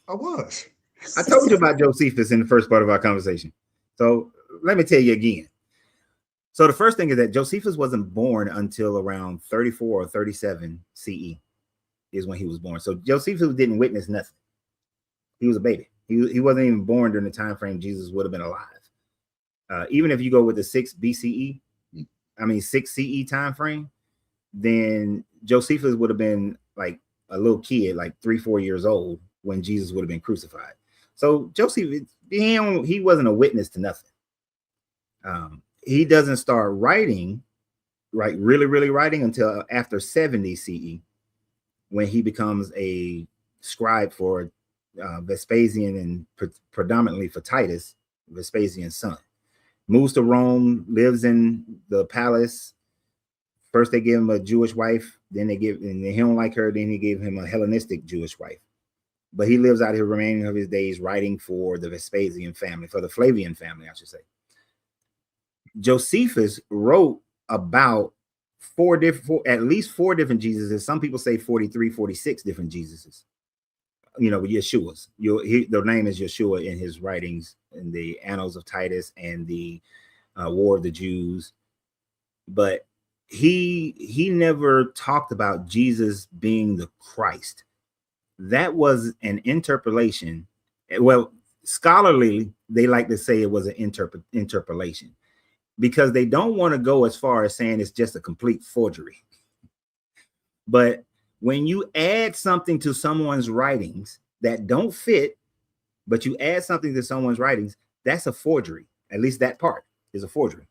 I was. I told you about Josephus in the first part of our conversation. So let me tell you again. So the first thing is that Josephus wasn't born until around 34 or 37 CE is when he was born. So Josephus didn't witness nothing. He was a baby. He wasn't even born during the time frame Jesus would have been alive. Even if you go with the 6 CE time frame, then Josephus would have been like a little kid, like 3-4 years old when Jesus would have been crucified. So Josephus, he wasn't a witness to nothing. He doesn't start writing, right, really writing until after 70 CE, when he becomes a scribe for Vespasian and predominantly for Titus, Vespasian's son. Moves to Rome, lives in the palace. First, they give him a Jewish wife. Then and he don't like her. Then he gave him a Hellenistic Jewish wife. But he lives out his remaining of his days writing for the Vespasian family, for the Flavian family, I should say. Josephus wrote about at least four different Jesuses. Some people say 43, 46 different Jesuses. Yeshua's. The name is Yeshua in his writings in the Annals of Titus and the War of the Jews. But he never talked about Jesus being the Christ. That was an interpolation. Well, scholarly, they like to say it was an interpolation because they don't want to go as far as saying it's just a complete forgery. But when you add something to someone's writings that don't fit, but you add something to someone's writings, that's a forgery. At least that part is a forgery.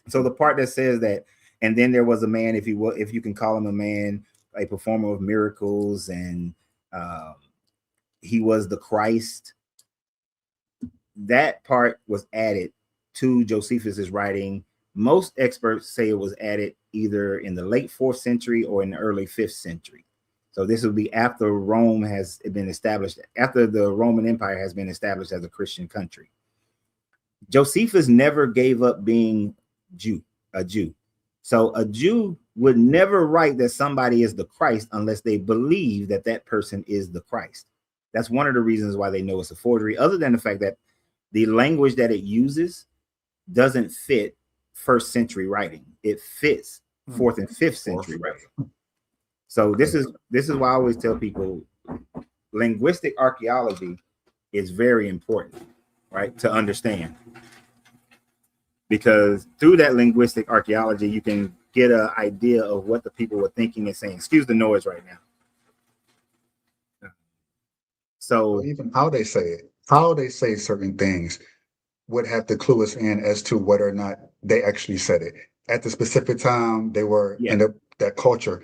So the part that says that, and then there was a man, if you can call him a man, a performer of miracles, and he was the Christ. That part was added to Josephus's writing. Most experts say it was added either in the late 4th century or in the early 5th century. So this would be after Rome has been established, after the Roman Empire has been established as a Christian country. Josephus never gave up being a Jew. So a Jew would never write that somebody is the Christ unless they believe that that person is the Christ. That's one of the reasons why they know it's a forgery, other than the fact that the language that it uses doesn't fit first century writing. It fits fourth and fifth century writing. So this is why I always tell people linguistic archaeology is very important, right, to understand. Because through that linguistic archaeology, you can get an idea of what the people were thinking and saying. Excuse the noise right now. So even how they say certain things would have to clue us in as to whether or not they actually said it at the specific time they were in that culture,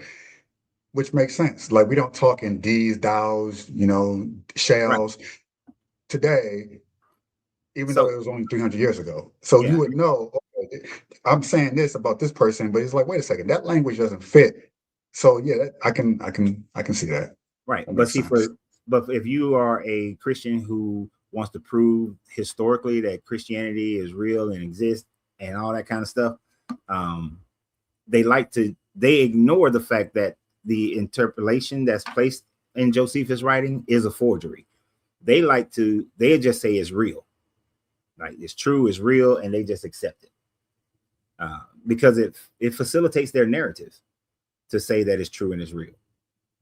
which makes sense. Like we don't talk in these, thous, shells today, even though it was only 300 years ago. So you would know, okay, I'm saying this about this person, but it's like, wait a second, that language doesn't fit. So yeah, I can see that. Right. That But makes see, sense. but if you are a Christian who wants to prove historically that Christianity is real and exists and all that kind of stuff, they ignore the fact that the interpolation that's placed in Josephus' writing is a forgery. They just say it's real. Like it's true, it's real, and they just accept it. Because it facilitates their narrative to say that it's true and it's real.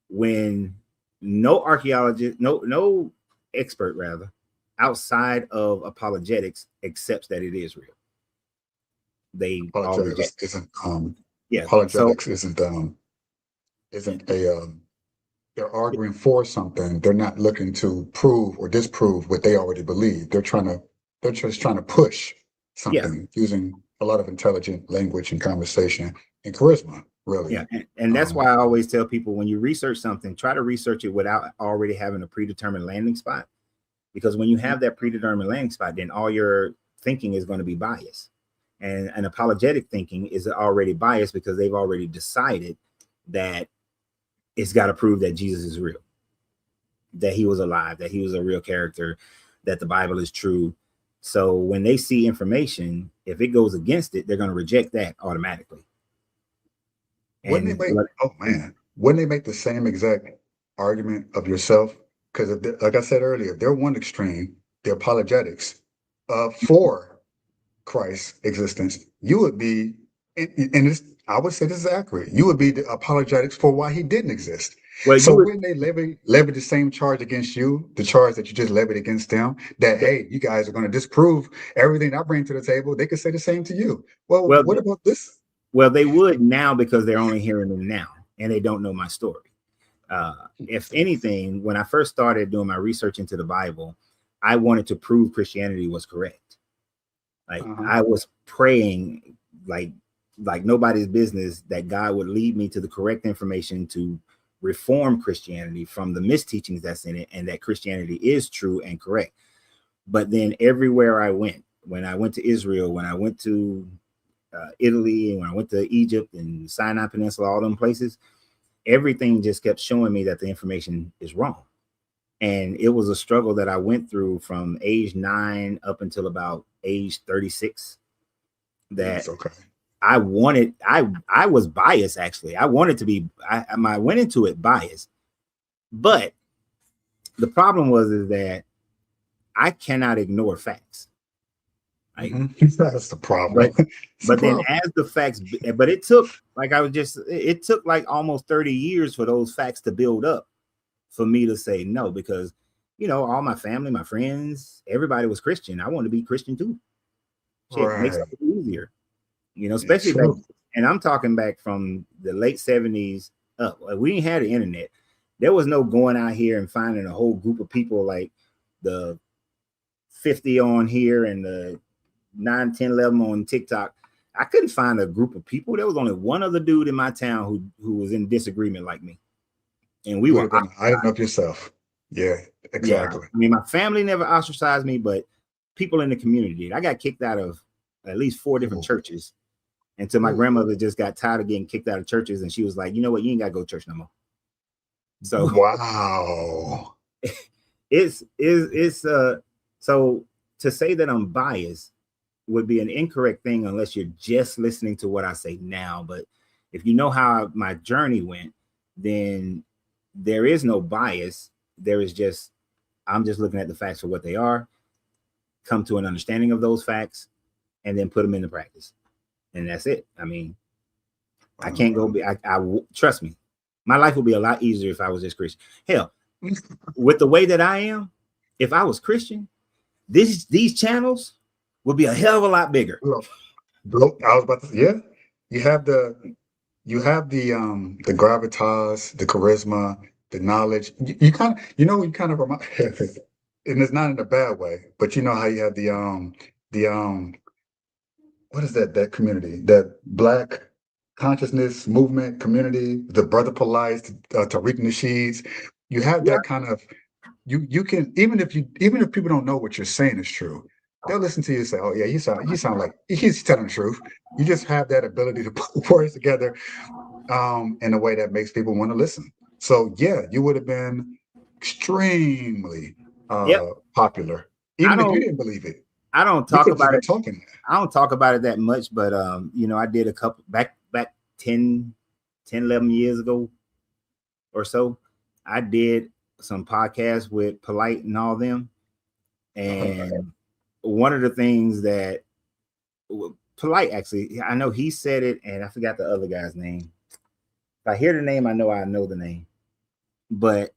When no archaeologist, no expert rather, outside of apologetics accepts that it is real. They Apologetics isn't they're arguing for something. They're not looking to prove or disprove what they already believe. They're just trying to push something using a lot of intelligent language and conversation and charisma, really. Yeah, and that's why I always tell people, when you research something, try to research it without already having a predetermined landing spot. Because when you have that predetermined landing spot, then all your thinking is going to be biased. And an apologetic thinking is already biased because they've already decided that it's got to prove that Jesus is real, that he was alive, that he was a real character, that the Bible is true. So when they see information, if it goes against it, they're going to reject that automatically. Wouldn't they make the same exact argument of yourself? Because like I said earlier, they're one extreme, the apologetics for Christ's existence. You would be, I would say this is accurate. You would be the apologetics for why he didn't exist. Well, so wouldn't they levy the same charge against you, the charge that you just levied against them, that, hey, you guys are going to disprove everything I bring to the table? They could say the same to you. Well, what about this? Well, they would now because they're only hearing them now and they don't know my story. If anything, when I first started doing my research into the Bible, I wanted to prove Christianity was correct. Like I was praying like nobody's business that God would lead me to the correct information to reform Christianity from the misteachings that's in it, and that Christianity is true and correct. But then everywhere I went, when I went to Israel, when I went to Italy, and when I went to Egypt and Sinai Peninsula, all them places, everything just kept showing me that the information is wrong. And it was a struggle that I went through from age 9 up until about age 36. That I was biased, actually. I wanted to be, I went into it biased. But the problem is that I cannot ignore facts. That's the problem. But then as the facts, but it took it took like almost 30 years for those facts to build up for me to say no, because all my family, my friends, everybody was Christian. I want to be Christian too. It makes it easier, especially back, and I'm talking back from the late 70s up. We didn't have the internet. There was no going out here and finding a whole group of people like the 50 on here and the 9, 10, 11 on TikTok. I couldn't find a group of people. There was only one other dude in my town who was in disagreement like me. And we were hiding up yourself. Yeah, exactly. Yeah. I mean, my family never ostracized me, but people in the community did. I got kicked out of at least 4 different churches until my grandmother just got tired of getting kicked out of churches. And she was like, you know what? You ain't got to go to church no more. So, wow. So to say that I'm biased would be an incorrect thing unless you're just listening to what I say now. But if you know how my journey went, then there is no bias. There is just, I'm just looking at the facts for what they are, come to an understanding of those facts, and then put them into practice. And that's it. I mean, I can't go be, trust me, my life would be a lot easier if I was just Christian. Hell, with the way that I am, if I was Christian, these channels would be a hell of a lot bigger. I was about to, yeah. You have the gravitas, the charisma, the knowledge. You kind of, you kind of remind, and it's not in a bad way, but you know how you have the what is that community, that Black consciousness movement community, the Brother Polites, Tariq Nasheeds. You have that kind of, you can, even if people don't know what you're saying is true, they'll listen to you and say, oh yeah, you sound like he's telling the truth. You just have that ability to put words together in a way that makes people want to listen. So yeah, you would have been extremely popular, even if you didn't believe it. I don't talk about it. I don't talk about it that much, but I did a couple back 10, 11 years ago or so. I did some podcasts with Polite and all them. And one of the things that Polite, actually, I know he said it, and I forgot the other guy's name. If I hear the name, I know the name. But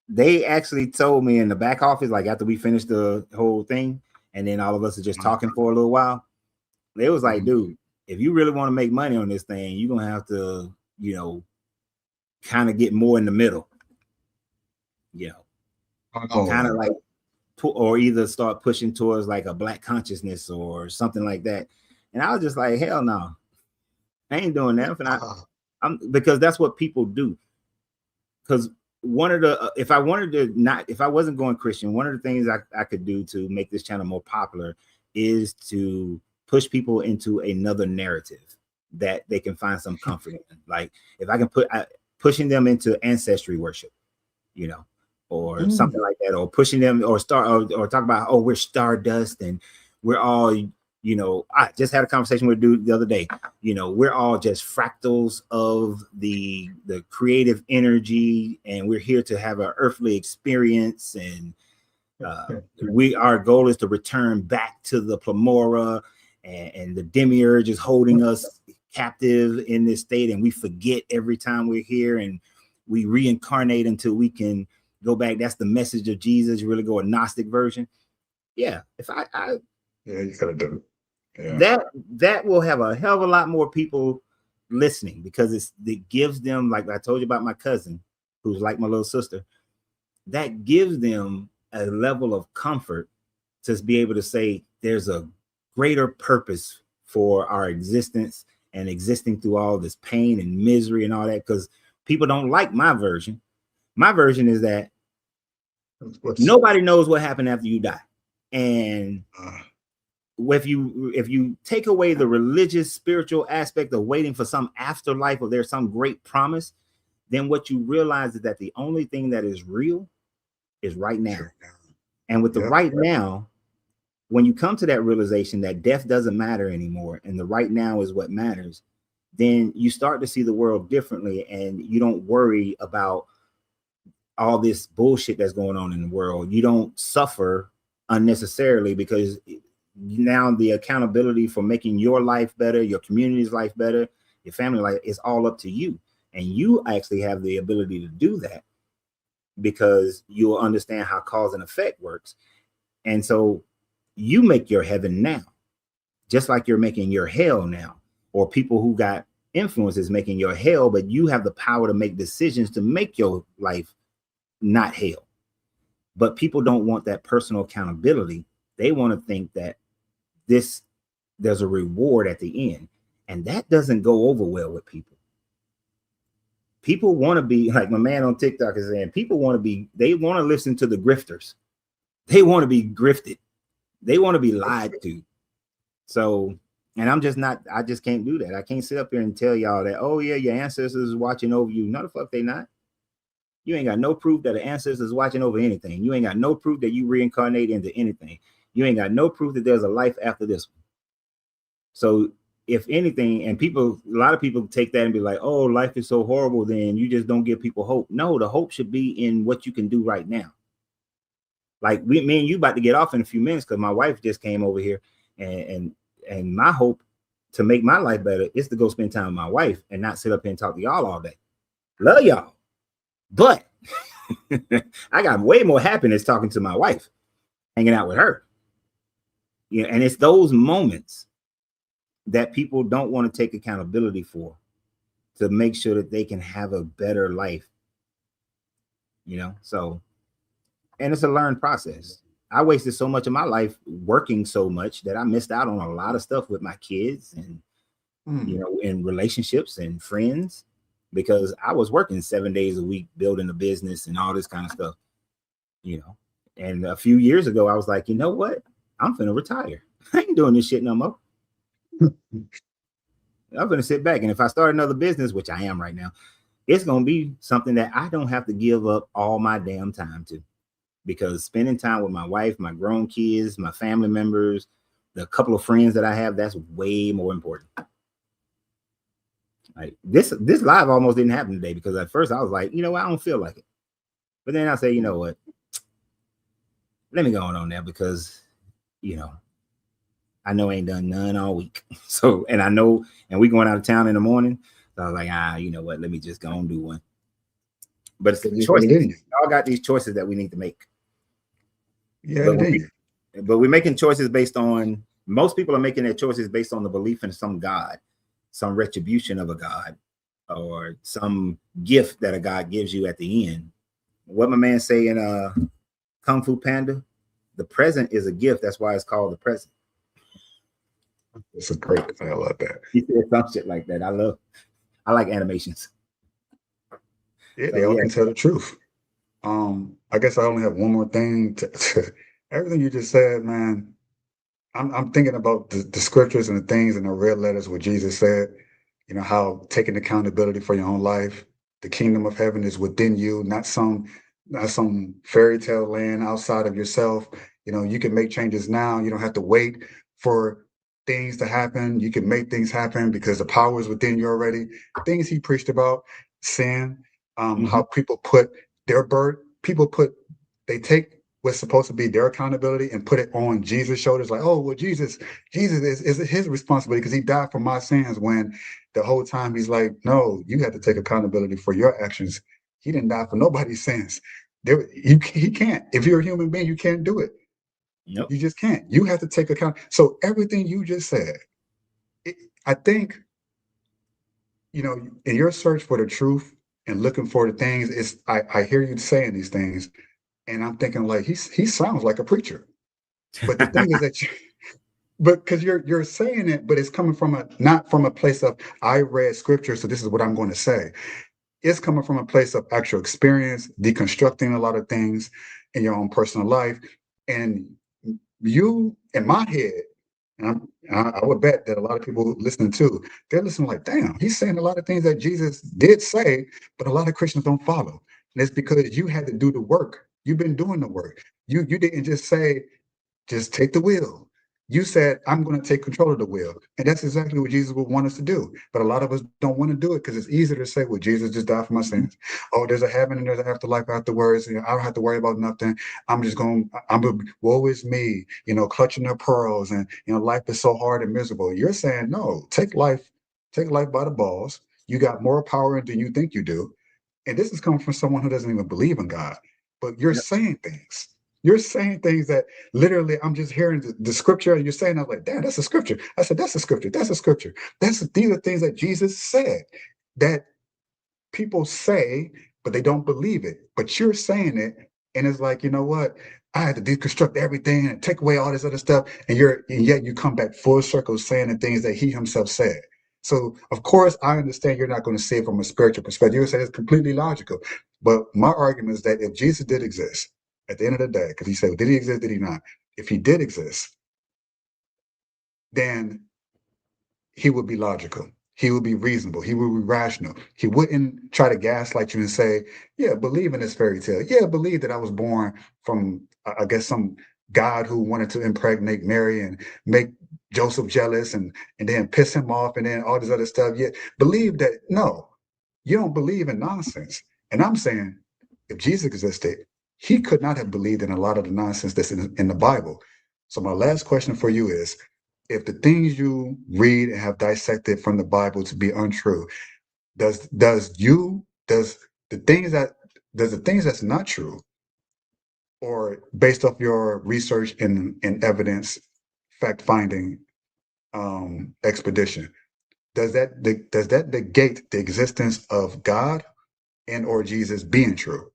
they actually told me in the back office, like after we finished the whole thing, and then all of us are just talking for a little while, they was like, dude, if you really want to make money on this thing, you're going to have to, kind of get more in the middle, kind of like, or either start pushing towards like a Black consciousness or something like that. And I was just like, hell no, I ain't doing that. And because that's what people do. Because one of the, if I wasn't going Christian, one of the things I could do to make this channel more popular is to push people into another narrative that they can find some comfort in. Like if I can pushing them into ancestry worship, or something like that, or pushing them or talk about, oh, we're stardust and we're all, I just had a conversation with a dude the other day, we're all just fractals of the creative energy, and we're here to have an earthly experience, and our goal is to return back to the Plamora, and the demiurge is holding us captive in this state, and we forget every time we're here, and we reincarnate until we can go back. That's the message of Jesus. You really go a Gnostic version. Yeah. If I yeah, you gotta do it. Yeah. That will have a hell of a lot more people listening, because it gives them, like I told you about my cousin, who's like my little sister, that gives them a level of comfort to be able to say there's a greater purpose for our existence and existing through all this pain and misery and all that, because people don't like my version. My version is that nobody knows what happened after you die. And if you take away the religious, spiritual aspect of waiting for some afterlife or there's some great promise, then what you realize is that the only thing that is real is right now. And with the right now, when you come to that realization that death doesn't matter anymore, and the right now is what matters, then you start to see the world differently, and you don't worry about all this bullshit that's going on in the world. You don't suffer unnecessarily, because now the accountability for making your life better, your community's life better, your family life, is all up to you. And you actually have the ability to do that because you'll understand how cause and effect works. And so you make your heaven now, just like you're making your hell now, or people who got influences making your hell, but you have the power to make decisions to make your life not hell. But people don't want that personal accountability. They want to think that there's a reward at the end, and that doesn't go over well with people. People want to be, like my man on TikTok is saying, they want to listen to the grifters. They want to be grifted. They want to be lied to. So, and I just can't do that. I can't sit up here and tell y'all that, oh yeah, your ancestors is watching over you. No, the fuck they not. You ain't got no proof that an ancestor is watching over anything. You ain't got no proof that you reincarnate into anything. You ain't got no proof that there's a life after this one. So if anything, and a lot of people take that and be like, oh, life is so horrible, then you just don't give people hope. No, the hope should be in what you can do right now. Like me and you about to get off in a few minutes because my wife just came over here, and my hope to make my life better is to go spend time with my wife and not sit up here and talk to y'all all day. Love y'all, but I got way more happiness talking to my wife, hanging out with her. Yeah, and it's those moments that people don't want to take accountability for, to make sure that they can have a better life. So, and it's a learned process. I wasted so much of my life working so much that I missed out on a lot of stuff with my kids and, in relationships and friends, because I was working 7 days a week, building a business and all this kind of stuff, and a few years ago, I was like, you know what? I'm finna retire. I ain't doing this shit no more. I'm gonna sit back, and if I start another business, which I am right now, it's gonna be something that I don't have to give up all my damn time to, because spending time with my wife, my grown kids, my family members, the couple of friends that I have, that's way more important. Like this live almost didn't happen today because at first I was like, I don't feel like it, but then I say, you know what? Let me go on there because, I know I ain't done none all week. So, and I know, and we going out of town in the morning. So I was like, you know what? Let me just go and do one. But it's the choices. We all got these choices that we need to make. Yeah, but we're making choices based on, most people are making their choices based on the belief in some God, some retribution of a God, or some gift that a God gives you at the end. What my man say in Kung Fu Panda, the present is a gift. That's why it's called the present. It's a great. I love that. He said some shit like that. I like animations. Yeah, they all can tell the truth. I guess I only have one more thing to everything you just said, man. I'm thinking about the scriptures and the things in the red letters where Jesus said, how taking accountability for your own life, the kingdom of heaven is within you, not some fairy tale land outside of yourself. You can make changes now. You don't have to wait for things to happen. You can make things happen because the power is within you already. Things he preached about, sin, how people put they take what's supposed to be their accountability and put it on Jesus' shoulders. Like, oh, well, Jesus is his responsibility because he died for my sins, when the whole time he's like, no, you have to take accountability for your actions. He didn't die for nobody's sins. He can't. If you're a human being, you can't do it. Nope. You just can't. You have to take account. So everything you just said, I think, in your search for the truth and looking for the things, I hear you saying these things, and I'm thinking like he sounds like a preacher. But the thing is that but because you're saying it, but it's coming from not from a place of I read scripture, so this is what I'm going to say. It's coming from a place of actual experience, deconstructing a lot of things in your own personal life, and you, in my head, and I would bet that a lot of people listening too, they're listening like, damn, he's saying a lot of things that Jesus did say, but a lot of Christians don't follow. And it's because you had to do the work. You've been doing the work. You didn't just say, just take the wheel. You said, I'm going to take control of the wheel. And that's exactly what Jesus would want us to do. But a lot of us don't want to do it because it's easier to say, well, Jesus just died for my sins. Oh, there's a heaven and there's an afterlife afterwards. I don't have to worry about nothing. Woe is me, clutching their pearls. And, life is so hard and miserable. You're saying, no, take life by the balls. You got more power than you think you do. And this is coming from someone who doesn't even believe in God. But you're saying things. You're saying things that literally I'm just hearing the scripture and you're saying, I'm like, damn, that's a scripture. I said, that's a scripture. That's a scripture. These are things that Jesus said that people say, but they don't believe it. But you're saying it. And it's like, you know what? I had to deconstruct everything and take away all this other stuff. And yet you come back full circle saying the things that he himself said. So, of course, I understand you're not going to see it from a spiritual perspective. You're saying it's completely logical. But my argument is that if Jesus did exist, at the end of the day, because he said, did he exist, did he not? If he did exist, then he would be logical. He would be reasonable. He would be rational. He wouldn't try to gaslight you and say, yeah, believe in this fairy tale. Yeah, believe that I was born from, I guess, some God who wanted to impregnate Mary and make Joseph jealous and then piss him off and then all this other stuff. Yet believe that, no, you don't believe in nonsense. And I'm saying if Jesus existed, he could not have believed in a lot of the nonsense that's in the Bible. So my last question for you is, if the things you read and have dissected from the Bible to be untrue, does the things that's not true, or based off your research and evidence, fact finding expedition, does that negate the existence of God and or Jesus being true?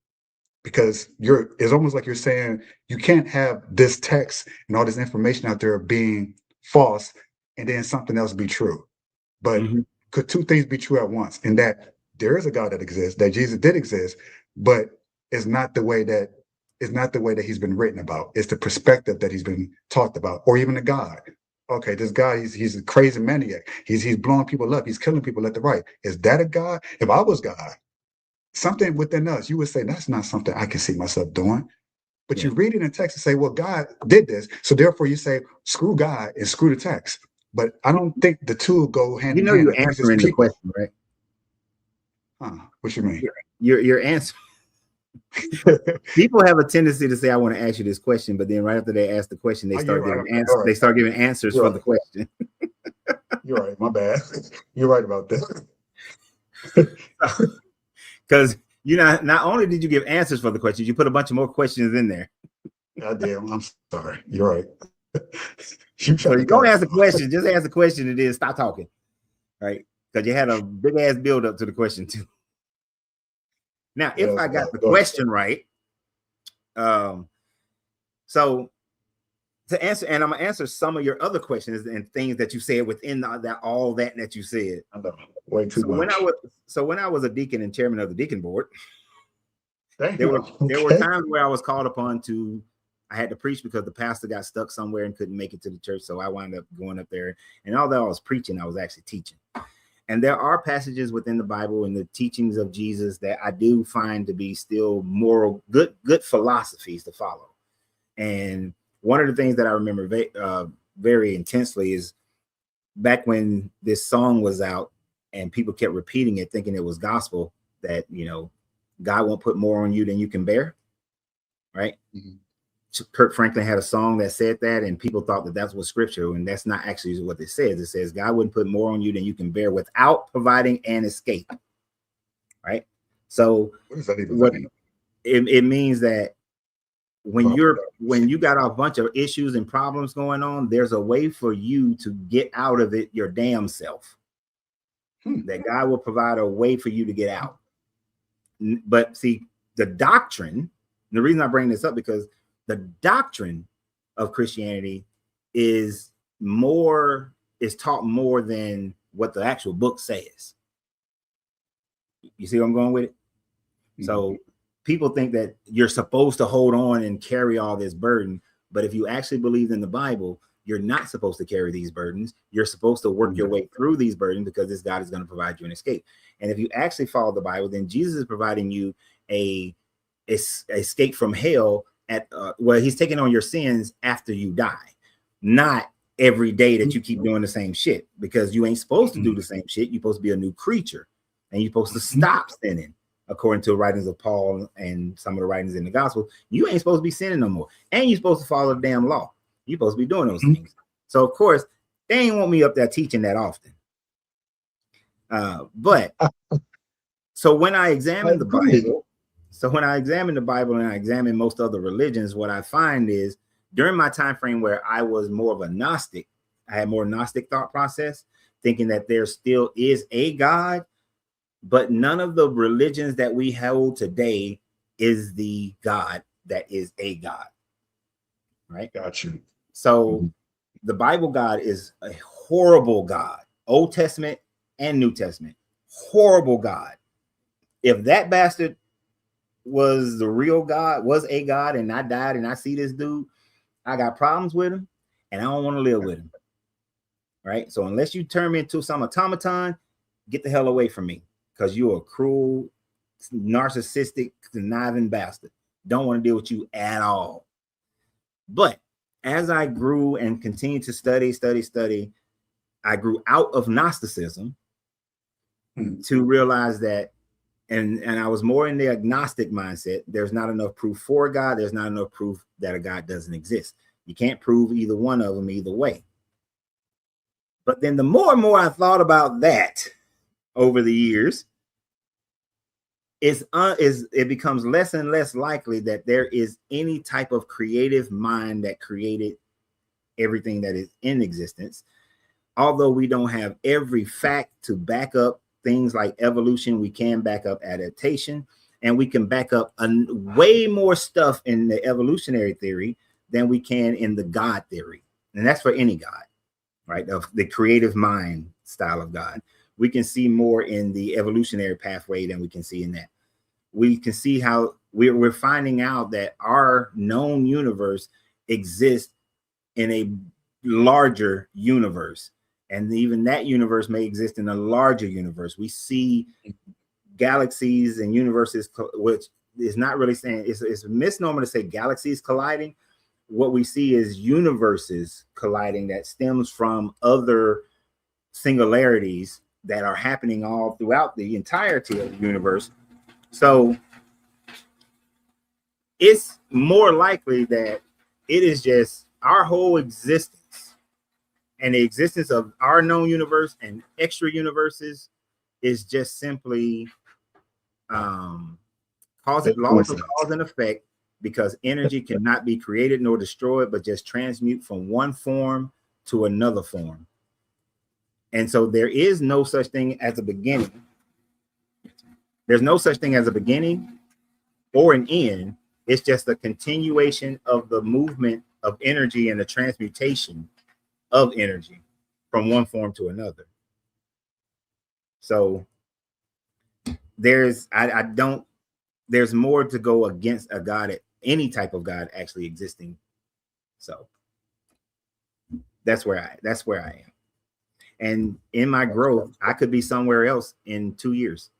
Because it's almost like you're saying you can't have this text and all this information out there being false and then something else be true. But could two things be true at once? In that there is a God that exists, that Jesus did exist, but it's not the way that he's been written about. It's the perspective that he's been talked about, or even a God. Okay, this guy, he's a crazy maniac. He's blowing people up. He's killing people left and right. Is that a God? If I was God, something within us, you would say that's not something I can see myself doing. But you read it in text and say, well, God did this. So therefore you say, screw God and screw the text. But I don't think the two go hand in hand. You're answering the question, right? What you mean? Your answer. People have a tendency to say, I want to ask you this question, but then right after they ask the question, they start giving answers. Right. They start giving answers for the question. You're right. My bad. You're right about that. Because not only did you give answers for the questions, you put a bunch of more questions in there. God damn, I'm sorry. You're right. So you don't ask the question, just ask the question and then stop talking. Right? Because you had a big ass build up to the question too. Now, if I got the question right, so to answer, and I'm gonna answer some of your other questions and things that you said within all that you said. I know. Way too much. When I was a deacon and chairman of the deacon board, there were times where I was called upon I had to preach because the pastor got stuck somewhere and couldn't make it to the church. So I wound up going up there, and although I was preaching, I was actually teaching. And there are passages within the Bible and the teachings of Jesus that I do find to be still moral, good philosophies to follow. And one of the things that I remember very intensely is back when this song was out and people kept repeating it, thinking it was gospel, that, God won't put more on you than you can bear. Right. Mm-hmm. Kirk Franklin had a song that said that, and people thought that that's what scripture, and that's not actually what it says. It says God wouldn't put more on you than you can bear without providing an escape. Right. So what does that even mean? It means that when you got a bunch of issues and problems going on, there's a way for you to get out of it your damn self. That God will provide a way for you to get out. But see, the doctrine, the reason I bring this up, because the doctrine of Christianity is taught more than what the actual book says. You see where I'm going with it? Mm-hmm. So people think that you're supposed to hold on and carry all this burden. But if you actually believe in the Bible, you're not supposed to carry these burdens. You're supposed to work your way through these burdens, because this God is going to provide you an escape. And if you actually follow the Bible, then Jesus is providing you a escape from hell he's taking on your sins after you die, not every day that you keep doing the same shit, because you ain't supposed to do the same shit. You're supposed to be a new creature, and you're supposed to stop sinning. According to the writings of Paul and some of the writings in the gospel, you ain't supposed to be sinning no more. And you're supposed to follow the damn law. You're supposed to be doing those things. So, of course, they ain't want me up there teaching that often. But so when I examine the Bible, and I examine most other religions, what I find is during my time frame where I was more of a Gnostic, I had more Gnostic thought process, thinking that there still is a God, but none of the religions that we hold today is the God that is a God. Right? Got you. So the Bible God is a horrible God, Old Testament and New Testament, horrible God. If that bastard was the real God, was a God, and I died and I see this dude, I got problems with him and I don't want to live with him. Right? So unless you turn me into some automaton, get the hell away from me, because you're a cruel, narcissistic, conniving bastard. Don't want to deal with you at all. But as I grew and continued to study, I grew out of Gnosticism to realize that, and I was more in the agnostic mindset. There's not enough proof for God. There's not enough proof that a God doesn't exist. You can't prove either one of them either way. But then the more and more I thought about that over the years, it becomes less and less likely that there is any type of creative mind that created everything that is in existence. Although we don't have every fact to back up things like evolution, we can back up adaptation, and we can back up way more stuff in the evolutionary theory than we can in the God theory. And that's for any God, right? Of the creative mind style of God. We can see more in the evolutionary pathway than we can see in that. We can see how we're finding out that our known universe exists in a larger universe. And even that universe may exist in a larger universe. We see galaxies and universes, which is not really saying, it's a misnomer to say galaxies colliding. What we see is universes colliding that stems from other singularities that are happening all throughout the entirety of the universe. So it's more likely that it is just our whole existence and the existence of our known universe and extra universes is just simply laws of cause and effect, because energy cannot be created nor destroyed, but just transmute from one form to another form. And so there is no such thing as a beginning. There's no such thing as a beginning or an end. It's just a continuation of the movement of energy and the transmutation of energy from one form to another. So there's more to go against a God, any type of God actually existing. So that's where I am. And in my growth, I could be somewhere else in 2 years.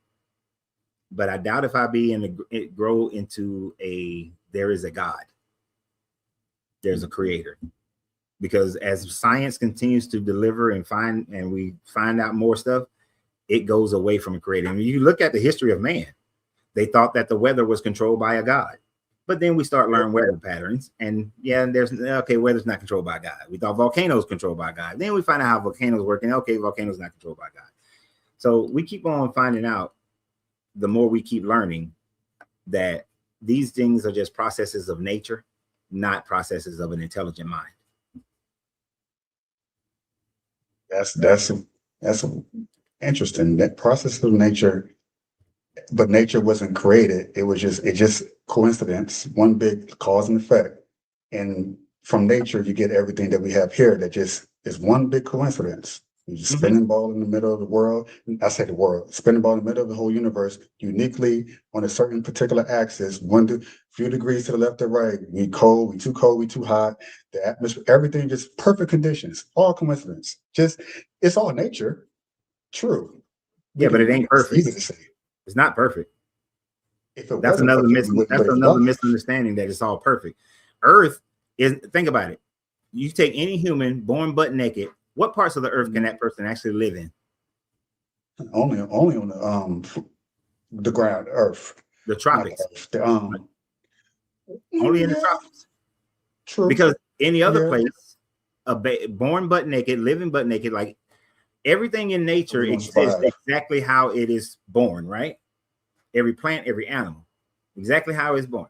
But I doubt if I grow into there is a God. There's a creator. Because as science continues to deliver and we find out more stuff, it goes away from a creator. I mean, you look at the history of man, they thought that the weather was controlled by a God. But then we start learning weather patterns, and weather's not controlled by God. We thought volcanoes controlled by God. Then we find out how volcanoes work, and volcanoes not controlled by God. So we keep on finding out, the more we keep learning, that these things are just processes of nature, not processes of an intelligent mind. That's interesting. That process of nature, but nature wasn't created. It just coincidence, one big cause and effect. And from nature, you get everything that we have here. That just is one big coincidence. You just spinning ball in the middle of the world. I say the world, spinning ball in the middle of the whole universe, uniquely on a certain particular axis, few degrees to the left or right. We cold, we too cold, we too hot. The atmosphere, everything just perfect conditions, all coincidence. It's all nature. True. Yeah, but it ain't perfect. It's easy to say. It's not perfect. That's another misunderstanding that it's all perfect. Earth is, think about it. You take any human born butt naked, what parts of the earth can that person actually live in? Only on the ground, earth. The tropics. Only in the tropics. True. Because any other place, born butt naked, living butt naked, like everything in nature exists exactly how it is born, right? Every plant, every animal, exactly how it's born.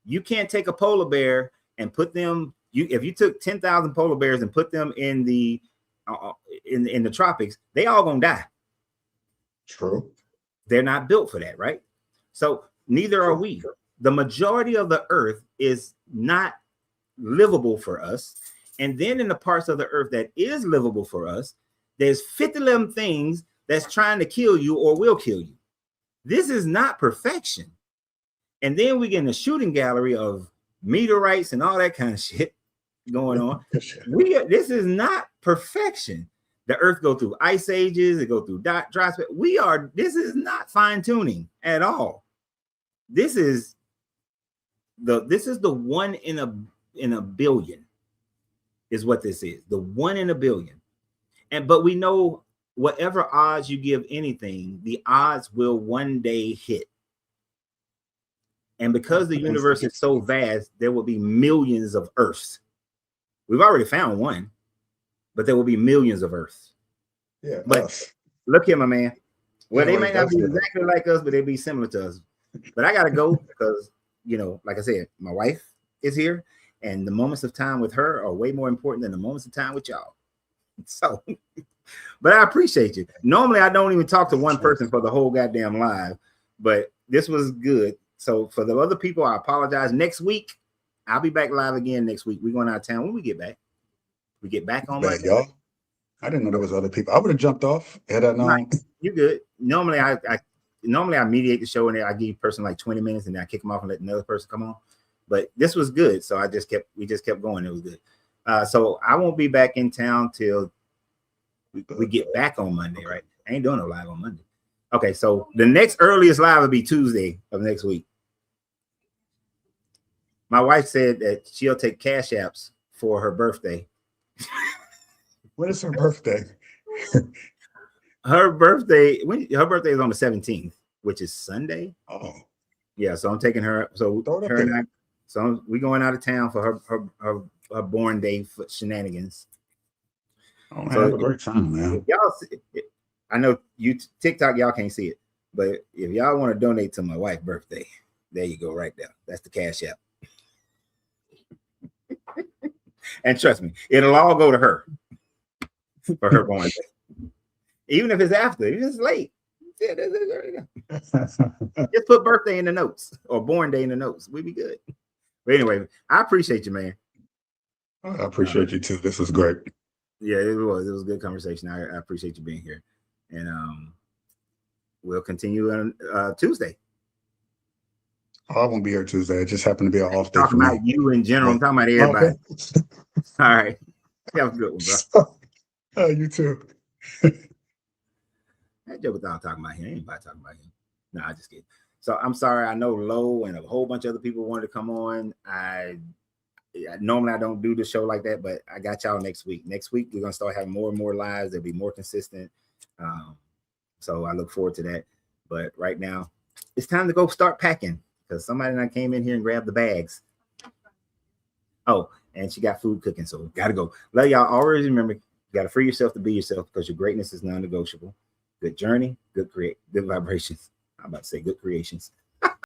You can't take a polar bear and put them. If you took 10,000 polar bears and put them in the tropics, they all gonna die. True. They're not built for that, right? So neither are we. The majority of the earth is not livable for us. And then in the parts of the earth that is livable for us, there's 50 of them things that's trying to kill you or will kill you. This is not perfection. And then we get in a shooting gallery of meteorites and all that kind of shit going on. This is not perfection. The earth go through ice ages, it go through dry spell. This is not fine tuning at all. This is the one in a billion. is what this is. The 1 in a billion. But we know whatever odds you give anything, the odds will one day hit. And because the universe is so vast, there will be millions of Earths. We've already found one, but there will be millions of Earths. Yeah, but look here, my man. Well, Yeah, they may not be exactly like us, but they'll be similar to us. But I gotta go because, you know, like I said, my wife is here, and the moments of time with her are way more important than the moments of time with y'all. So, but I appreciate you. Normally, I don't even talk to one person for the whole goddamn live, but this was good. So for the other people, I apologize. Next week, I'll be back live again next week. We're going out of town when we get back. We get back on Monday. Y'all. I didn't know there was other people. I would have jumped off had I known. Right. You good. Normally I mediate the show and I give a person like 20 minutes and then I kick them off and let another person come on. But this was good. So we just kept going. It was good. So I won't be back in town till we get back on Monday, right? I ain't doing no live on Monday. Okay, so the next earliest live will be Tuesday of next week. My wife said that she'll take cash apps for her birthday. When is her birthday? Her birthday is on the 17th, which is Sunday. Oh, yeah. So I'm taking her. So her and I. So we going out of town for her born day for shenanigans. Oh, so have a great time, man. Y'all, I know you TikTok, y'all can't see it, but if y'all want to donate to my wife's birthday, there you go, right there. That's the cash app. And trust me, it'll all go to her for her born day. Even if it's after, even if it's late. Just put birthday in the notes or born day in the notes. We'd be good. But anyway, I appreciate you, man. I appreciate you too. This was great. Yeah, it was a good conversation. I appreciate you being here. And we'll continue on Tuesday. Oh, I won't be here Tuesday. It just happened to be an off day. Talking about you in general. I'm talking about everybody. Okay. All right. Have a good one, bro. You too. That joke without talking about him. Anybody talking about him? No, I just kidding. So I'm sorry. I know Lo and a whole bunch of other people wanted to come on. Normally I don't do the show like that, but I got y'all next week. Next week we're gonna start having more and more lives. They'll be more consistent. So I look forward to that. But right now, it's time to go start packing because somebody that came in here and grabbed the bags. Oh, and she got food cooking, so gotta go. Let y'all always remember, you gotta free yourself to be yourself because your greatness is non-negotiable. Good journey, good vibrations. I'm about to say good creations.